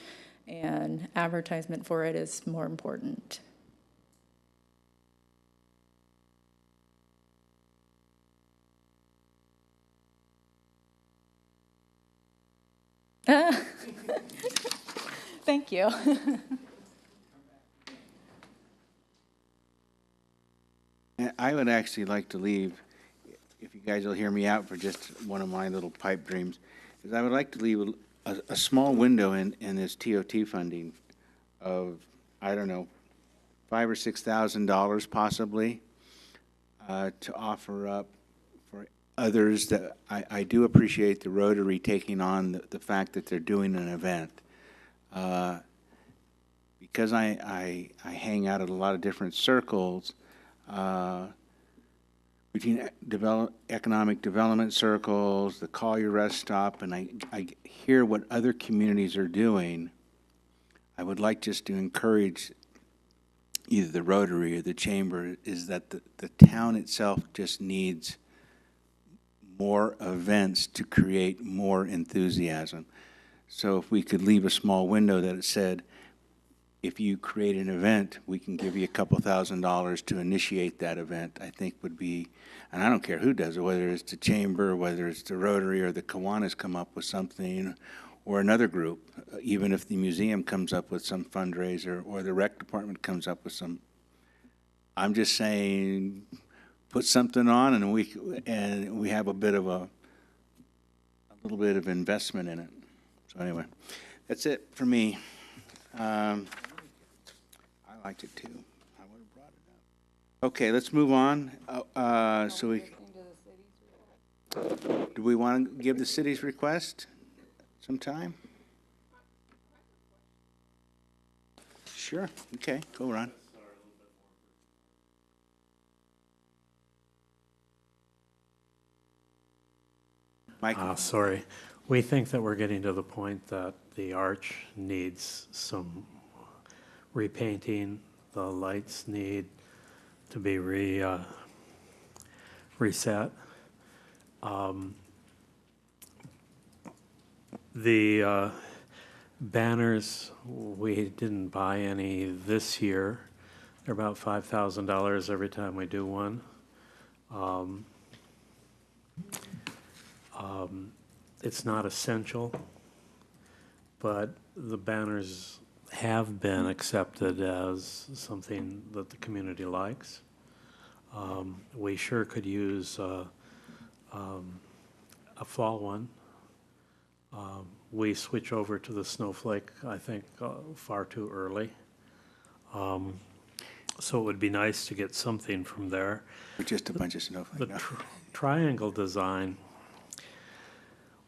and advertisement for it is more important. Thank you. I would actually like to leave, if you guys will hear me out for just one of my little pipe dreams, is I would like to leave a small window in this TOT funding of I don't know, $5,000 or $6,000 possibly, to offer up for others that, I do appreciate the Rotary taking on the fact that they're doing an event. Because I hang out at a lot of different circles, between economic development circles, the Collier Rest Stop, and I hear what other communities are doing. I would like just to encourage either the Rotary or the Chamber, is that the town itself just needs more events to create more enthusiasm. So if we could leave a small window that it said, if you create an event, we can give you a couple $1,000s to initiate that event, I think would be, and I don't care who does it, whether it's the Chamber, whether it's the Rotary, or the Kiwanis come up with something, or another group, even if the museum comes up with some fundraiser, or the rec department comes up with some. I'm just saying, put something on, and we have a little bit of investment in it. So anyway, that's it for me. I liked it too. I would have brought it up. Okay, let's move on. Do we want to give the city's request some time? Sure. Okay, go Ron. Mike. Sorry. We think that we're getting to the point that the arch needs some repainting. The lights need to be reset. The banners, we didn't buy any this year. They're about $5,000 every time we do one. It's not essential, but the banners have been accepted as something that the community likes. We sure could use a fall one. We switch over to the snowflake, I think, far too early. So it would be nice to get something from there. Or just a bunch of snowflakes. The triangle design,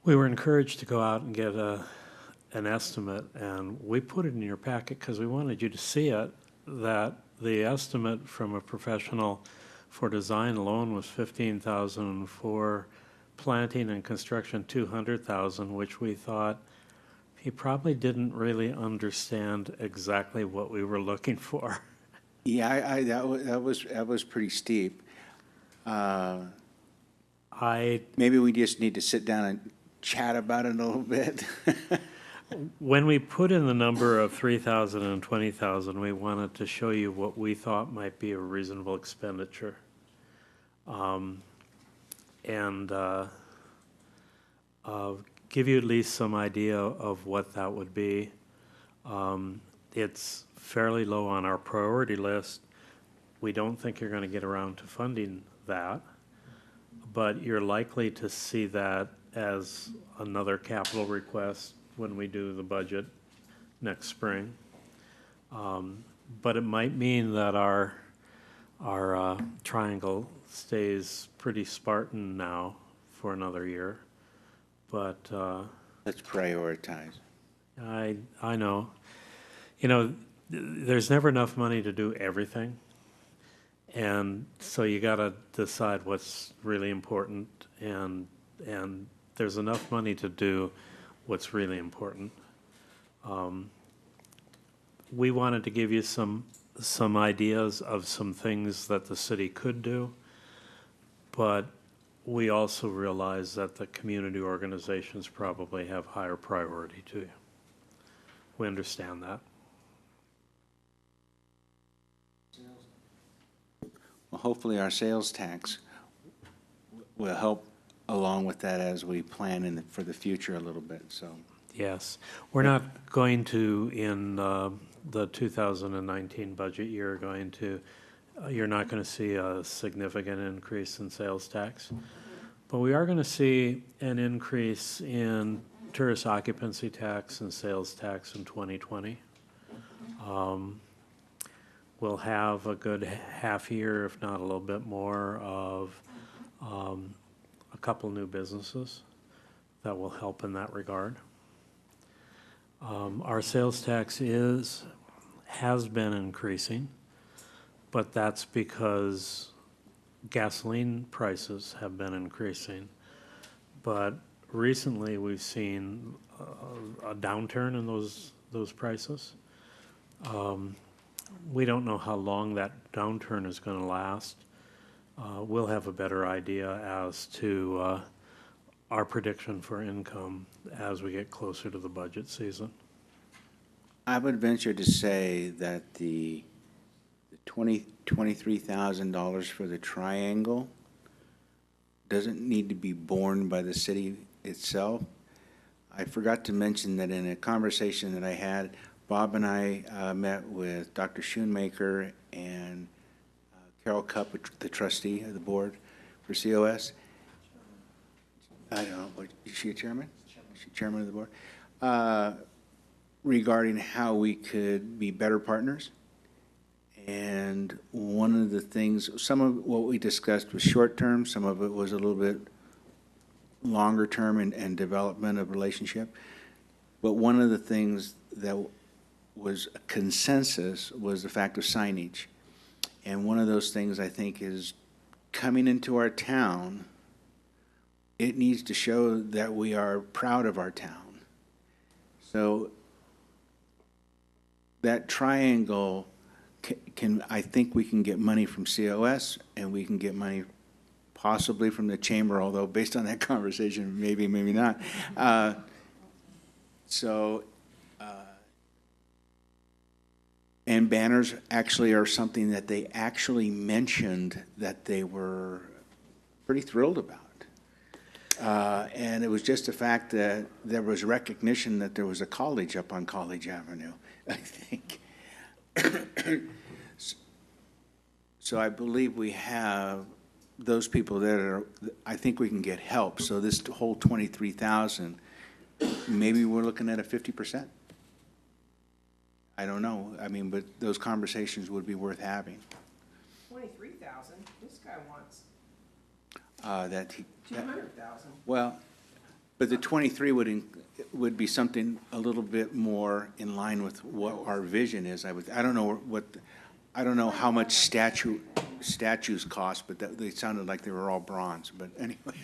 we were encouraged to go out and get an estimate, and we put it in your packet because we wanted you to see it, that the estimate from a professional for design alone was $15,000, for planting and construction $200,000, which we thought he probably didn't really understand exactly what we were looking for. Yeah, that was pretty steep. Maybe we just need to sit down and chat about it a little bit. When we put in the number of 3,000 and 20,000, we wanted to show you what we thought might be a reasonable expenditure. And give you at least some idea of what that would be. It's fairly low on our priority list. We don't think you're going to get around to funding that, but you're likely to see that as another capital request when we do the budget next spring. But it might mean that our triangle stays pretty Spartan now for another year. But let's prioritize. I know. You know, there's never enough money to do everything. And so you got to decide what's really important, and there's enough money to do what's really important. We wanted to give you some ideas of some things that the city could do, but we also realize that the community organizations probably have higher priority to you. We understand that. Well, hopefully our sales tax will help along with that as we plan for the future a little bit, so. Yes. We're not going to, in the 2019 budget year, you're not going to see a significant increase in sales tax. But we are going to see an increase in tourist occupancy tax and sales tax in 2020. we'll have a good half year, if not a little bit more, of a couple new businesses that will help in that regard. Our sales tax has been increasing, but that's because gasoline prices have been increasing. But recently, we've seen a downturn in those prices. We don't know how long that downturn is going to last. We'll have a better idea as to our prediction for income as we get closer to the budget season. I would venture to say that the $23,000 for the triangle doesn't need to be borne by the city itself. I forgot to mention that in a conversation that I had, Bob and I met with Dr. Schoonmaker and Carol Cupp, the trustee of the board for COS. I don't know, is she a chairman? Is she chairman of the board? Regarding how we could be better partners. And one of the things, some of what we discussed was short-term, some of it was a little bit longer term and development of relationship. But one of the things that was a consensus was the fact of signage. And one of those things I think is coming into our town, it needs to show that we are proud of our town. So that triangle I think we can get money from COS and we can get money possibly from the chamber, although based on that conversation, maybe, maybe not. And banners actually are something that they actually mentioned that they were pretty thrilled about. And it was just the fact that there was recognition that there was a college up on College Avenue, I think. So I believe we have those people that are, I think we can get help. So this whole 23,000, maybe we're looking at a 50%. I don't know. I mean, but those conversations would be worth having. 23,000, this guy wants That 200,000. Well, but the 23 would be something a little bit more in line with what our vision is. I don't know I don't know how much statues cost, but they sounded like they were all bronze, but anyway.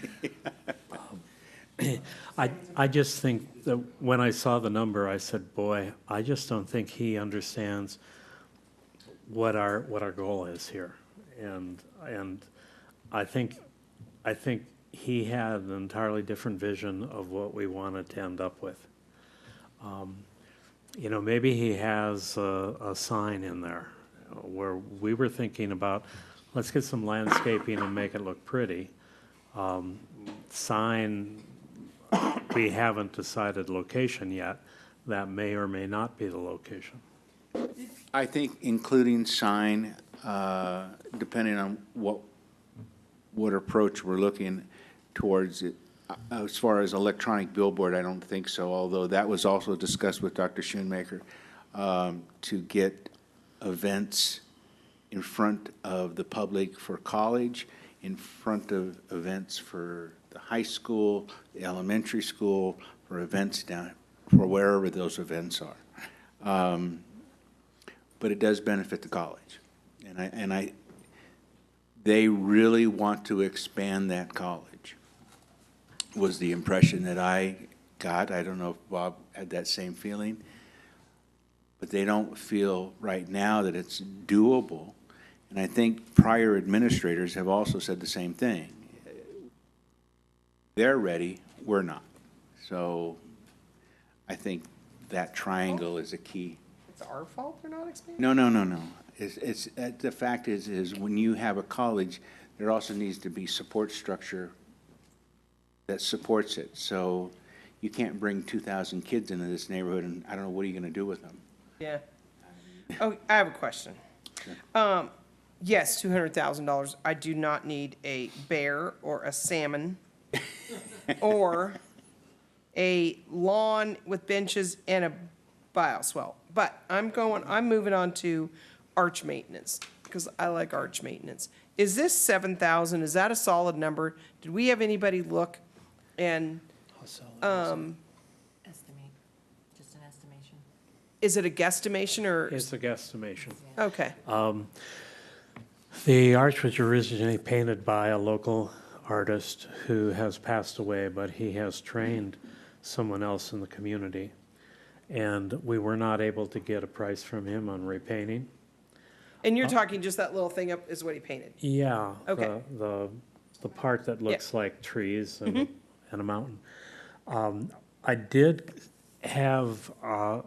I just think that when I saw the number, I said, boy, I just don't think he understands what our goal is here. And I think he had an entirely different vision of what we wanted to end up with. Maybe he has a sign in there where we were thinking about, let's get some landscaping and make it look pretty. Sign, we haven't decided location yet. That may or may not be the location. I think including sign, depending on what approach we're looking towards it. As far as electronic billboard, I don't think so, although that was also discussed with Dr. Schoonmaker, to get events in front of the public for college, in front of events for the high school, the elementary school, for events down, for wherever those events are. But it does benefit the college. And they really want to expand that college, was the impression that I got. I don't know if Bob had that same feeling, but they don't feel right now that it's doable. And I think prior administrators have also said the same thing. They're ready, we're not. So I think that triangle is a key. It's our fault they're not expanding? No. The fact is when you have a college, there also needs to be support structure that supports it. So you can't bring 2,000 kids into this neighborhood and I don't know, what are you going to do with them? Yeah. Oh, I have a question. Sure. Yes, $200,000. I do not need a bear or a salmon or a lawn with benches and a bioswale. But I'm moving on to arch maintenance, because I like arch maintenance. Is this 7,000, is that a solid number? Did we have anybody look and, Estimate, just an estimation. is it a guesstimation or? It's a guesstimation. Okay, The arch was originally painted by a local artist who has passed away, but he has trained someone else in the community. And we were not able to get a price from him on repainting. and you're talking just that little thing up is what he painted? Yeah. Okay. The part that looks like trees and a mountain. I did have our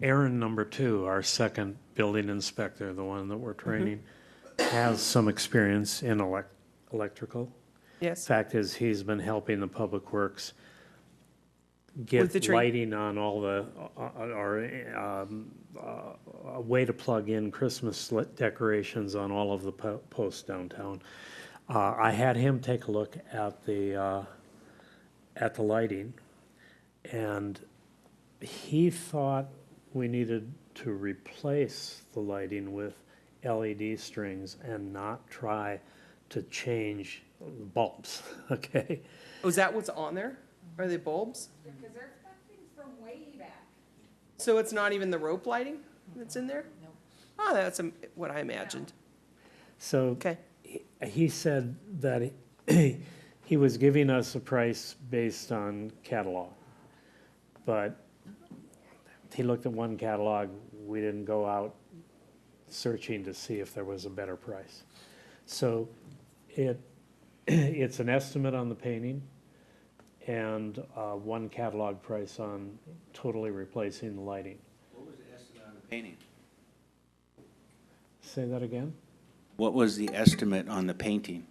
Aaron number 2, our second building inspector, the one that we're training, has some experience in electrical. Yes. Fact is, he's been helping the Public Works With the get tree. lighting on all the, a way to plug in Christmas decorations on all of the posts downtown. I had him take a look at the lighting, and he thought we needed to replace the lighting with LED strings and not try to change bulbs, okay? Oh, is that what's on there? Are they bulbs? Because they're things from way back. So it's not even the rope lighting that's in there? No. Oh, that's what I imagined. So Okay. he said that he was giving us a price based on catalog. But he looked at one catalog, we didn't go out searching to see if there was a better price. So it's an estimate on the painting and one catalog price on totally replacing the lighting. What was the estimate on the painting? Say that again? What was the estimate on the painting?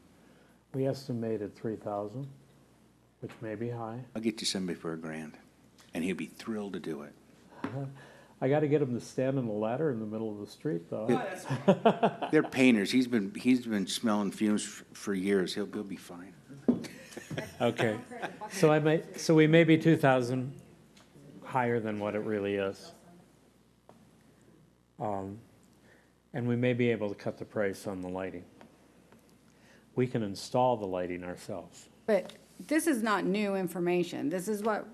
We estimated 3,000, which may be high. I'll get you somebody for $1,000, and he'll be thrilled to do it. I got to get him to stand on the ladder in the middle of the street, though. They're painters. He's been smelling fumes for years. He'll be fine. Okay. So we may be 2,000 higher than what it really is. And we may be able to cut the price on the lighting. We can install the lighting ourselves. But this is not new information. This is what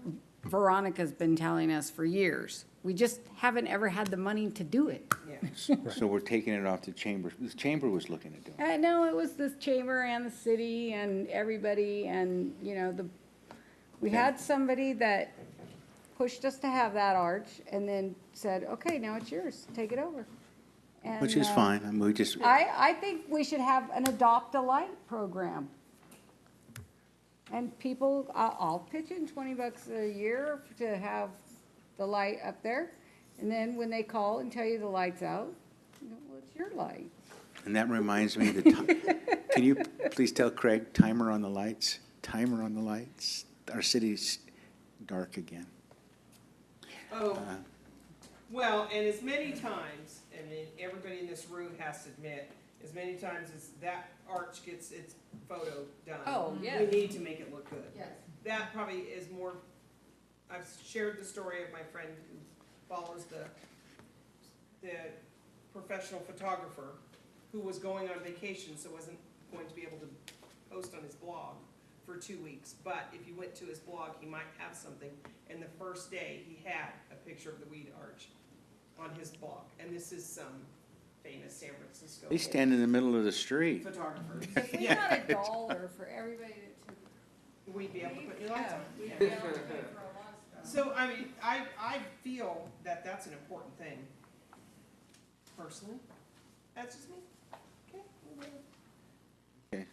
Veronica's been telling us for years. We just haven't ever had the money to do it. So we're taking it off the chamber. The chamber was looking at doing it. No, it was the chamber and the city and everybody and, we had somebody that pushed us to have that arch and then said, okay, now it's yours, take it over. And, Which is fine. I mean, we just, I think we should have an adopt a light program. And people, I'll pitch in $20 a year to have the light up there. And then when they call and tell you the light's out, well, it's your light. and that reminds me, can you please tell Craig, timer on the lights? Timer on the lights. Our city's dark again. Oh, well, and as many times, and then everybody in this room has to admit, as many times as that arch gets its photo done. Oh, yes. We need to make it look good. Yes. That probably is more, I've shared the story of my friend who follows the professional photographer who was going on vacation, so wasn't going to be able to post on his blog for 2 weeks. But if you went to his blog, he might have something. And the first day, he had a picture of the weed arch on his blog. And this is some famous San Francisco They stand in the middle of the street. photographer. If we got $1 for everybody to. We'd be able to put new lights on. We'd be able to pay for a lot of stuff. So, I mean, I feel that that's an important thing, personally. That's just me. Okay. Okay.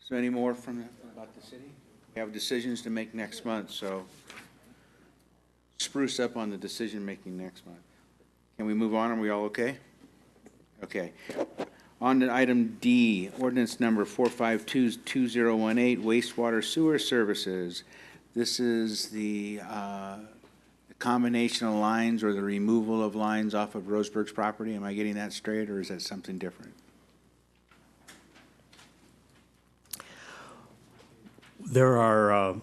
So any more about the city? We have decisions to make next month, so spruce up on the decision-making next month. Can we move on? Are we all okay? Okay. On to item D, ordinance number 4522018, wastewater sewer services. This is the combination of lines or the removal of lines off of Roseburg's property. Am I getting that straight, or is that something different? There are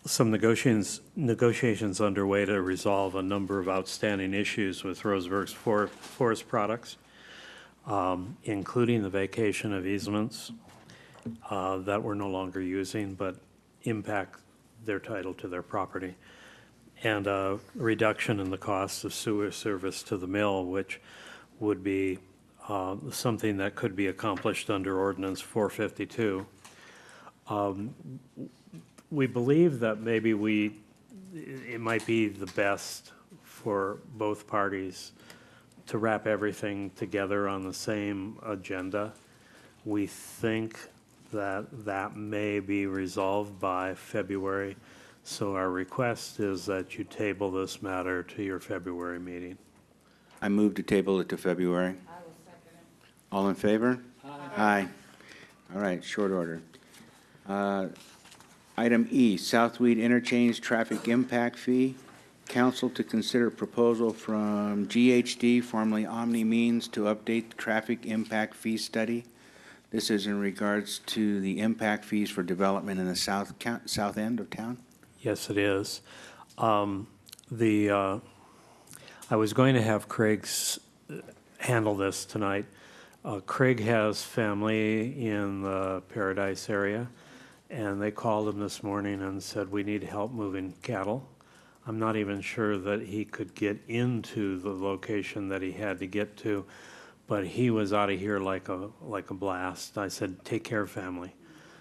some negotiations underway to resolve a number of outstanding issues with Roseburg's forest products, including the vacation of easements that we're no longer using, but impact their title to their property, and a reduction in the cost of sewer service to the mill, which would be something that could be accomplished under Ordinance 452. We believe that maybe it might be the best for both parties to wrap everything together on the same agenda. We think that may be resolved by February. So our request is that you table this matter to your February meeting. I move to table it to February. I will second it. All in favor? Aye. All right, short order. Item E, Southweed Interchange Traffic Impact Fee. Council to consider proposal from GHD, formerly Omni Means, to update the traffic impact fee study. This is in regards to the impact fees for development in the south end of town. Yes, it is. I was going to have Craig handle this tonight. Craig has family in the Paradise area, and they called him this morning and said, we need help moving cattle. I'm not even sure that he could get into the location that he had to get to, but he was out of here like a blast. I said, take care of family.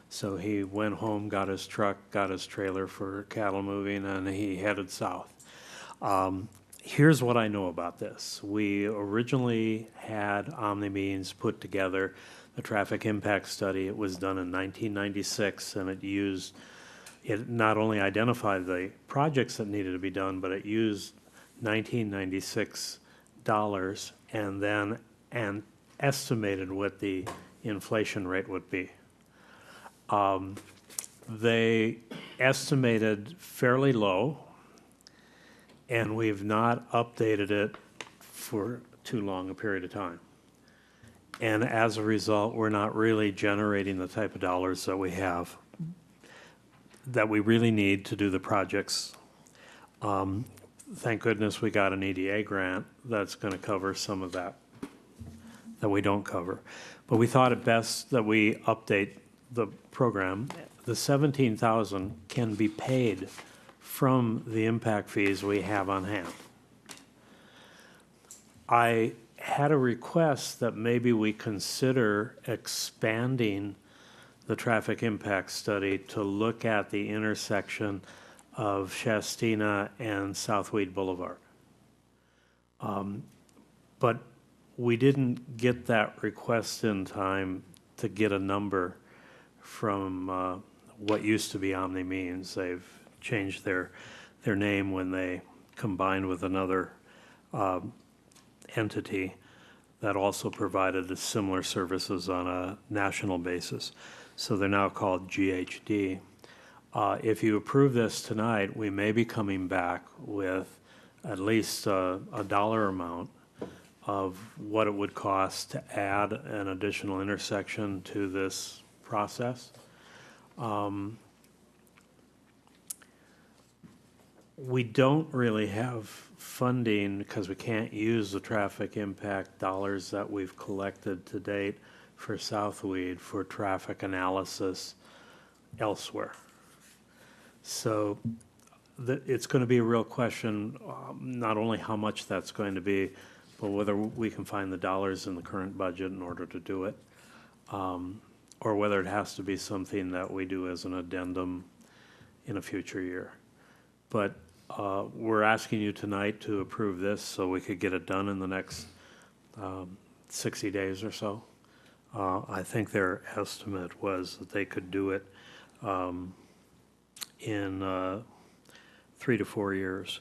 So he went home, got his truck, got his trailer for cattle moving, and he headed south. Here's what I know about this. We originally had Omni Means put together the traffic impact study. It was done in 1996, and it not only identified the projects that needed to be done, but it used 1996 dollars and then estimated what the inflation rate would be. They estimated fairly low, and we've not updated it for too long a period of time. And as a result, we're not really generating the type of dollars that we have, that we really need to do the projects. Thank goodness we got an EDA grant that's going to cover some of that we don't cover. But we thought it best that we update the program. The $17,000 can be paid from the impact fees we have on hand. I had a request that maybe we consider expanding the traffic impact study to look at the intersection of Shastina and Southweed Boulevard. But we didn't get that request in time to get a number from what used to be Omni Means. They've changed their name when they combined with another entity that also provided the similar services on a national basis. So they're now called GHD. If you approve this tonight, we may be coming back with at least a dollar amount of what it would cost to add an additional intersection to this process. We don't really have funding because we can't use the traffic impact dollars that we've collected to date for Southweed for traffic analysis elsewhere. So it's going to be a real question, not only how much that's going to be, but whether we can find the dollars in the current budget in order to do it, or whether it has to be something that we do as an addendum in a future year. But we're asking you tonight to approve this so we could get it done in the next 60 days or so. I think their estimate was that they could do it in 3 to 4 years.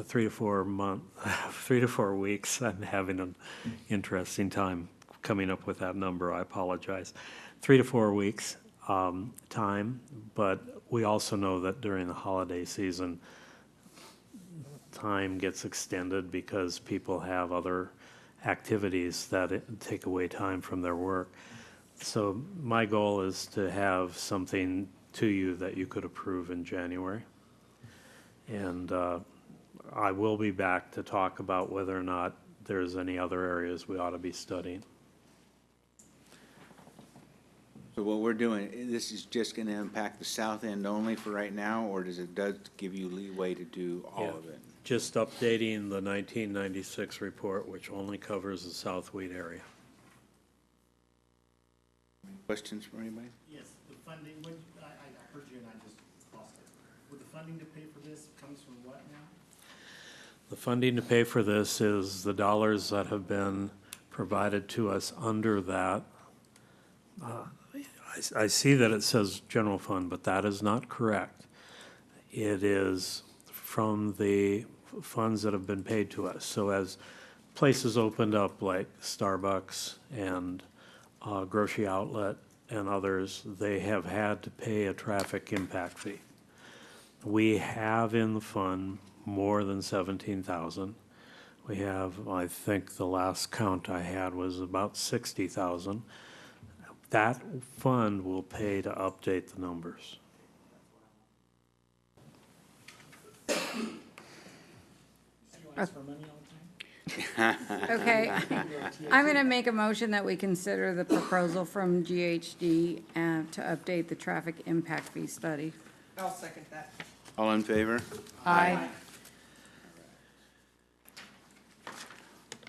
3 to 4 months, 3 to 4 weeks. I'm having an interesting time coming up with that number. I apologize. 3 to 4 weeks time, but we also know that during the holiday season, time gets extended because people have other activities that take away time from their work. So my goal is to have something to you that you could approve in January. And I will be back to talk about whether or not there's any other areas we ought to be studying. So what we're doing, this is just going to impact the south end only for right now, or does it give you leeway to do all Yeah. of it? Just updating the 1996 report, which only covers the South Weed area. Questions for anybody? Yes, the funding, I heard you and I just lost it. Would the funding to pay for this comes from what now? The funding to pay for this is the dollars that have been provided to us under that. I see that it says general fund, but that is not correct. It is from the funds that have been paid to us. So as places opened up like Starbucks and Grocery Outlet and others, they have had to pay a traffic impact fee. We have in the fund more than 17,000. We have, I think the last count I had was about 60,000. That fund will pay to update the numbers. Okay, I'm going to make a motion that we consider the proposal from GHD to update the traffic impact fee study. I'll second that. All in favor? Aye.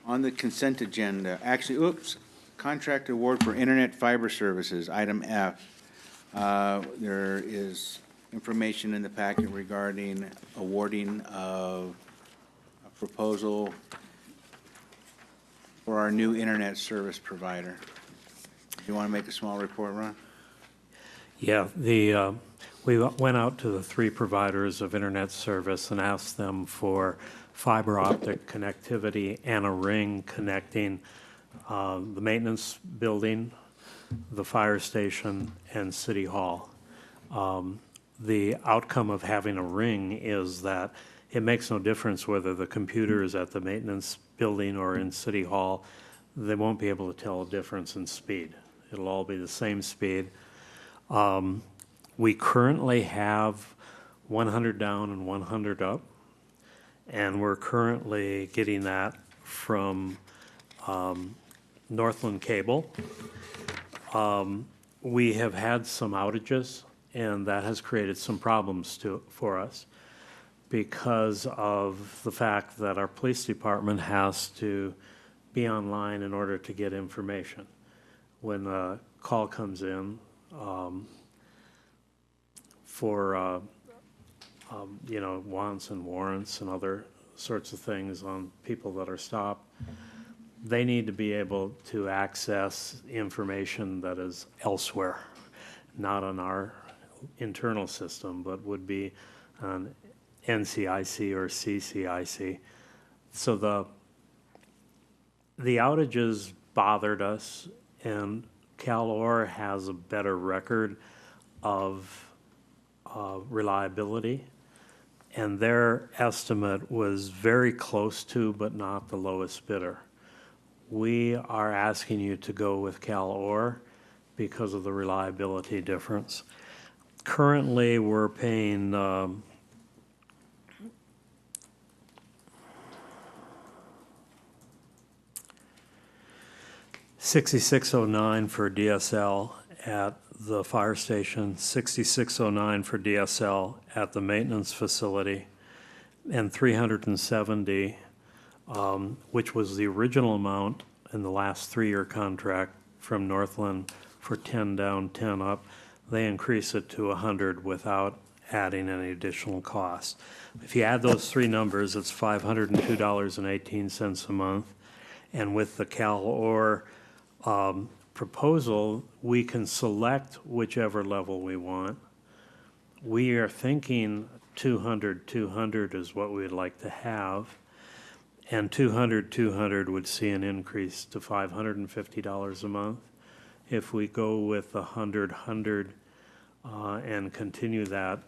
On the consent agenda, actually, oops, contract award for internet fiber services, item F. There is information in the packet regarding awarding of a proposal for our new internet service provider. You want to make a small report, Ron? Yeah, we went out to the 3 providers of internet service and asked them for fiber optic connectivity and a ring connecting the maintenance building, the fire station, and City Hall. The outcome of having a ring is that it makes no difference whether the computer is at the maintenance building or in City Hall. They won't be able to tell a difference in speed. It'll all be the same speed. We currently have 100 down and 100 up, and we're currently getting that from Northland Cable. We have had some outages, and that has created some problems for us because of the fact that our police department has to be online in order to get information. When a call comes in for wants and warrants and other sorts of things on people that are stopped, they need to be able to access information that is elsewhere, not on our internal system, but would be on NCIC or CCIC. So the outages bothered us, and CalOR has a better record of reliability, and their estimate was very close to, but not the lowest bidder. We are asking you to go with CalOR because of the reliability difference. Currently, we're paying $66.09 for DSL at the fire station, $66.09 for DSL at the maintenance facility, and $370, which was the original amount in the last 3-year contract from Northland for 10 down, 10 up. They increase it to $100 without adding any additional cost. If you add those 3 numbers, it's $502.18 a month. And with the CalOR proposal, we can select whichever level we want. We are thinking 200 is what we'd like to have. And 200 would see an increase to $550 a month. If we go with 100 and continue that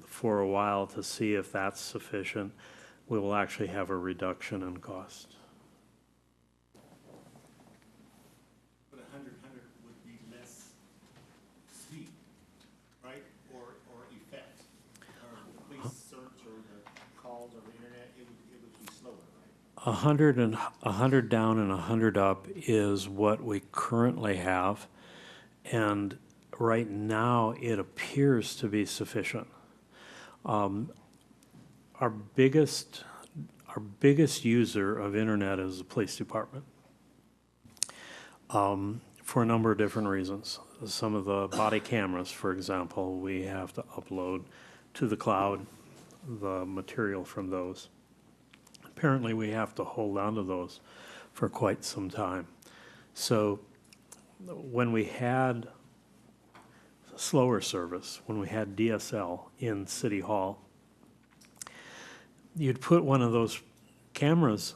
for a while to see if that's sufficient, we will actually have a reduction in cost. But 100 would be less speed, right? Or 100 down and 100 up is what we currently have, and right now it appears to be sufficient. Our biggest user of internet is the police department, for a number of different reasons. Some of the body cameras, for example, we have to upload to the cloud the material from those. Apparently, we have to hold on to those for quite some time. So when we had slower service, when we had DSL in City Hall, you'd put one of those cameras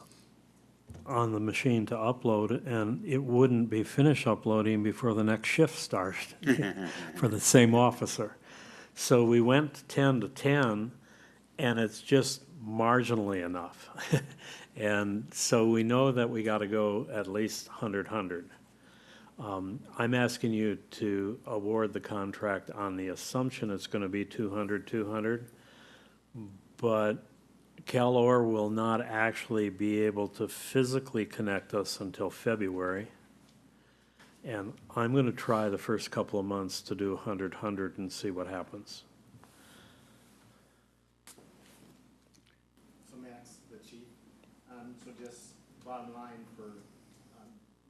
on the machine to upload, and it wouldn't be finished uploading before the next shift started for the same officer. So we went 10 to 10, and it's just marginally enough. And so we know that we got to go at least 100. I'm asking you to award the contract on the assumption it's going to be 200, but CalOR will not actually be able to physically connect us until February. And I'm going to try the first couple of months to do 100 and see what happens. So Max, the chief, so just bottom line for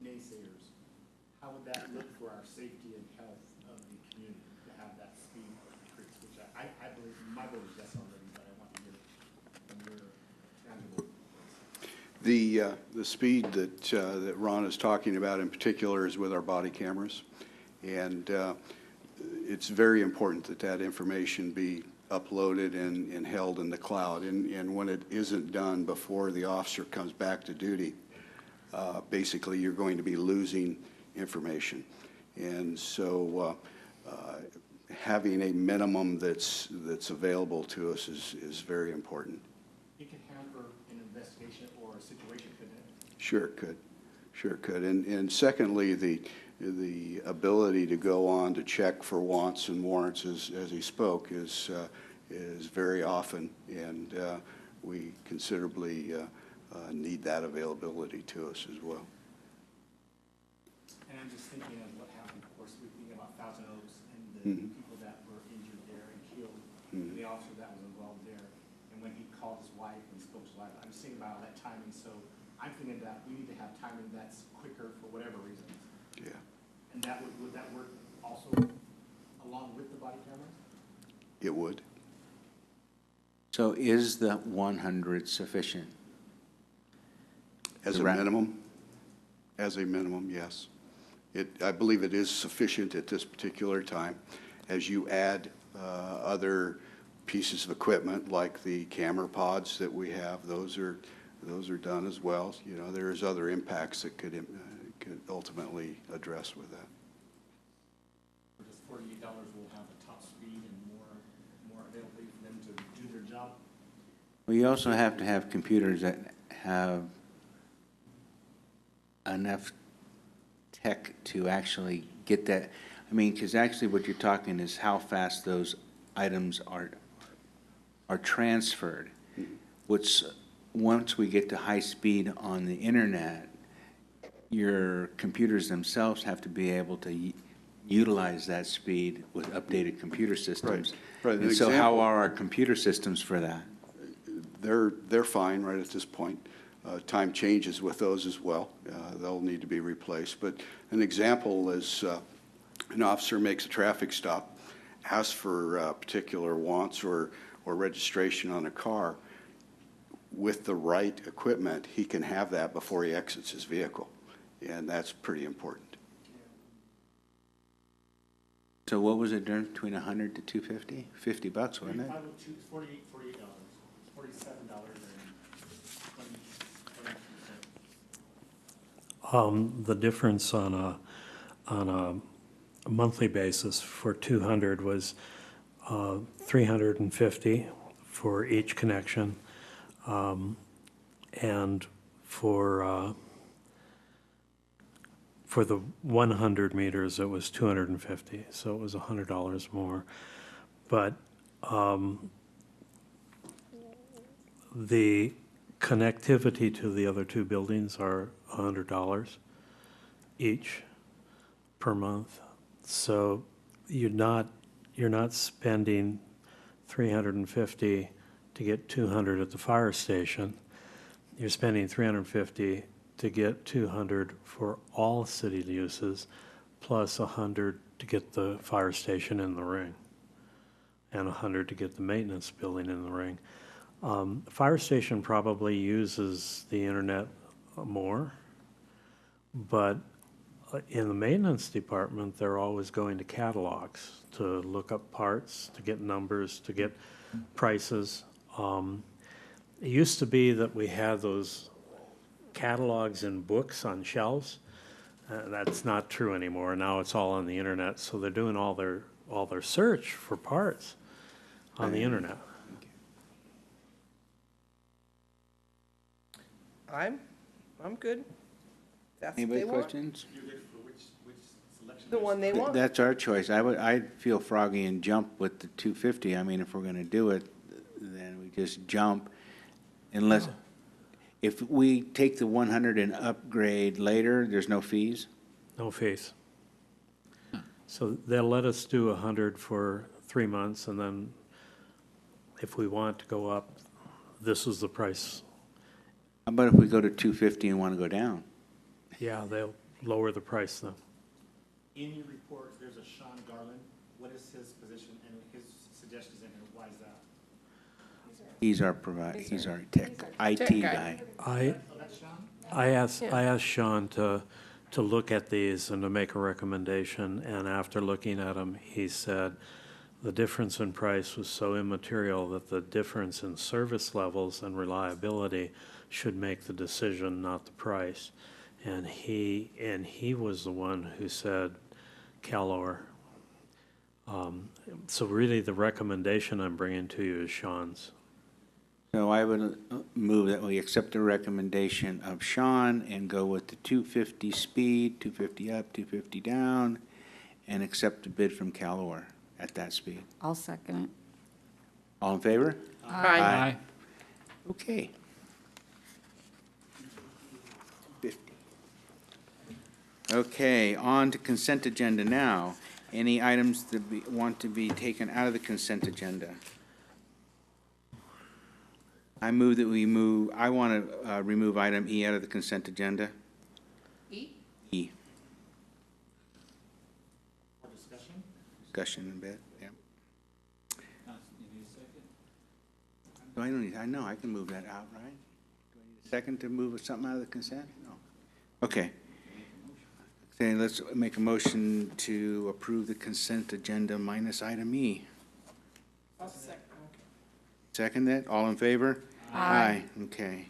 naysayers, how would that look for our safety and health of the community to have that speed increase, which I believe, my vote is yes already, but I want to hear from your tangible. The speed that Ron is talking about in particular is with our body cameras. And it's very important that that information be uploaded and held in the cloud. And when it isn't done before the officer comes back to duty, basically you're going to be losing information. And so having a minimum that's available to us is very important. It can hamper an investigation or a situation, couldn't it? Sure it could. Sure it could. And secondly, the ability to go on to check for wants and warrants, as he spoke, is very often, and we considerably need that availability to us as well. And I'm just thinking of what happened, of course, we're thinking about Thousand Oaks and the people that were injured there and killed, and the officer that was involved there, and when he called his wife and spoke to his wife, I'm just thinking about all that timing, so I'm thinking that we need to have timing that's quicker for whatever reasons. Yeah. And that would that work also along with the body cameras? It would. So is the 100 sufficient? As a minimum? As a minimum, yes. I believe it is sufficient at this particular time. As you add other pieces of equipment like the camera pods that we have, those are done as well. You know, there's other impacts that could ultimately address with that. For just $48, we'll have a top speed and more availability for them to do their job. Well, you also have to have computers that have enough tech to actually get that. I mean, because actually what you're talking is how fast those items are transferred, which once we get to high speed on the internet, your computers themselves have to be able to utilize that speed with updated computer systems. Right. And so how are our computer systems for that? They're fine right at this point. Time changes with those as well. They'll need to be replaced. But an example is an officer makes a traffic stop, asks for particular wants or registration on a car. With the right equipment, he can have that before he exits his vehicle. And that's pretty important. So what was it difference between 100 to 250? $50, wasn't it? $48, $47 and The difference on a monthly basis for 200 was $350 for each connection, and for the 100 meters it was $250, so it was $100 more. But the Connectivity to the other two buildings are $100 each per month. So you're not spending $350 to get 200 at the fire station. You're spending $350 to get 200 for all city uses, plus 100 to get the fire station in the ring, and 100 to get the maintenance building in the ring. Fire station probably uses the internet more, but in the maintenance department, they're always going to catalogs to look up parts, to get numbers, to get prices. It used to be that we had those catalogs and books on shelves. That's not true anymore. Now it's all on the internet, so they're doing all their search for parts on the internet. I'm good. That's what Anybody they want. questions? The one they want. That's our choice. I'd feel froggy and jump with the 250. I mean, if we're gonna do it, then we just jump unless, if we take the 100 and upgrade later, there's no fees? No fees. So they'll let us do 100 for 3 months, and then if we want to go up, this is the price. How about if we go to 250 and wanna go down? Yeah, they'll lower the price then. In your report, there's a Sean Garland. What is his position and his suggestions in here? Why is that? He's our IT guy. I asked Sean to look at these and to make a recommendation, and after looking at them, he said the difference in price was so immaterial that the difference in service levels and reliability should make the decision, not the price. And he was the one who said CalOR. So really, the recommendation I'm bringing to you is Sean's. So I would move that we accept the recommendation of Sean and go with the 250 speed, 250 up, 250 down, and accept a bid from CalOR at that speed. I'll second it. All in favor? Aye. Okay. 250. Okay, on to consent agenda now. Any items that want to be taken out of the consent agenda? I want to remove item E out of the consent agenda. E? E. For discussion? Discussion in bed, yeah. No, I know, I can move that out, right? Do I need a second to move something out of the consent? No. Okay. Okay, let's make a motion to approve the consent agenda minus item E. I'll second. Second that, all in favor? Aye. Okay.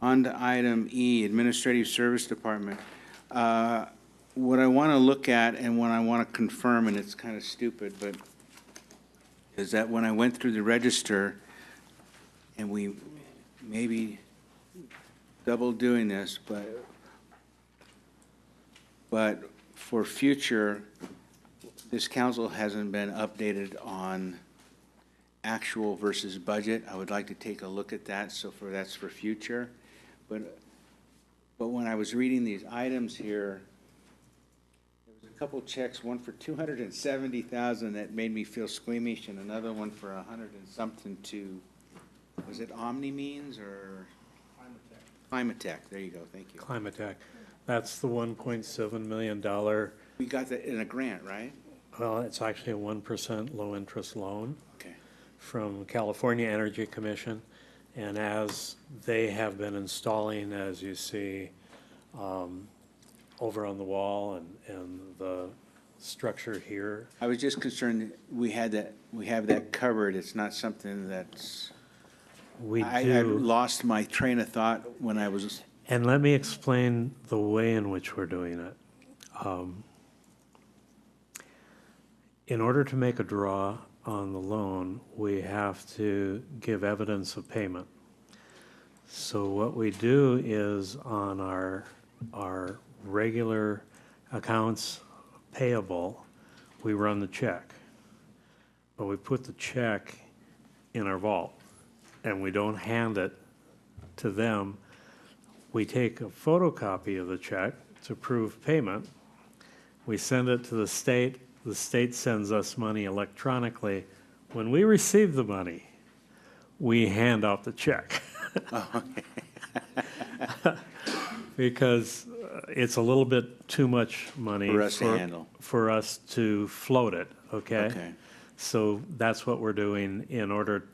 On to item E, Administrative Service Department. What I want to look at and what I want to confirm, and it's kind of stupid, but is that when I went through the register, and we maybe double doing this, but for future, this council hasn't been updated on actual versus budget. I would like to take a look at that, so that's for future. But when I was reading these items here, there was a couple checks, one for 270,000 that made me feel squeamish, and another one for 100 and something to, was it OmniMeans or? Climatech, there you go, thank you. Climatech, that's the $1.7 million. We got that in a grant, right? Well, it's actually a 1% low-interest loan. Okay. From California Energy Commission, and as they have been installing, as you see, over on the wall and the structure here. I was just concerned we have that covered. It's not something that's. I lost my train of thought when I was. And let me explain the way in which we're doing it. In order to make a draw on the loan, we have to give evidence of payment. So what we do is on our regular accounts payable, we run the check. But we put the check in our vault, and we don't hand it to them. We take a photocopy of the check to prove payment. We send it to the state. The state sends us money electronically. When we receive the money, we hand out the check. Because it's a little bit too much money For us to handle. for us to float it, okay? Okay. So that's what we're doing in order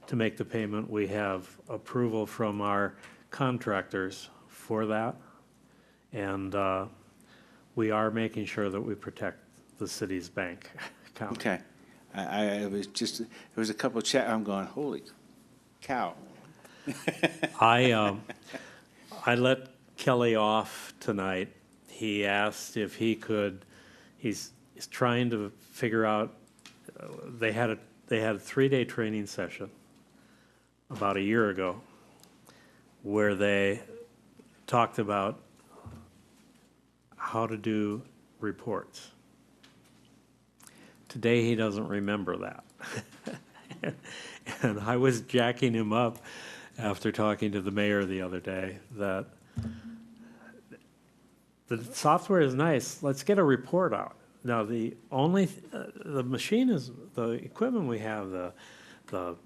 to make the payment. We have approval from our contractors for that. And we are making sure that we protect the city's bank account. Okay. I was just, there was a couple of I'm going, holy cow. I let Kelly off tonight. He asked if he could, he's trying to figure out, they had a 3-day training session about a year ago where they talked about how to do reports. Today, he doesn't remember that. And I was jacking him up after talking to the mayor the other day that the software is nice. Let's get a report out. Now, the machine is, the equipment we have, the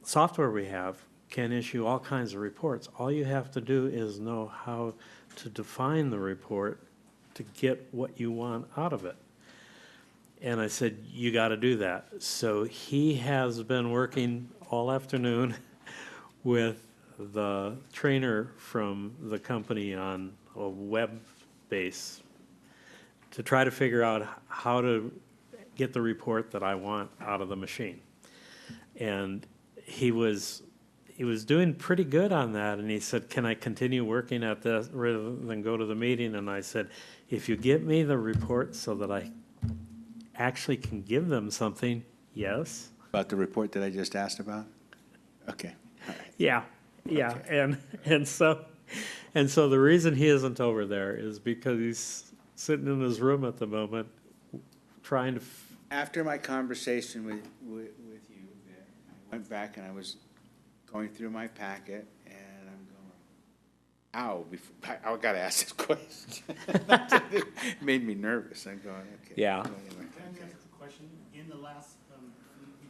software we have can issue all kinds of reports. All you have to do is know how to define the report to get what you want out of it. And I said, you got to do that. So he has been working all afternoon with the trainer from the company on a web base to try to figure out how to get the report that I want out of the machine. And he was doing pretty good on that, and he said, can I continue working at this rather than go to the meeting? And I said, if you get me the report so that I actually can give them something, yes. About the report that I just asked about? Okay. All right. Yeah, yeah, okay. And so the reason he isn't over there is because he's sitting in his room at the moment trying to. After my conversation with you, I went back and I was going through my packet and I'm going, ow, I got to ask this question. It made me nervous. I'm going, okay. Yeah. Can I ask a question? In the last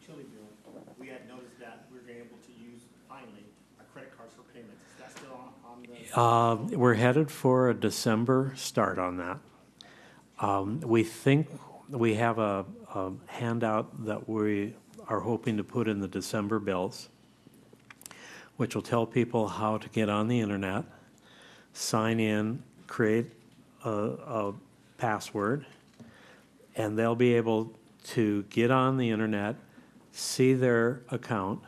utility bill, we had noticed that we were able to use, finally, our credit cards for payments. Is that still on the? We're headed for a December start on that. We think we have a handout that we are hoping to put in the December bills, which will tell people how to get on the internet, sign in, create a password, and they'll be able to get on the internet, see their account.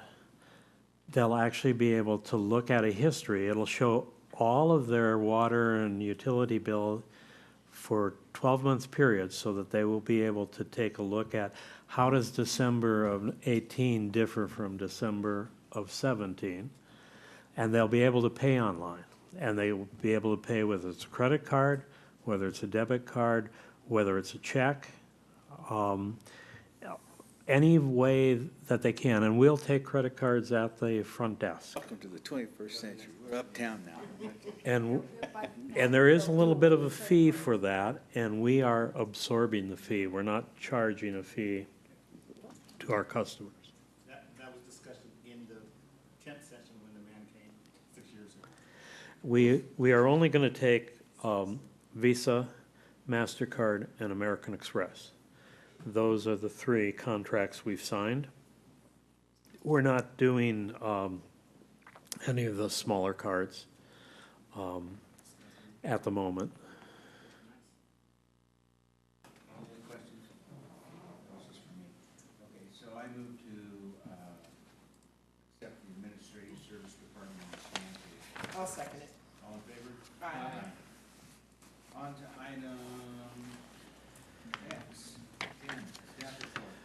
They'll actually be able to look at a history. It'll show all of their water and utility bill for 12 months period so that they will be able to take a look at how does December of 18 differ from December of 17. And they'll be able to pay online. And they will be able to pay whether it's a credit card, whether it's a debit card, whether it's a check, any way that they can. And we'll take credit cards at the front desk. Welcome to the 21st century. We're uptown now. And there is a little bit of a fee for that, and we are absorbing the fee. We're not charging a fee to our customers. That was discussed in the 10th session when the man came 6 years ago. We are only going to take Visa, MasterCard, and American Express. Those are the 3 contracts we've signed. We're not doing any of the smaller cards at the moment. Any questions? Questions for me? Okay, so I move to accept the Administrative Service Department stamp. I'll second it. All in favor? Aye. On to item X, 10, staff report.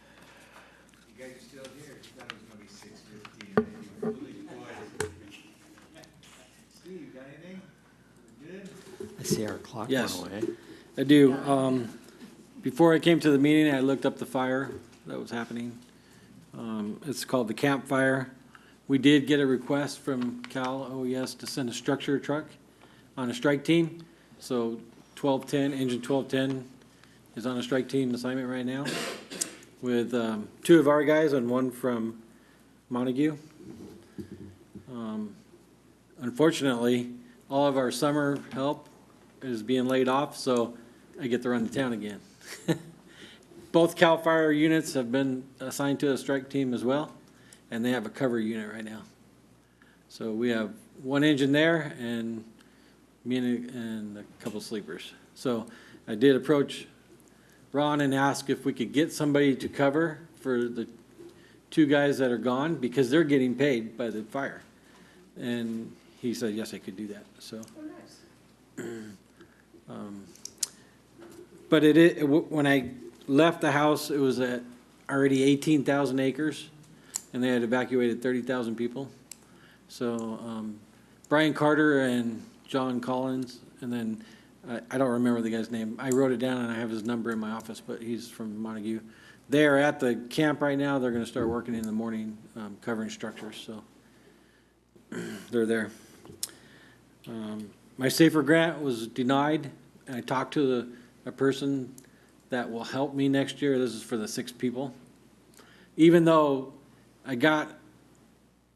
You guys are still here. You thought it was going to be 6:15. Maybe we're foolish boys. Steve, you got anything? Good? I see our clock Yes. went away. I do. Before I came to the meeting, I looked up the fire that was happening. It's called the Camp Fire. We did get a request from Cal OES to send a structure truck on a strike team. So 1210, engine 1210 is on a strike team assignment right now with 2 of our guys and 1 from Montague. Unfortunately, all of our summer help is being laid off, so I get to run the town again. Both CAL FIRE units have been assigned to a strike team as well, and they have a cover unit right now. So we have 1 engine there and me and a couple sleepers. So I did approach Ron and ask if we could get somebody to cover for the 2 guys that are gone because they're getting paid by the fire. And he said, yes, I could do that, so. But when I left the house, it was at already 18,000 acres, and they had evacuated 30,000 people. So Brian Carter and John Collins, and then I don't remember the guy's name. I wrote it down, and I have his number in my office, but he's from Montague. They are at the camp right now. They're going to start working in the morning, covering structures, so they're there. My SAFER grant was denied, and I talked to a person that will help me next year. This is for the 6 people. Even though I got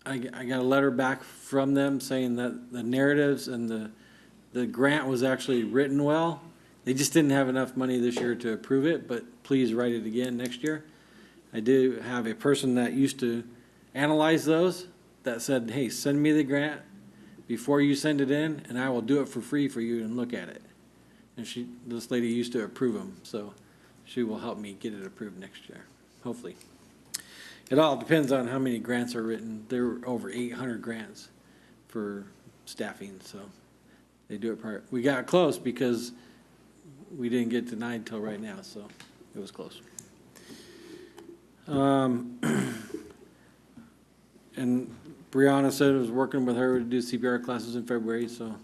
a letter back from them saying that the narratives and the grant was actually written well. They just didn't have enough money this year to approve it, but please write it again next year. I do have a person that used to analyze those that said, hey, send me the grant before you send it in, and I will do it for free for you and look at it. And this lady used to approve them, so she will help me get it approved next year, hopefully. It all depends on how many grants are written. There were over 800 grants for staffing, so they do it part. We got close because we didn't get denied till right now, so it was close. And Brianna said I was working with her to do CPR classes in February, so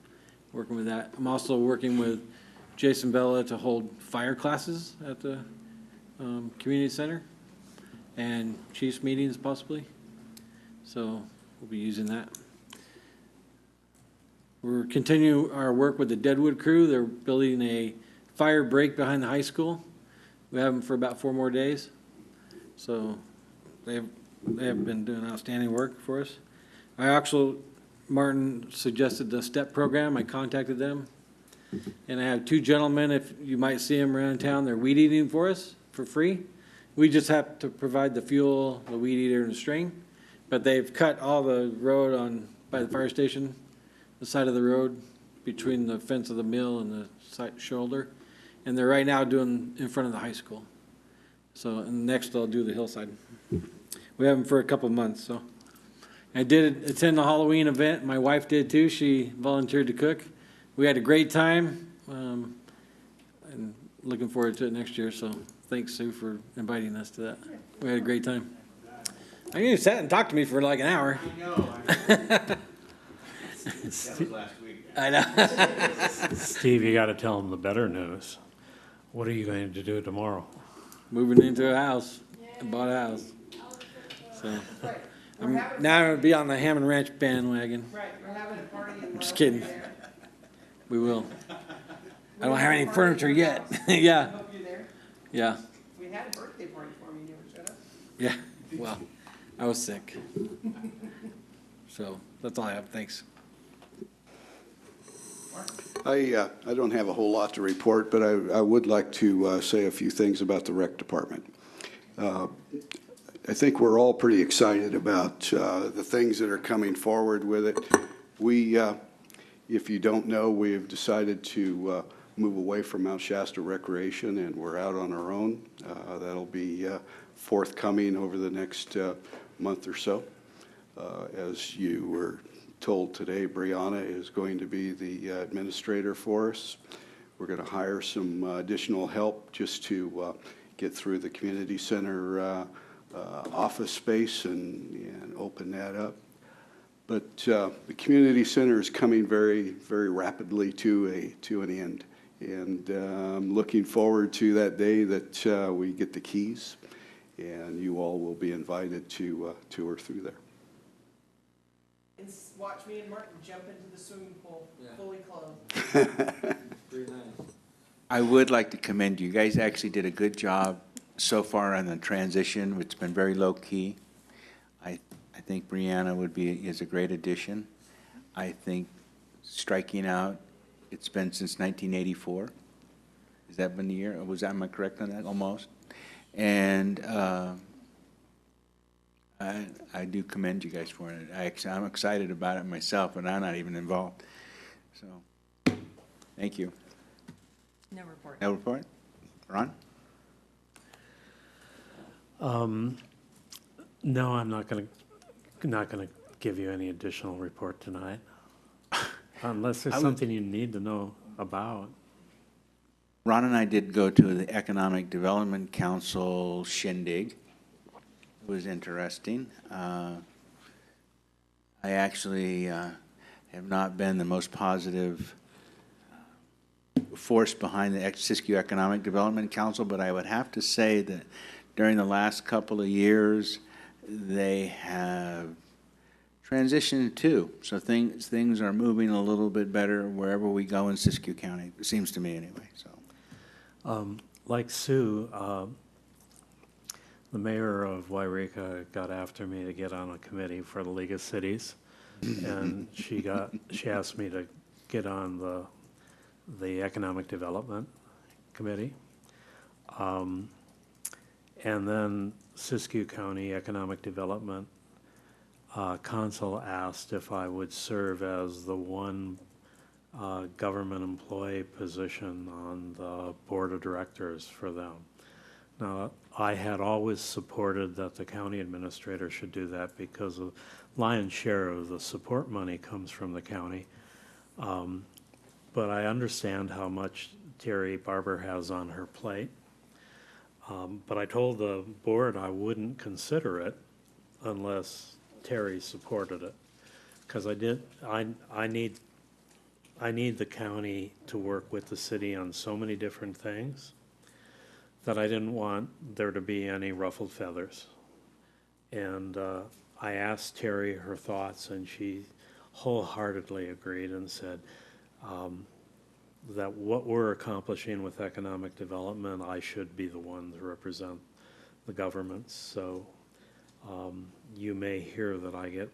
working with that. I'm also working with Jason Bella to hold fire classes at the community center and chiefs meetings possibly. So we'll be using that. We're continuing our work with the Deadwood crew. They're building a fire break behind the high school. We have them for about 4 more days. So they have been doing outstanding work for us. Martin suggested the STEP program. I contacted them. And I have 2 gentlemen, if you might see them around town, they're weed eating for us for free. We just have to provide the fuel, the weed eater, and the string. But they've cut all the road by the fire station, the side of the road between the fence of the mill and the side shoulder. And they're right now doing in front of the high school. So, and next they'll do the hillside. We have them for a couple months, so. I did attend the Halloween event. My wife did too. She volunteered to cook. We had a great time, and looking forward to it next year. So thanks, Sue, for inviting us to that. We had a great time. I mean, you sat and talked to me for like an hour. I know. That was last week. I know. Steve, you got to tell them the better news. What are you going to do tomorrow? Moving into a house. I bought a house. So now I'm going to be on the Hammond Ranch bandwagon. Right, we're having a party. I'm just kidding. We will. I don't have any furniture yet. Yeah. Hope you're there. Yeah. We had a birthday party for me, you never showed up. Yeah. Well, I was sick. So that's all I have. Thanks. I don't have a whole lot to report, but I would like to say a few things about the rec department. I think we're all pretty excited about the things that are coming forward with it. We, if you don't know, we've decided to move away from Mount Shasta Recreation, and we're out on our own. That'll be forthcoming over the next month or so. As you were told today, Brianna is going to be the administrator for us. We're going to hire some additional help just to get through the community center office space and open that up. But the community center is coming very, very rapidly to an end. And I'm looking forward to that day that we get the keys, and you all will be invited to tour through there. And watch me and Martin jump into the swimming pool, fully clothed. I would like to commend you. You guys actually did a good job so far on the transition. It's been very low-key. I think Brianna is a great addition. I think striking out, it's been since 1984. Has that been the year? Am I correct on that? Almost. And I do commend you guys for it. I'm excited about it myself, and I'm not even involved. So, thank you. No report. No report? Ron? No, I'm not going to give you any additional report tonight, unless there's something you need to know about. Ron and I did go to the Economic Development Council shindig. It was interesting. I actually have not been the most positive force behind the Siskiyou Economic Development Council, but I would have to say that during the last couple of years, they have transitioned too. So things are moving a little bit better wherever we go in Siskiyou County. It seems to me anyway. So, like Sue, the mayor of Wairika got after me to get on a committee for the League of Cities, and she asked me to get on the Economic Development Committee. And then Siskiyou County Economic Development Council asked if I would serve as the one government employee position on the board of directors for them. Now, I had always supported that the county administrator should do that because the lion's share of the support money comes from the county. But I understand how much Terry Barber has on her plate. But I told the board I wouldn't consider it unless Terry supported it. Because I need the county to work with the city on so many different things that I didn't want there to be any ruffled feathers. And I asked Terry her thoughts, and she wholeheartedly agreed and said that what we're accomplishing with economic development, I should be the one to represent the government. So you may hear that I get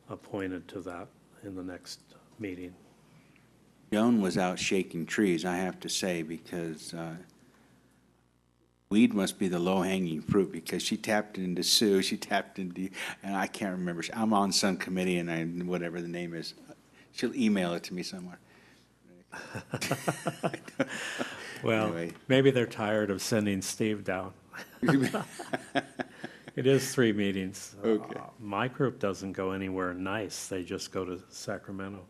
appointed to that in the next meeting. Joan was out shaking trees, I have to say, because weed must be the low-hanging fruit, because she tapped into Sue, she tapped into, and I can't remember. I'm on some committee, and whatever the name is, she'll email it to me somewhere. Well, anyway. Maybe they're tired of sending Steve down. It is 3 meetings. Okay. My group doesn't go anywhere nice. They just go to Sacramento.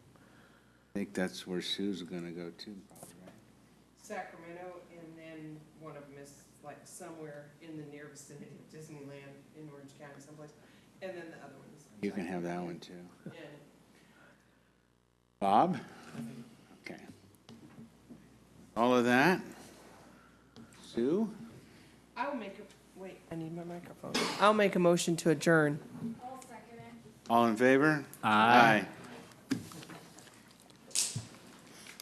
I think that's where Sue's gonna go too, probably, right? Sacramento, and then one of them is like somewhere in the near vicinity of Disneyland in Orange County someplace. And then the other one is. You can have that one too. Yeah. Bob? Okay. All of that? Sue? I'll make wait, I need my microphone. I'll make a motion to adjourn. I'll second it. All in favor? Aye.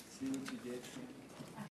See what you did?